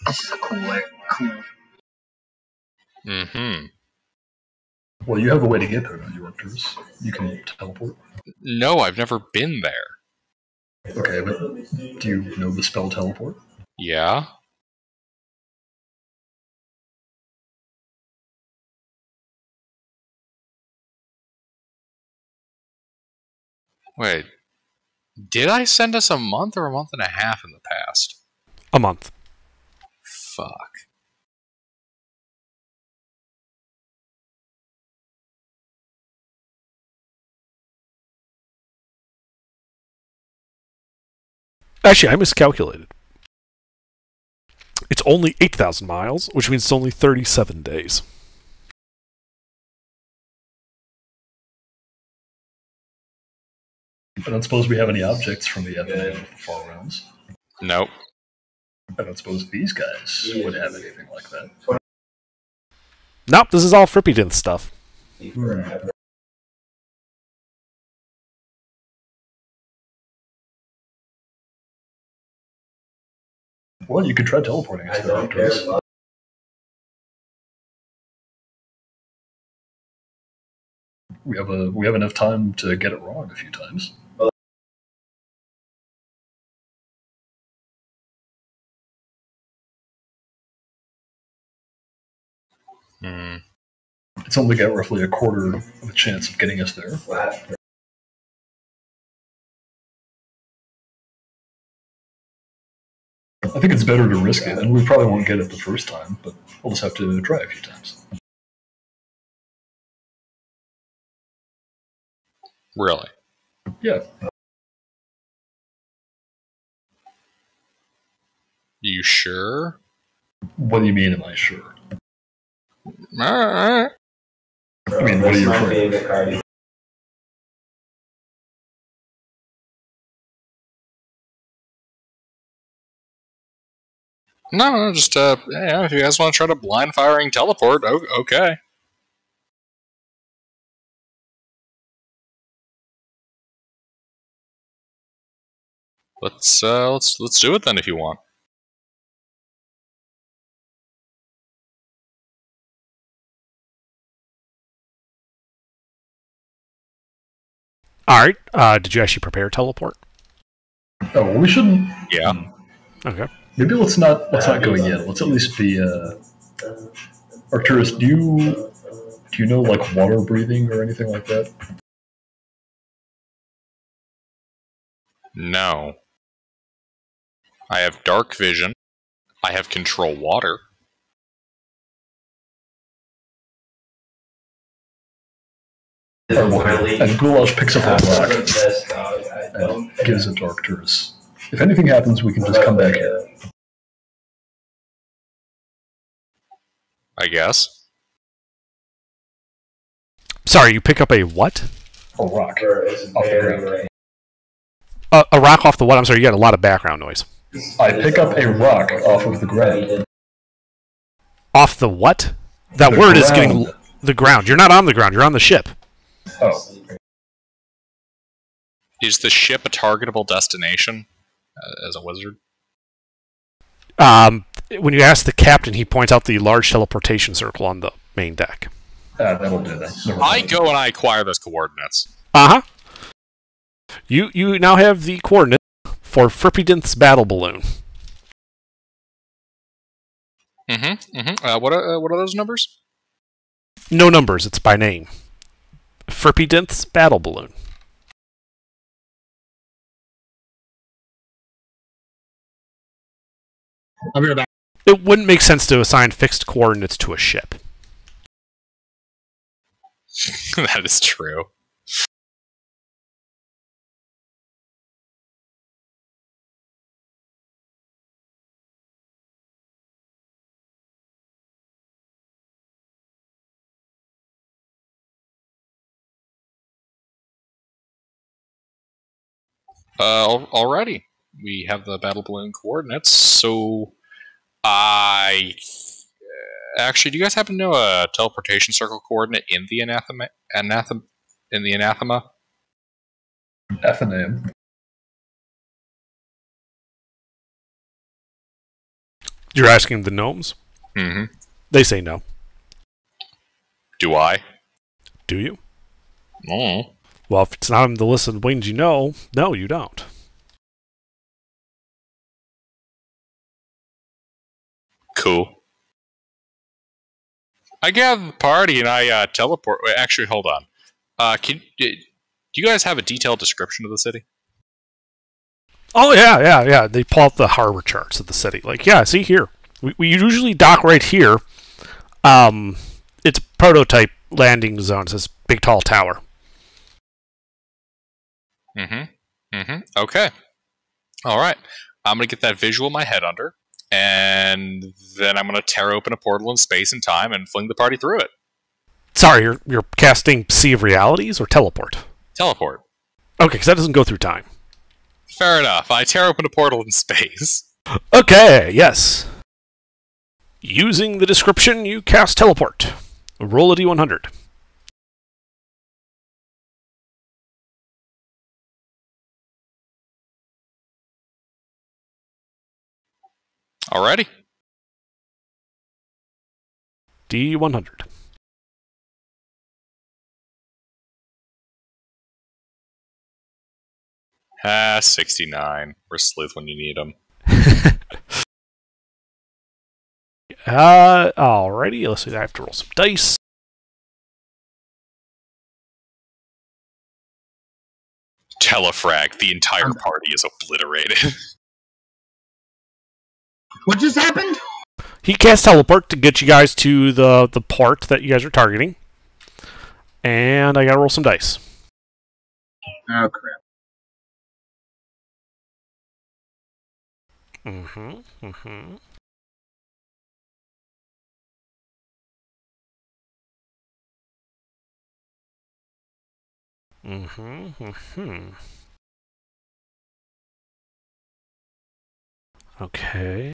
This is cool. Mm-hmm. Well, you have a way to get there, don't you, Arcturus? You can teleport. No, I've never been there. Okay, but do you know the spell teleport? Yeah? Wait. Did I send us a month or a month and a half in the past? A month. Fuck. Actually, I miscalculated. It's only 8,000 miles, which means it's only 37 days. I don't suppose we have any objects from the Athenaeum of the Far Realms. Nope. I don't suppose these guys would have anything like that. Nope, this is all Frippydinth stuff. Well, you could try teleporting us there, Arcturus. We have enough time to get it wrong a few times. Hmm. It's only got roughly a quarter of a chance of getting us there. I think it's better to risk it, and we probably won't get it the first time, but we'll just have to try a few times. Really? Yeah. You sure? What do you mean, am I sure? Alright. I mean, what are you afraid of? No, just, yeah, if you guys want to try to blind firing teleport, okay. Let's do it then if you want. Alright, did you actually prepare teleport? Oh, well, we shouldn't. Yeah. Okay. Maybe let's not go yet. Let's at least be. Arcturus, do you know like water breathing or anything like that? No. I have dark vision. I have control water. And Goulash picks up a rock and gives it to Arcturus. If anything happens, we can just come back here. I guess. Sorry, you pick up a what? A rock off the ground. A rock off the what? I'm sorry, you got a lot of background noise. I pick up a rock off of the ground. Off the what? That The word is ground. getting the ground. You're not on the ground, you're on the ship. Oh, Is the ship a targetable destination as a wizard? When you ask the captain, he points out the large teleportation circle on the main deck. that'll do that. Never I mind. go and I acquire those coordinates. Uh-huh. You now have the coordinate for Frippydinth's battle balloon. Mm-hmm. Mm-hmm. What are those numbers? No numbers, it's by name. Frippy battle balloon. I'll be right back. It wouldn't make sense to assign fixed coordinates to a ship. That is true. Alrighty. We have the battle balloon coordinates, so I... Actually, do you guys happen to know a teleportation circle coordinate in the anathema? In the anathema? Athenaeum. You're asking the gnomes? Mm-hmm. They say no. Do I? Do you? Oh. Well, if it's not on the list of wings you know, no, you don't. Cool. I gather the party and I teleport. Wait, actually, hold on. Do you guys have a detailed description of the city? Oh, yeah. They pull out the harbor charts of the city. Like, yeah, see here. We usually dock right here. It's a prototype landing zone. It's this big, tall tower. Okay. All right. I'm going to get that visual in my head under, and then I'm going to tear open a portal in space and time and fling the party through it. Sorry, you're casting Sea of Realities or teleport? Teleport. Okay, because that doesn't go through time. Fair enough. I tear open a portal in space. Okay, yes. Using the description, you cast teleport. Roll a d100. Alrighty. D100. 69. We're sleuth when you need them. Alrighty, let's see. I have to roll some dice. Telefrag. The entire party is obliterated. What just happened? He cast teleport to get you guys to the port that you guys are targeting. And I gotta roll some dice. Oh, crap. Mm-hmm. Okay.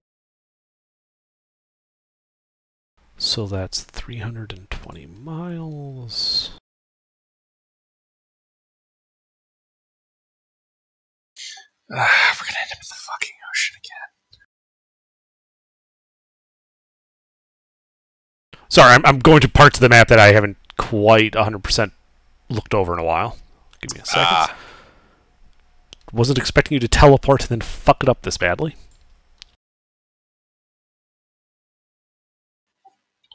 So that's 320 miles. We're gonna end up in the fucking ocean again. Sorry, I'm going to parts of the map that I haven't quite 100% looked over in a while. Give me a second. Wasn't expecting you to teleport and then fuck it up this badly.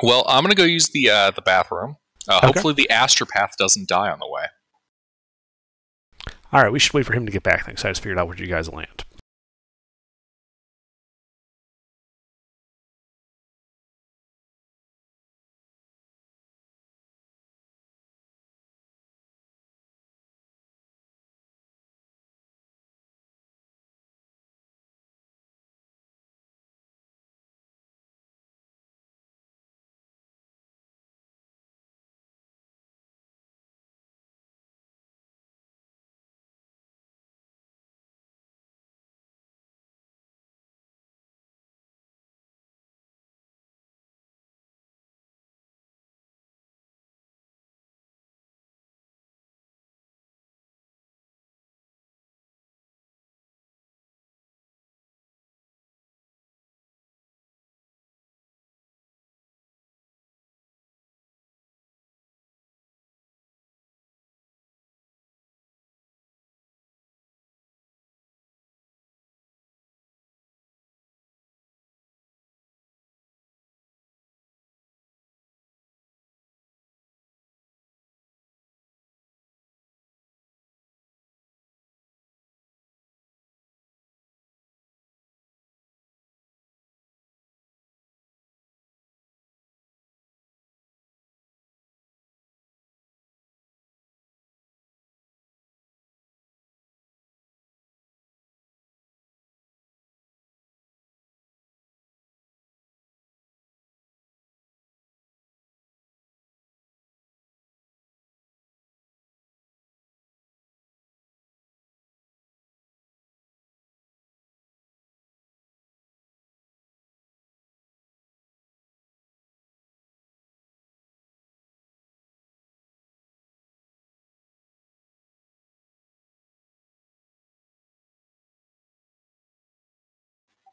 Well, I'm gonna go use the bathroom. Okay. Hopefully the astropath doesn't die on the way. Alright, we should wait for him to get back. Thanks. I just figured out where you guys land.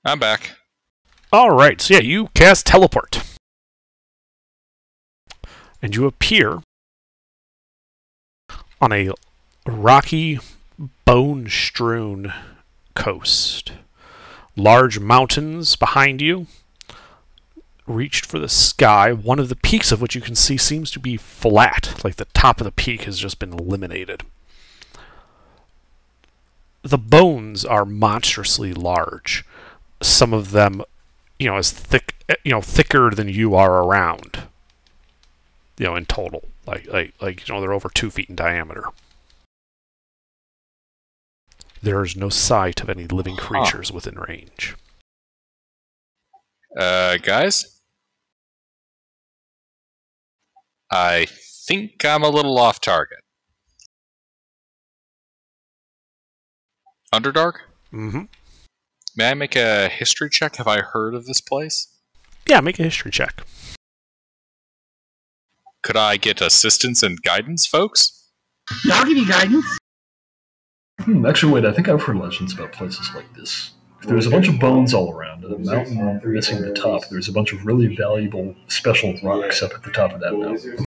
I'm back. Alright, so yeah, you cast Teleport. And you appear on a rocky, bone-strewn coast. Large mountains behind you reached for the sky, one of the peaks of which you can see seems to be flat, like the top of the peak has just been eliminated. The bones are monstrously large. Some of them, as thick, thicker than you are around. In total, they're over 2 feet in diameter. There is no sight of any living creatures within range. Guys? I think I'm a little off target. Underdark? Mm-hmm. May I make a history check? Have I heard of this place? Yeah, make a history check. Could I get assistance and guidance, folks? I'll give you guidance. Actually, wait, I think I've heard legends about places like this. If there's a bunch of bones all around and a mountain missing the top, there's a bunch of really valuable special rocks up at the top of that mountain.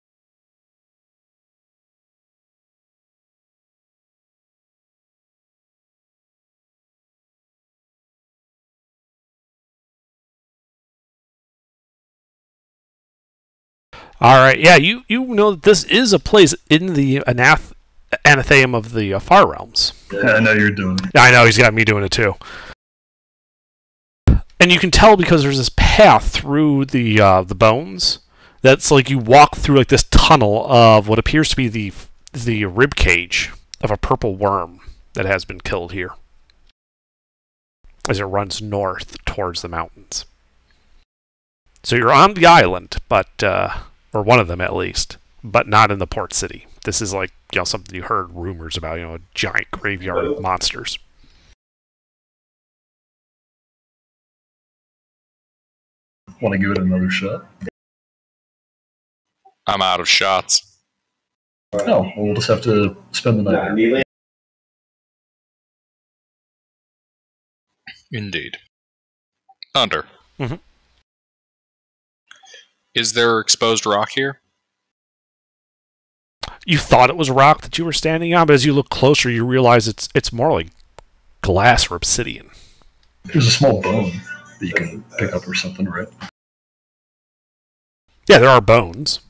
Alright, yeah, you know that this is a place in the Anatheum of the Far Realms. Yeah, I know you're doing it. I know, he's got me doing it too. And you can tell because there's this path through the bones. That's like you walk through like this tunnel of what appears to be the rib cage of a purple worm that has been killed here. As it runs north towards the mountains. So you're on the island, but or one of them at least, but not in the port city. This is like something you heard rumors about, a giant graveyard of monsters. Want to give it another shot? I'm out of shots. Oh, well, we'll just have to spend the night here. Indeed. Under. Mm-hmm. Is there exposed rock here? You thought it was a rock that you were standing on, but as you look closer, you realize it's more like glass or obsidian. There's a small bone that you can pick up or something, right? Yeah, there are bones.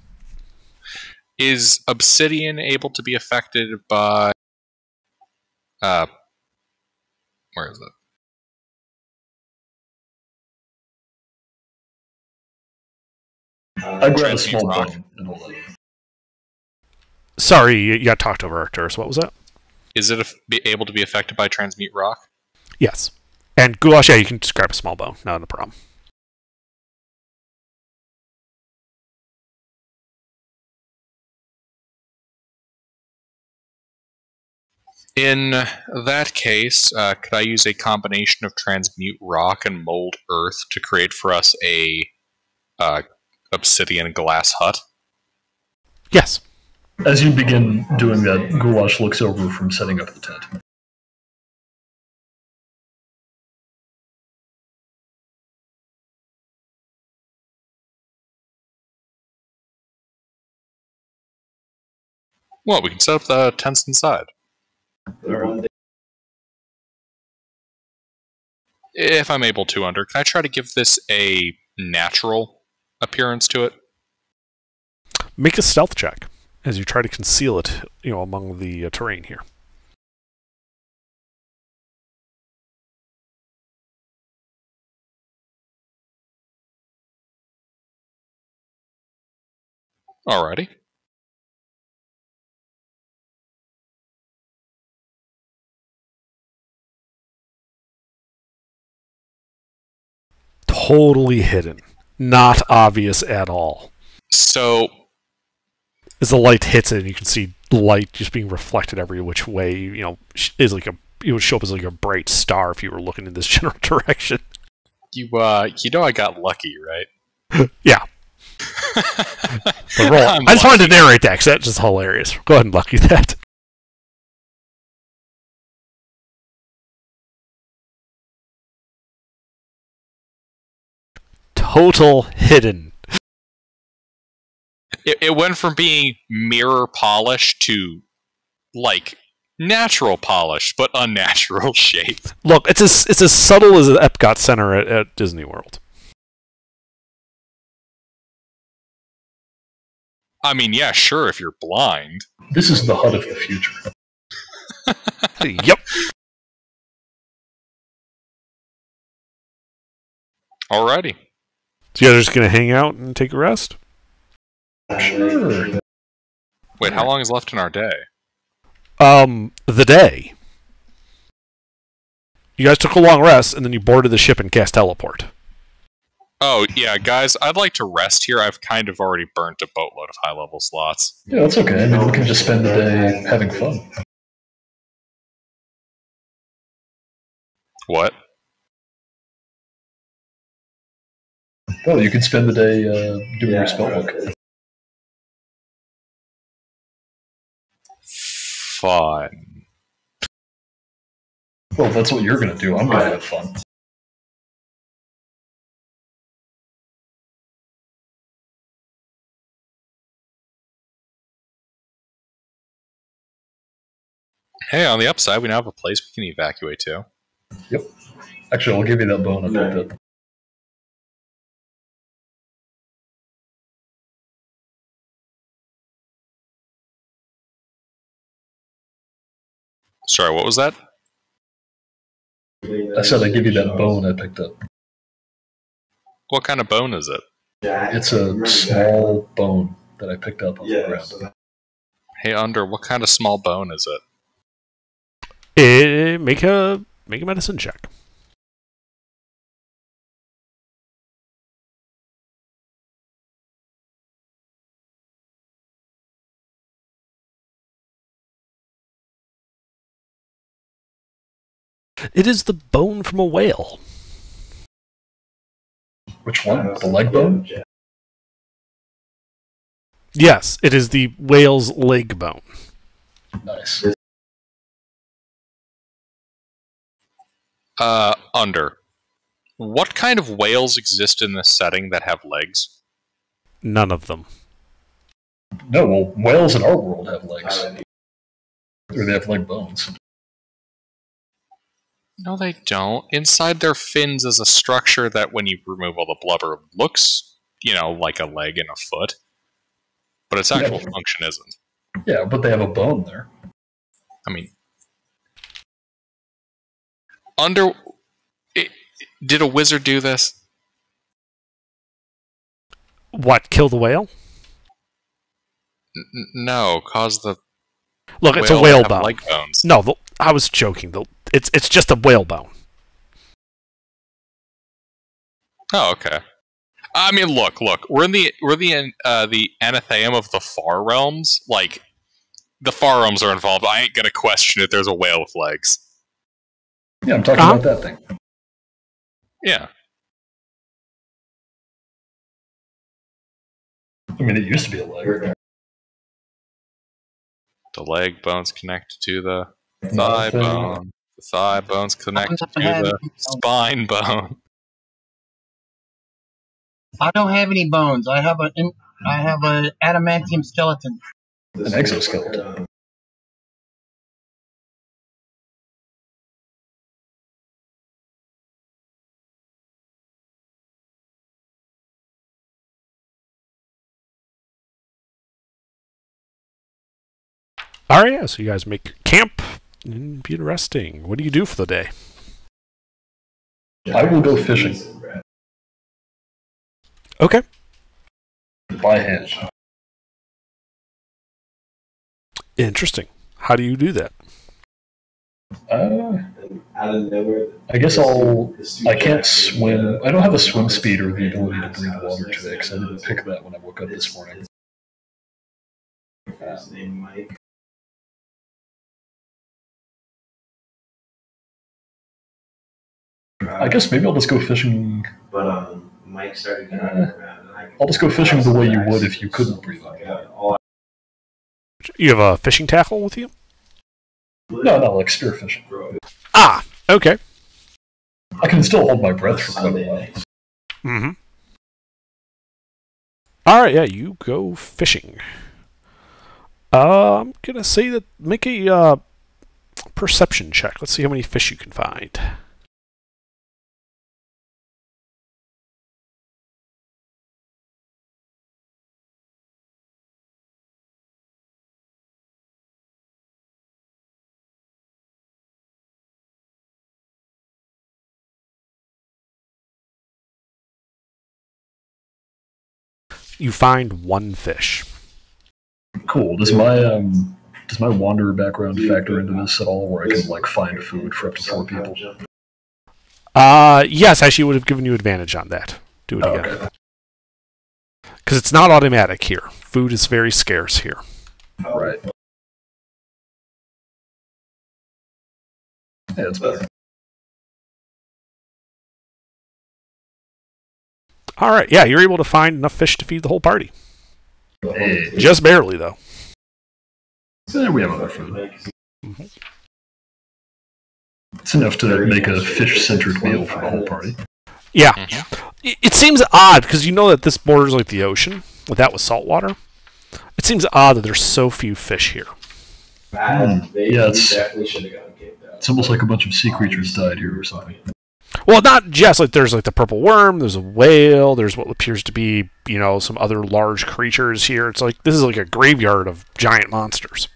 Is obsidian able to be affected by... where is it? I grabbed a small Transmute rock. bone and all that. Sorry, you got talked over, Arcturus. What was that? Is it able to be affected by transmute rock? Yes. And Goulash, yeah, you can just grab a small bone. Not a problem. In that case, could I use a combination of transmute rock and mold earth to create for us a obsidian glass hut? Yes. As you begin doing that, Goulash looks over from setting up the tent. Well, we can set up the tents inside. If I'm able to, Under, can I try to give this a natural appearance to it? Make a stealth check as you try to conceal it, among the terrain here. Alrighty. Totally hidden. Not obvious at all. So, As the light hits it, you can see light just being reflected every which way. Is like it would show up as like a bright star if you were looking in this general direction. you know I got lucky, right? Yeah. But roll. I'm I just wanted to lucky. narrate that because that's just hilarious. Go ahead and lucky that. total hidden. It went from being mirror polish to, like, natural polish, but unnatural shape. Look, it's as subtle as the Epcot Center at Disney World. I mean, yeah, sure, if you're blind. This is the HUD of the future. Yep. Alrighty. So you guys are just going to hang out and take a rest? Sure. Wait, how long is left in our day? The day. You guys took a long rest, and then you boarded the ship and cast teleport. Oh, yeah, guys, I'd like to rest here. I've kind of already burnt a boatload of high-level slots. Yeah, that's okay. I mean, we can just spend the day having fun. What? Well, you can spend the day doing your spellbook. Fun. Well, that's what you're going to do. I'm going to have fun. Hey, on the upside, we now have a place we can evacuate to. Yep. Actually, I'll give you that bone I picked up. Sorry, what was that? I said I'd give you that bone I picked up. What kind of bone is it? It's a small bone that I picked up off the ground. Hey, Under, what kind of small bone is it? Make a medicine check. It is the bone from a whale. Which one? The leg bone? Yes, it is the whale's leg bone. Nice. Under. What kind of whales exist in this setting that have legs? None of them. No, well, whales in our world have legs. Or they have leg bones. No, they don't. Inside their fins is a structure that, when you remove all the blubber, looks, like a leg and a foot. But its actual function isn't. Yeah, but they have a bone there. I mean... Did a wizard do this? What, kill the whale? No, cause the Look, it's a whale bone. Leg bones. No, I was joking. It's just a whale bone. Oh, okay. I mean, look. We're in the Anatheum of the Far Realms. Like, the Far Realms are involved. I ain't gonna question it. There's a whale with legs. Yeah, I'm talking about that thing. Yeah. I mean, it used to be a leg. The leg bones connect to the thigh bone. The thigh bones connect to the spine bone. I don't have any bones. I have an adamantium skeleton. An exoskeleton. Alright, yeah, so you guys make camp and be resting. What do you do for the day? I will go fishing. Okay. By hand. Interesting. How do you do that? I guess I can't swim. I don't have a swim speed or the ability to breathe water today because I didn't pick that when I woke up this morning. I guess maybe I'll just go fishing. Mike started I'll just go fishing the way you would if you couldn't breathe underwater. You have a fishing tackle with you? No, like spearfishing. Ah, okay. I can still hold my breath for quite a while. Mm-hmm. All right, yeah, you go fishing. I'm gonna say that make a perception check. Let's see how many fish you can find. You find one fish. Cool. Does my wanderer background factor into this at all, where I can like find food for up to 4 people? Yes, actually, it would have given you advantage on that. Do it again. Okay. Because it's not automatic here. Food is very scarce here. Right. Yeah, it's better. All right, yeah, you're able to find enough fish to feed the whole party. Hey, Just barely, though. we have other food. It's enough to make a fish-centered meal for the whole party. Yeah. It seems odd, because you know that this borders like the ocean, that was saltwater. It seems odd that there's so few fish here. Yeah, it's almost like a bunch of sea creatures died here or something. Well, not just like there's like the purple worm, there's a whale, there's what appears to be, some other large creatures here. It's like this is like a graveyard of giant monsters.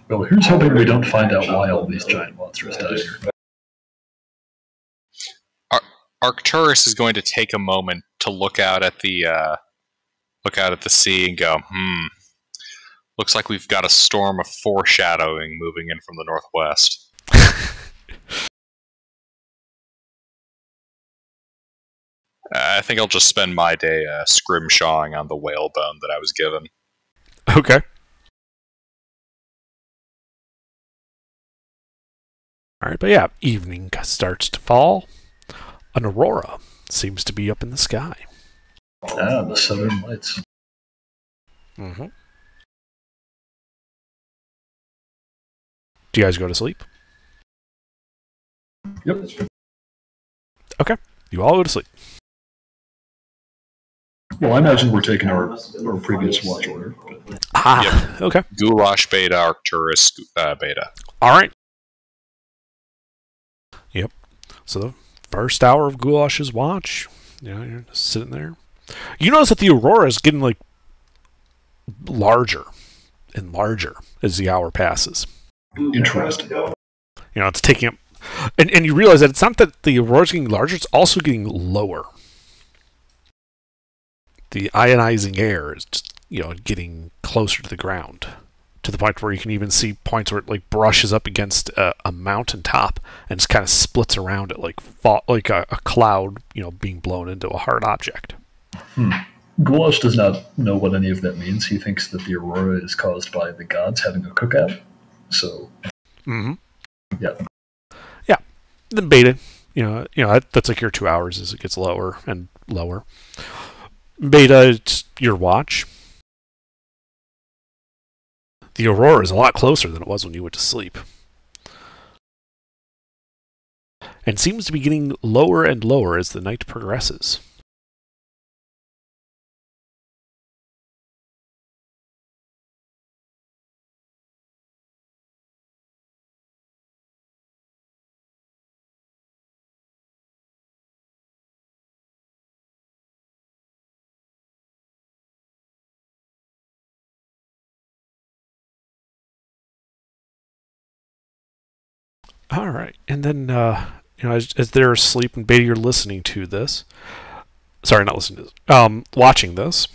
Well, here's hoping we don't find out why all these giant monsters died here. Arcturus is going to take a moment to look out at the sea and go, looks like we've got a storm of foreshadowing moving in from the northwest. I think I'll just spend my day scrimshawing on the whalebone that I was given. Okay. All right, but yeah, evening starts to fall. An aurora seems to be up in the sky. Ah, the southern lights. Mm-hmm. Do you guys go to sleep? Yep. Okay, you all go to sleep. Well, I imagine we're taking our previous watch order. But... Okay. Goulash Beta, Arcturus Beta. All right. Yep. So the first hour of Goulash's watch, you're just sitting there. You notice that the aurora is getting like larger and larger as the hour passes. Interesting. It's taking up, and you realize that it's not that the aurora is getting larger; it's also getting lower. The ionizing air is just getting closer to the ground, to the point where you can even see points where it like brushes up against a mountain top and just kind of splits around it like a cloud, being blown into a hard object. Goulash does not know what any of that means. He thinks that the aurora is caused by the gods having a cookout. So, yeah. Then Beta, that's like your 2 hours as it gets lower and lower. Beta, it's your watch. The aurora is a lot closer than it was when you went to sleep. And seems to be getting lower and lower as the night progresses. All right, and then as they're asleep and Beta, you're listening to this. Sorry, not listening to this. Watching this.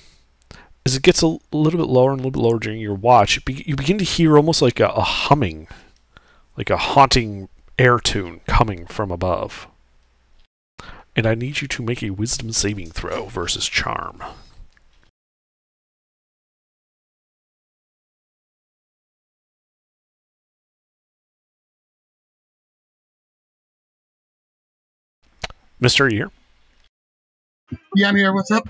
As it gets a little bit lower and a little bit lower during your watch, you begin to hear almost like a humming, like a haunting air tune coming from above. And I need you to make a wisdom saving throw versus charm. Mister, are you here? Yeah, I'm here. What's up?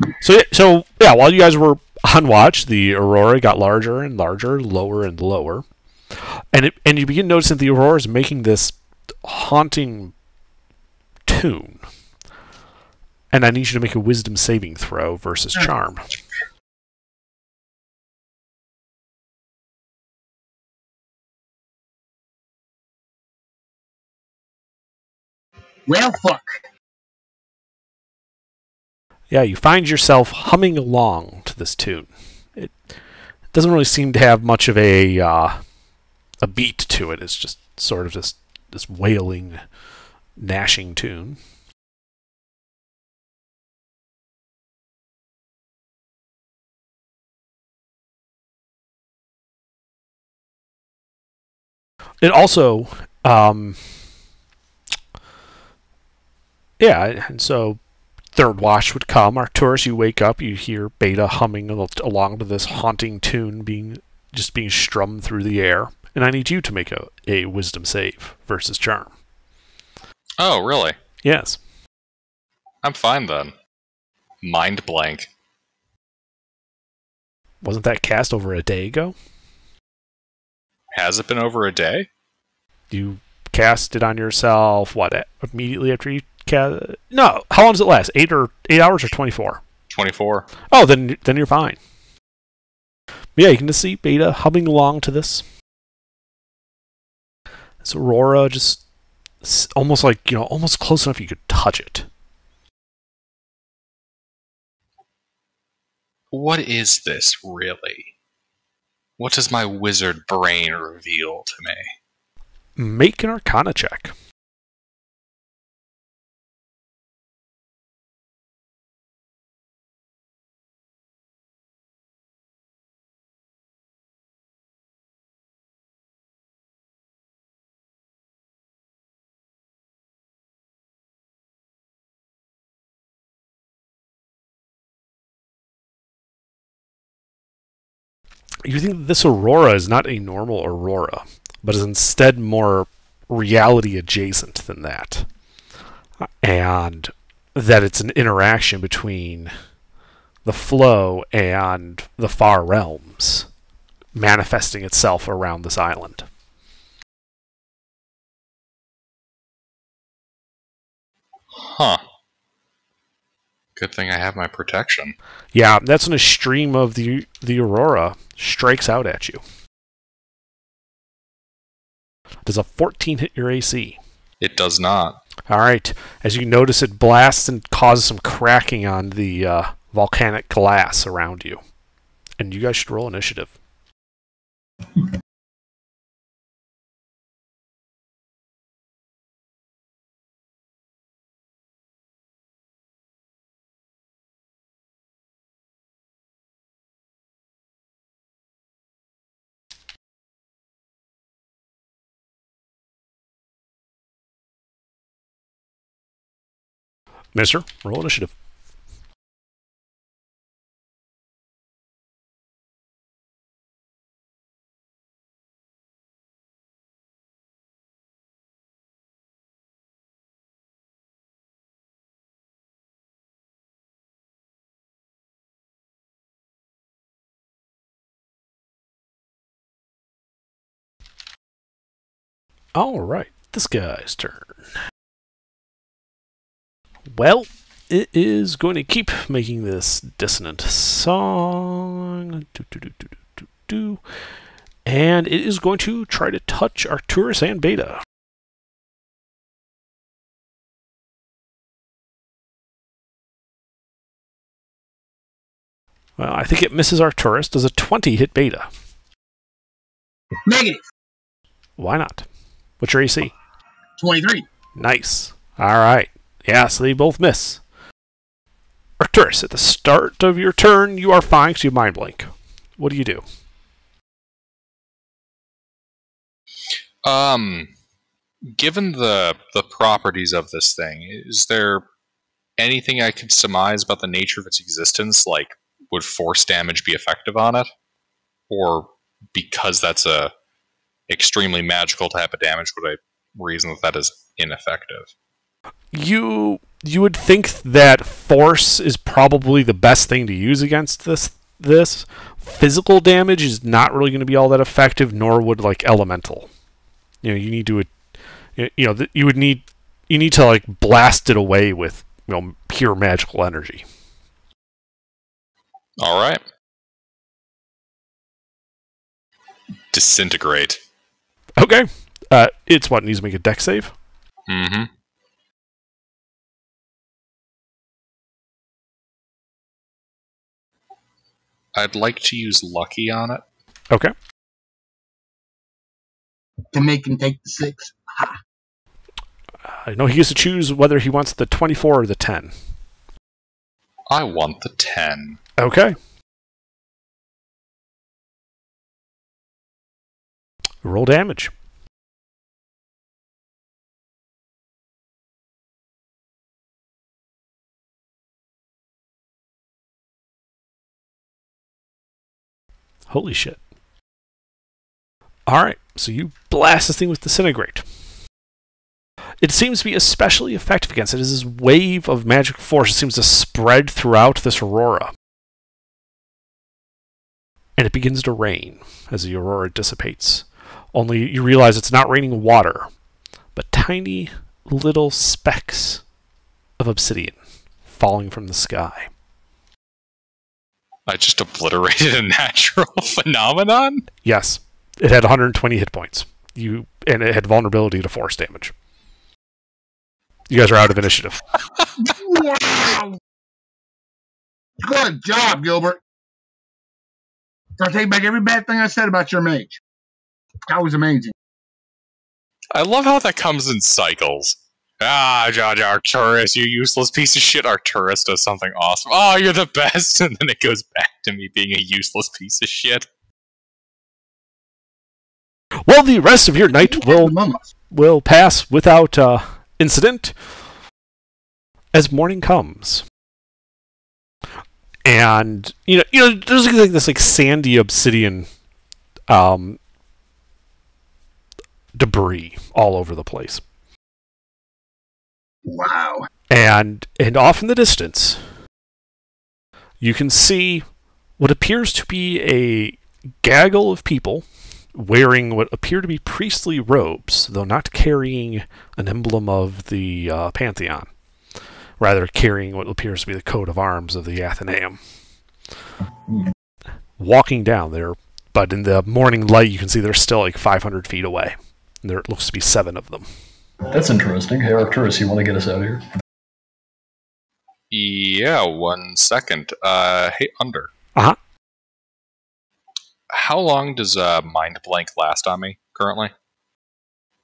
So while you guys were on watch, the aurora got larger and larger, lower and lower, and you begin noticing the aurora is making this haunting tune. And I need you to make a wisdom saving throw versus charm. Well, fuck. Yeah, you find yourself humming along to this tune. It doesn't really seem to have much of a beat to it. It's just sort of this wailing, gnashing tune. It also, yeah, and so third watch would come. Arcturus, you wake up, you hear Beta humming along to this haunting tune being strummed through the air, and I need you to make a wisdom save versus charm. Oh, really? Yes. I'm fine then. Mind blank. Wasn't that cast over a day ago? Has it been over a day? You cast it on yourself, what, immediately after you cast? No, how long does it last? 8 hours or 24? 24. Oh, then you're fine. Yeah, you can just see Beta humming along to this. This Aurora just almost like, almost close enough you could touch it. What is this, really? What does my wizard brain reveal to me? Make an Arcana check. You think this Aurora is not a normal Aurora, but is instead more reality adjacent than that. And that it's an interaction between the flow and the far realms manifesting itself around this island. Huh. Good thing I have my protection. Yeah, that's when a stream of the Aurora strikes out at you. Does a 14 hit your AC? It does not. Alright, as you notice, it blasts and causes some cracking on the volcanic glass around you. And you guys should roll initiative. Mister, roll initiative. Alright, this guy's turn. Well, it is going to keep making this dissonant song. And it is going to try to touch Arcturus and Beta. Well, I think it misses Arcturus. Does a 20 hit Beta? Negative. Why not? What's your AC? 23. Nice. Alright. Yeah, so they both miss. Arcturus, at the start of your turn, you are fine because you have Mind Blink. What do you do? Given the properties of this thing, is there anything I could surmise about the nature of its existence? Like, would force damage be effective on it? Or because that's a extremely magical type of damage, would I reason that is ineffective? You would think that force is probably the best thing to use against this. Physical damage is not really going to be all that effective, nor would like elemental. You need to, you would need, you need to like blast it away with pure magical energy. All right. Disintegrate. Okay. It's what needs to make a dex save. Mm-hmm. I'd like to use Lucky on it. Okay. To make him take the 6. I know he gets to choose whether he wants the 24 or the 10. I want the 10. Okay. Roll damage. Holy shit. Alright, so you blast this thing with Disintegrate. It seems to be especially effective against it as this wave of magic force seems to spread throughout this aurora. And it begins to rain as the aurora dissipates. Only you realize it's not raining water, but tiny little specks of obsidian falling from the sky. I just obliterated a natural phenomenon? Yes. It had 120 hit points. And it had vulnerability to force damage. You guys are out of initiative. Wow! Good job, Gilbert. I take back every bad thing I said about your mage. That was amazing. I love how that comes in cycles. Arcturus, you useless piece of shit. Arcturus does something awesome. Oh, you're the best. And then it goes back to me being a useless piece of shit. Well, the rest of your night will pass without incident as morning comes. And there's like this like sandy obsidian debris all over the place. Wow. And off in the distance, you can see what appears to be a gaggle of people wearing what appear to be priestly robes, though not carrying an emblem of the Pantheon. Rather carrying what appears to be the coat of arms of the Athenaeum. Walking down there, but in the morning light you can see they're still like 500 feet away. And there looks to be 7 of them. That's interesting. Hey, Arcturus, you want to get us out of here? Yeah, 1 second. Hey, Under. Uh-huh. How long does Mind Blank last on me, currently?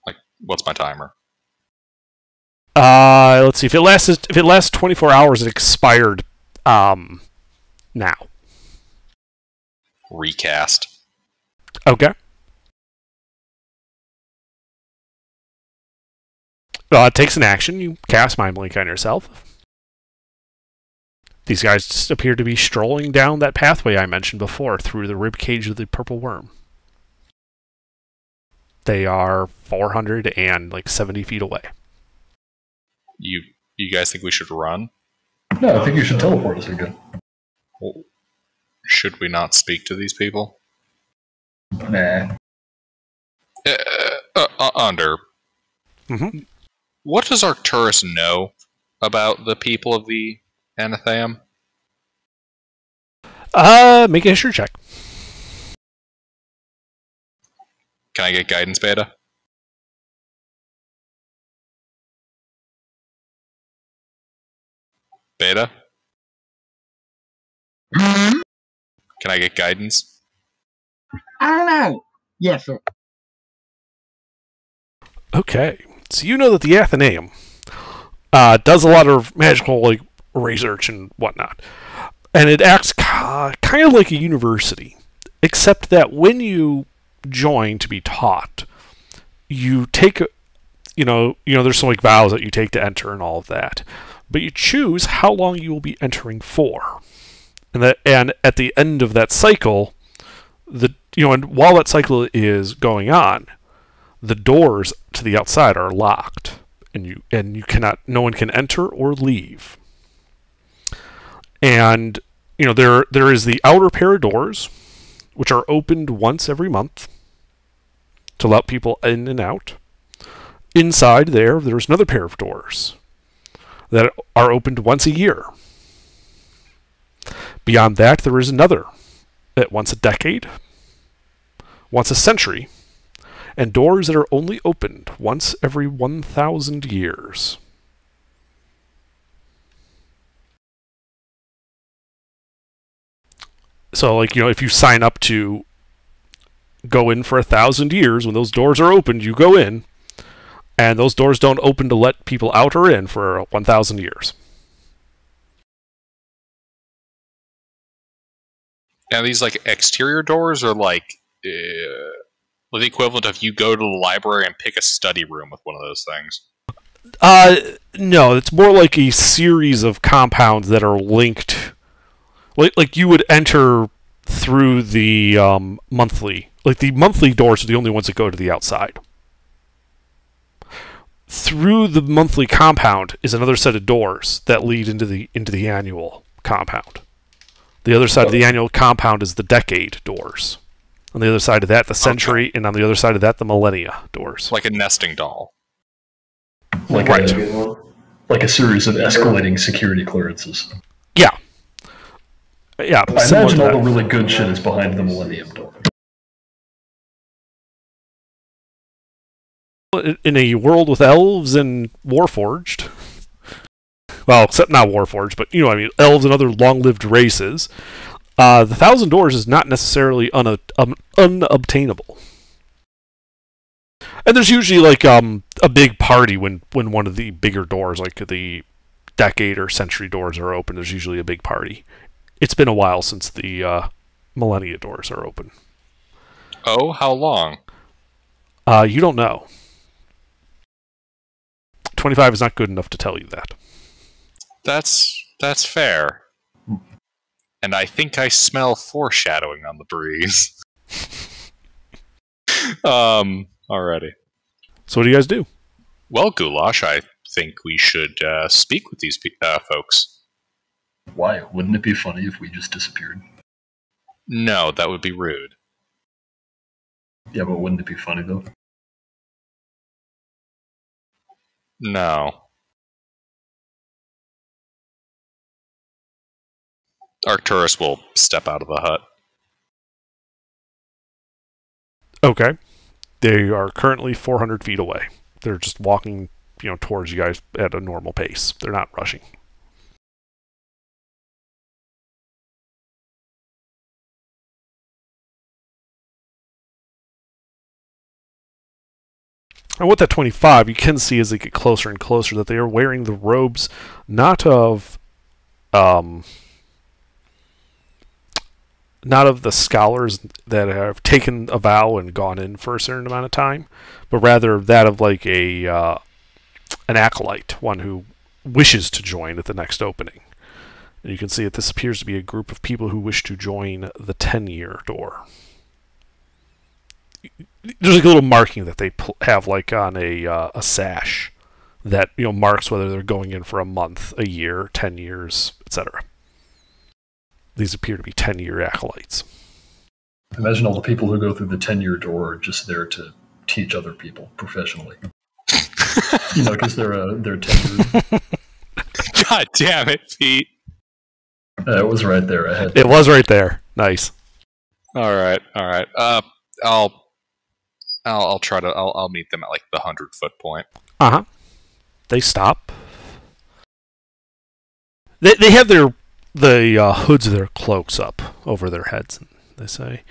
Like, what's my timer? Let's see. If it lasts 24 hours, it expired now. Recast. Okay. It takes an action. You cast Mind Blink on yourself. These guys just appear to be strolling down that pathway I mentioned before through the ribcage of the purple worm. They are 470 feet away. You guys think we should run? No, I think you should teleport us again. Well, should we not speak to these people? Nah. Under. Mm-hmm. What does Arcturus know about the people of the Athenaeum? Make a history check. Can I get guidance, Beta? Beta? Hmm? Can I get guidance? I don't know. Yes, sir. Okay. So you know that the Athenaeum does a lot of magical research and whatnot. And it acts kind of like a university. Except that when you join to be taught, you take, there's some vows that you take to enter and all of that. But you choose how long you will be entering for. And at the end of that cycle, and while that cycle is going on, the doors to the outside are locked, and you cannot, no one can enter or leave. And there is the outer pair of doors, which are opened once every month to let people in and out. Inside there's another pair of doors that are opened once a year. Beyond that, there is another at once a decade, once a century, and doors that are only opened once every 1,000 years. So, like, if you sign up to go in for 1,000 years, when those doors are opened, you go in, and those doors don't open to let people out or in for 1,000 years. Now, these, like, exterior doors are, like, the equivalent of you go to the library and pick a study room with one of those things. No, it's more like a series of compounds that are linked. Like you would enter through the monthly. Like, the monthly doors are the only ones that go to the outside. Through the monthly compound is another set of doors that lead into the annual compound. The other side of the annual compound is the decade doors. On the other side of that, the century, and on the other side of that, the millennia doors. Like a nesting doll. Like Right. a series of escalating security clearances. Yeah. Yeah, I similar imagine to all that. the really good shit is behind the Millennium Door. In a world with elves and Warforged, well, except not Warforged, but you know what I mean, elves and other long-lived races, the 1,000 Doors is not necessarily unobtainable. And there's usually like a big party when one of the bigger doors, like the decade or century doors, are open. There's usually a big party. It's been a while since the millennia doors are open. Oh, how long? You don't know. 25 is not good enough to tell you that. That's fair. And I think I smell foreshadowing on the breeze. Alrighty. So what do you guys do? Well, Goulash, I think we should speak with these folks. Why? Wouldn't it be funny if we just disappeared? No, that would be rude. Yeah, but wouldn't it be funny, though? No. Arcturus will step out of the hut. Okay. They are currently 400 feet away. They're just walking, towards you guys at a normal pace. They're not rushing. And with that 25, you can see as they get closer and closer that they are wearing the robes not of the scholars that have taken a vow and gone in for a certain amount of time, but rather that of like an acolyte, one who wishes to join at the next opening. And you can see that this appears to be a group of people who wish to join the 10-year door. There's like a little marking that they have like on a sash that marks whether they're going in for a month, a year, 10 years, etc. These appear to be 10-year acolytes. Imagine all the people who go through the 10-year door are just there to teach other people professionally. Because they're tenured. God damn it, Pete. It was right there. I had It was right there. Nice. All right. I'll try to. I'll meet them at like the 100-foot point. Uh-huh. They stop. They have the hoods of their cloaks up over their heads, and they say,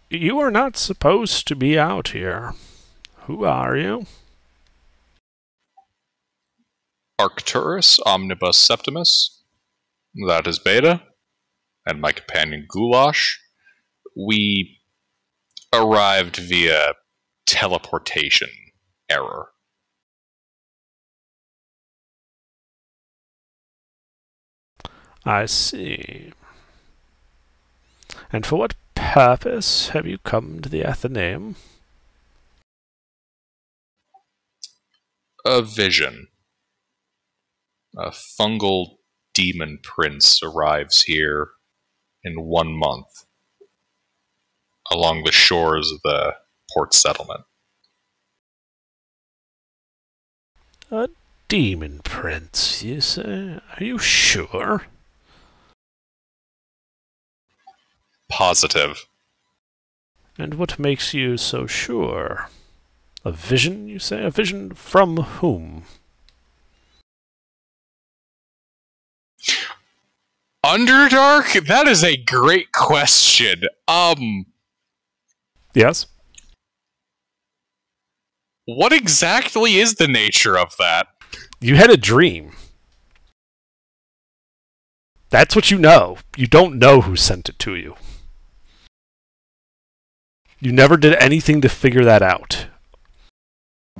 "You are not supposed to be out here. Who are you?" Arcturus Omnibus Septimus. That is Beta. And my companion Goulash. We arrived via teleportation error. I see. And for what purpose have you come to the Athenaeum? A vision. A fungal demon prince arrives here in 1 month along the shores of the port settlement. A demon prince, you say? Are you sure? Positive. And what makes you so sure? A vision, you say? A vision from whom? Underdark? That is a great question. Yes? What exactly is the nature of that? You had a dream. That's what you know. You don't know who sent it to you. You never did anything to figure that out.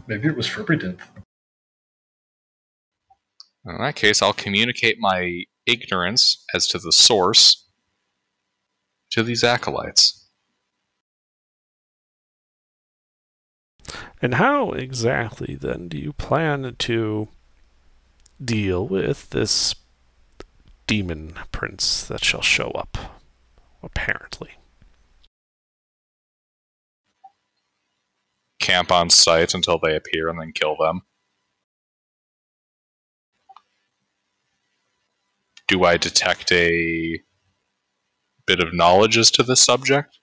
Maybe it was forbidden. In that case, I'll communicate my ignorance as to the source to these acolytes. And how exactly, then, do you plan to deal with this demon prince that shall show up? Apparently. Camp on site until they appear and then kill them. Do I detect a bit of knowledge as to this subject?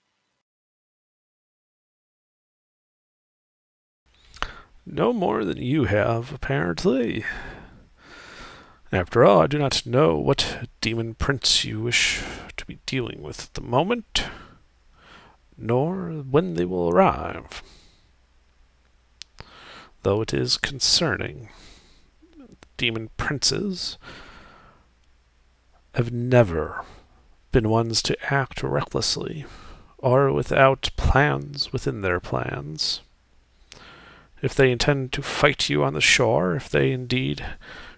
No more than you have, apparently. After all, I do not know what demon prince you wish to be dealing with at the moment, nor when they will arrive. Though it is concerning. Demon princes have never been ones to act recklessly, or without plans within their plans. If they intend to fight you on the shore, if they indeed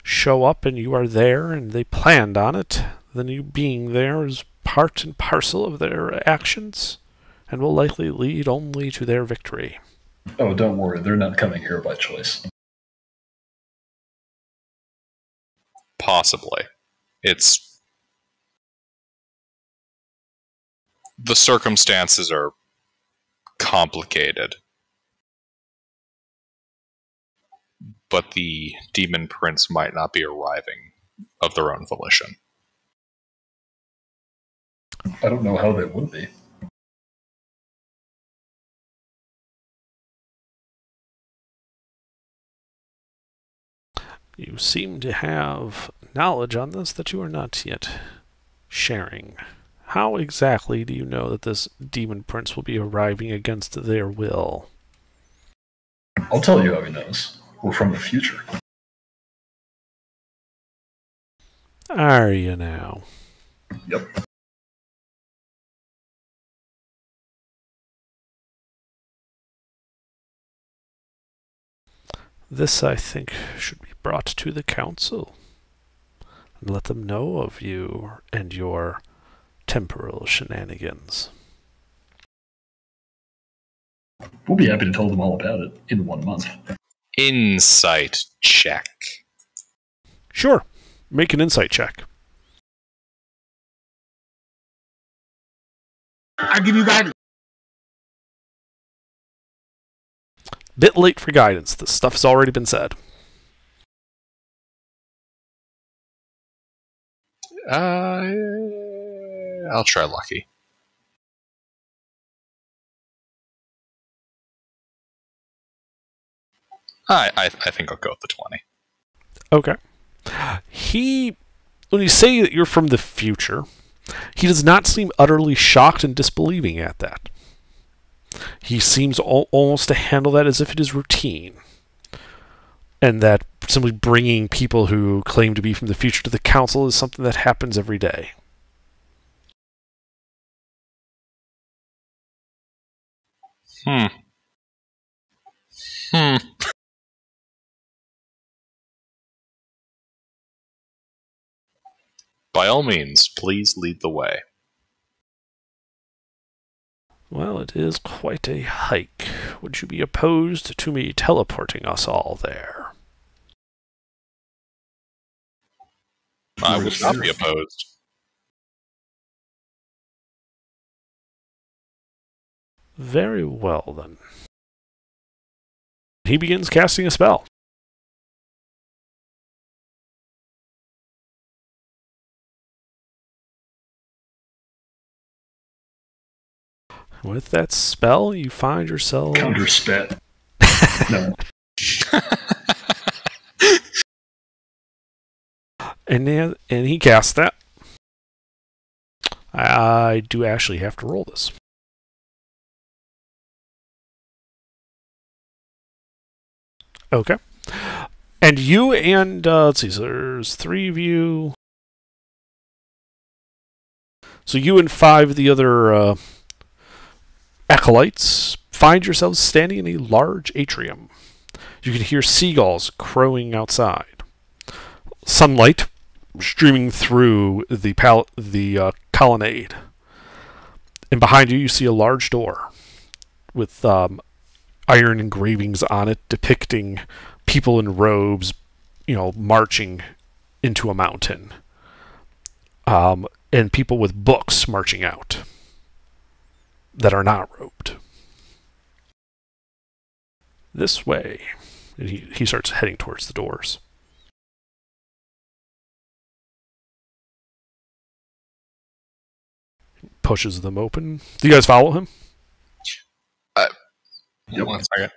show up and you are there and they planned on it, then you being there is part and parcel of their actions, and will likely lead only to their victory. Oh, don't worry, they're not coming here by choice. Possibly. It's... the circumstances are complicated. But the demon prince might not be arriving of their own volition. I don't know how they would be. You seem to have knowledge on this that you are not yet sharing. How exactly do you know that this demon prince will be arriving against their will? I'll tell you how he knows. We're from the future. Are you now? Yep. This, I think, should be brought to the council, and let them know of you and your temporal shenanigans. We'll be happy to tell them all about it in 1 month. Insight check. Sure. Make an insight check. I'll give you guidance. Bit late for guidance. This stuff's already been said. I'll try lucky. I think I'll go with the 20. Okay. When you say that you're from the future, he does not seem utterly shocked and disbelieving at that. He seems almost to handle that as if it is routine. And that simply bringing people who claim to be from the future to the council is something that happens every day. By all means, please lead the way. Well, it is quite a hike. Would you be opposed to me teleporting us all there? I would not be opposed. Very well, then. He begins casting a spell. With that spell, you find yourself... Counter spit. No. And he casts that. I do actually have to roll this. Okay. And you and, let's see, so there's 3 of you. So you and 5 of the other acolytes find yourselves standing in a large atrium. You can hear seagulls crowing outside. Sunlight streaming through the colonnade. And behind you, you see a large door with iron engravings on it depicting people in robes, marching into a mountain. And people with books marching out that are not robed. This way. And he starts heading towards the doors. Pushes them open. Do you guys follow him? Yep. 1 second.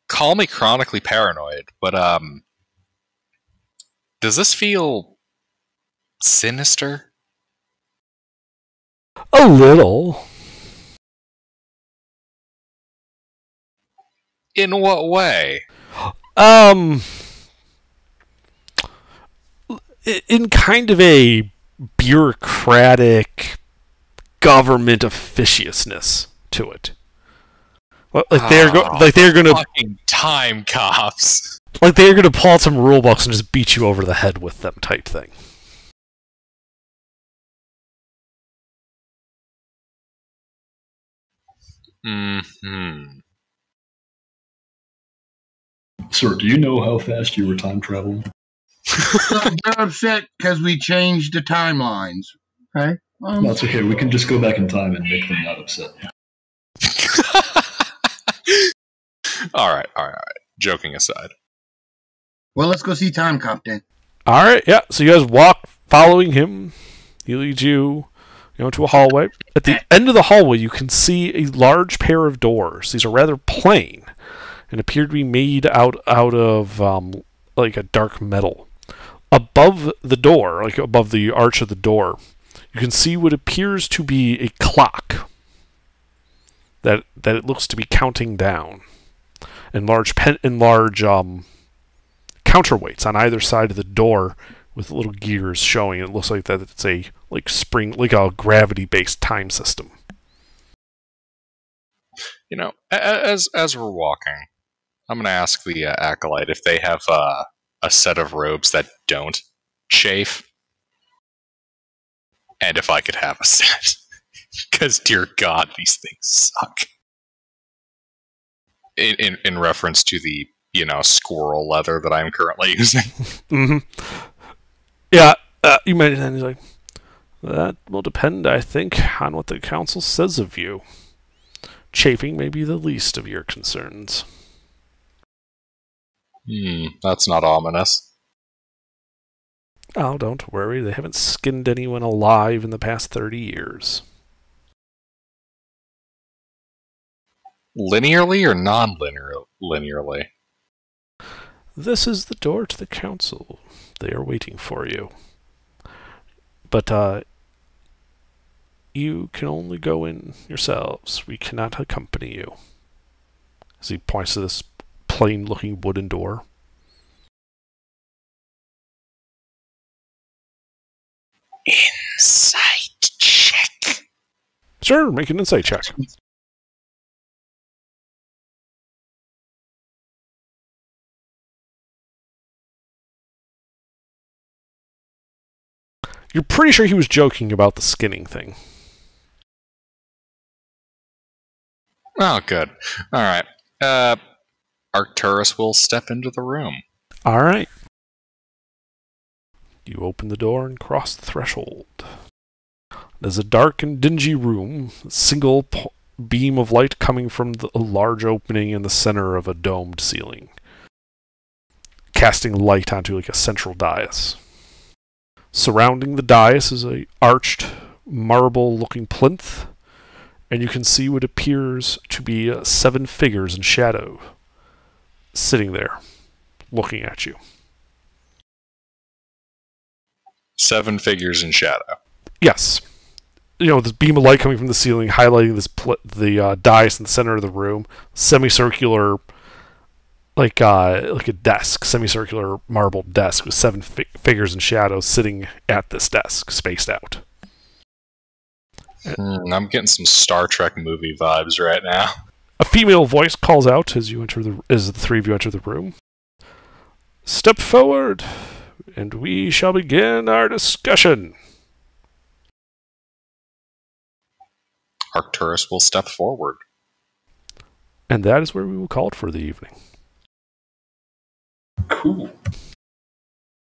Call me chronically paranoid, but does this feel sinister? A little. In what way? In kind of a bureaucratic government officiousness to it. Like they're going to fucking time cops. Like they're going to pull out some rule books and just beat you over the head with them type thing. Mm-hmm. Sir, do you know how fast you were time traveling? They're upset because we changed the timelines. Okay? That's okay. We can just go back in time and make them not upset. All right. Joking aside. Well, let's go see Time Cop then. All right, yeah. So you guys walk following him. He leads you, to a hallway. At the end of the hallway, you can see a large pair of doors. These are rather plain and appear to be made out of like a dark metal. Above the door, like above the arch of the door, you can see what appears to be a clock that it looks to be counting down, and large counterweights on either side of the door with little gears showing. It looks like that it's a gravity-based time system. As we're walking, I'm going to ask the acolyte if they have a set of robes that don't chafe, and if I could have a set. Because, dear God, these things suck. In reference to the, squirrel leather that I'm currently using. Mm-hmm. Yeah, you mentioned that. He's like, that will depend, I think, on what the council says of you. Chafing may be the least of your concerns. That's not ominous. Oh, don't worry. They haven't skinned anyone alive in the past 30 years. Linearly or non-linearly? This is the door to the council. They are waiting for you. But, you can only go in yourselves. We cannot accompany you. As he points to this plain-looking wooden door. Insight check. Sure, make an insight check. You're pretty sure he was joking about the skinning thing. Oh, good. All right. Arcturus will step into the room. All right. You open the door and cross the threshold. There's a dark and dingy room, a single beam of light coming from a large opening in the center of a domed ceiling, casting light onto like a central dais. Surrounding the dais is a arched marble-looking plinth, and you can see what appears to be 7 figures in shadow sitting there, looking at you. 7 figures in shadow. Yes. This beam of light coming from the ceiling, highlighting the dais in the center of the room, semicircular, like a desk, semicircular marble desk with 7 figures in shadow sitting at this desk, spaced out. I'm getting some Star Trek movie vibes right now. A female voice calls out as the 3 of you enter the room. Step forward, and we shall begin our discussion. Arcturus will step forward. And that is where we will call it for the evening. Cool.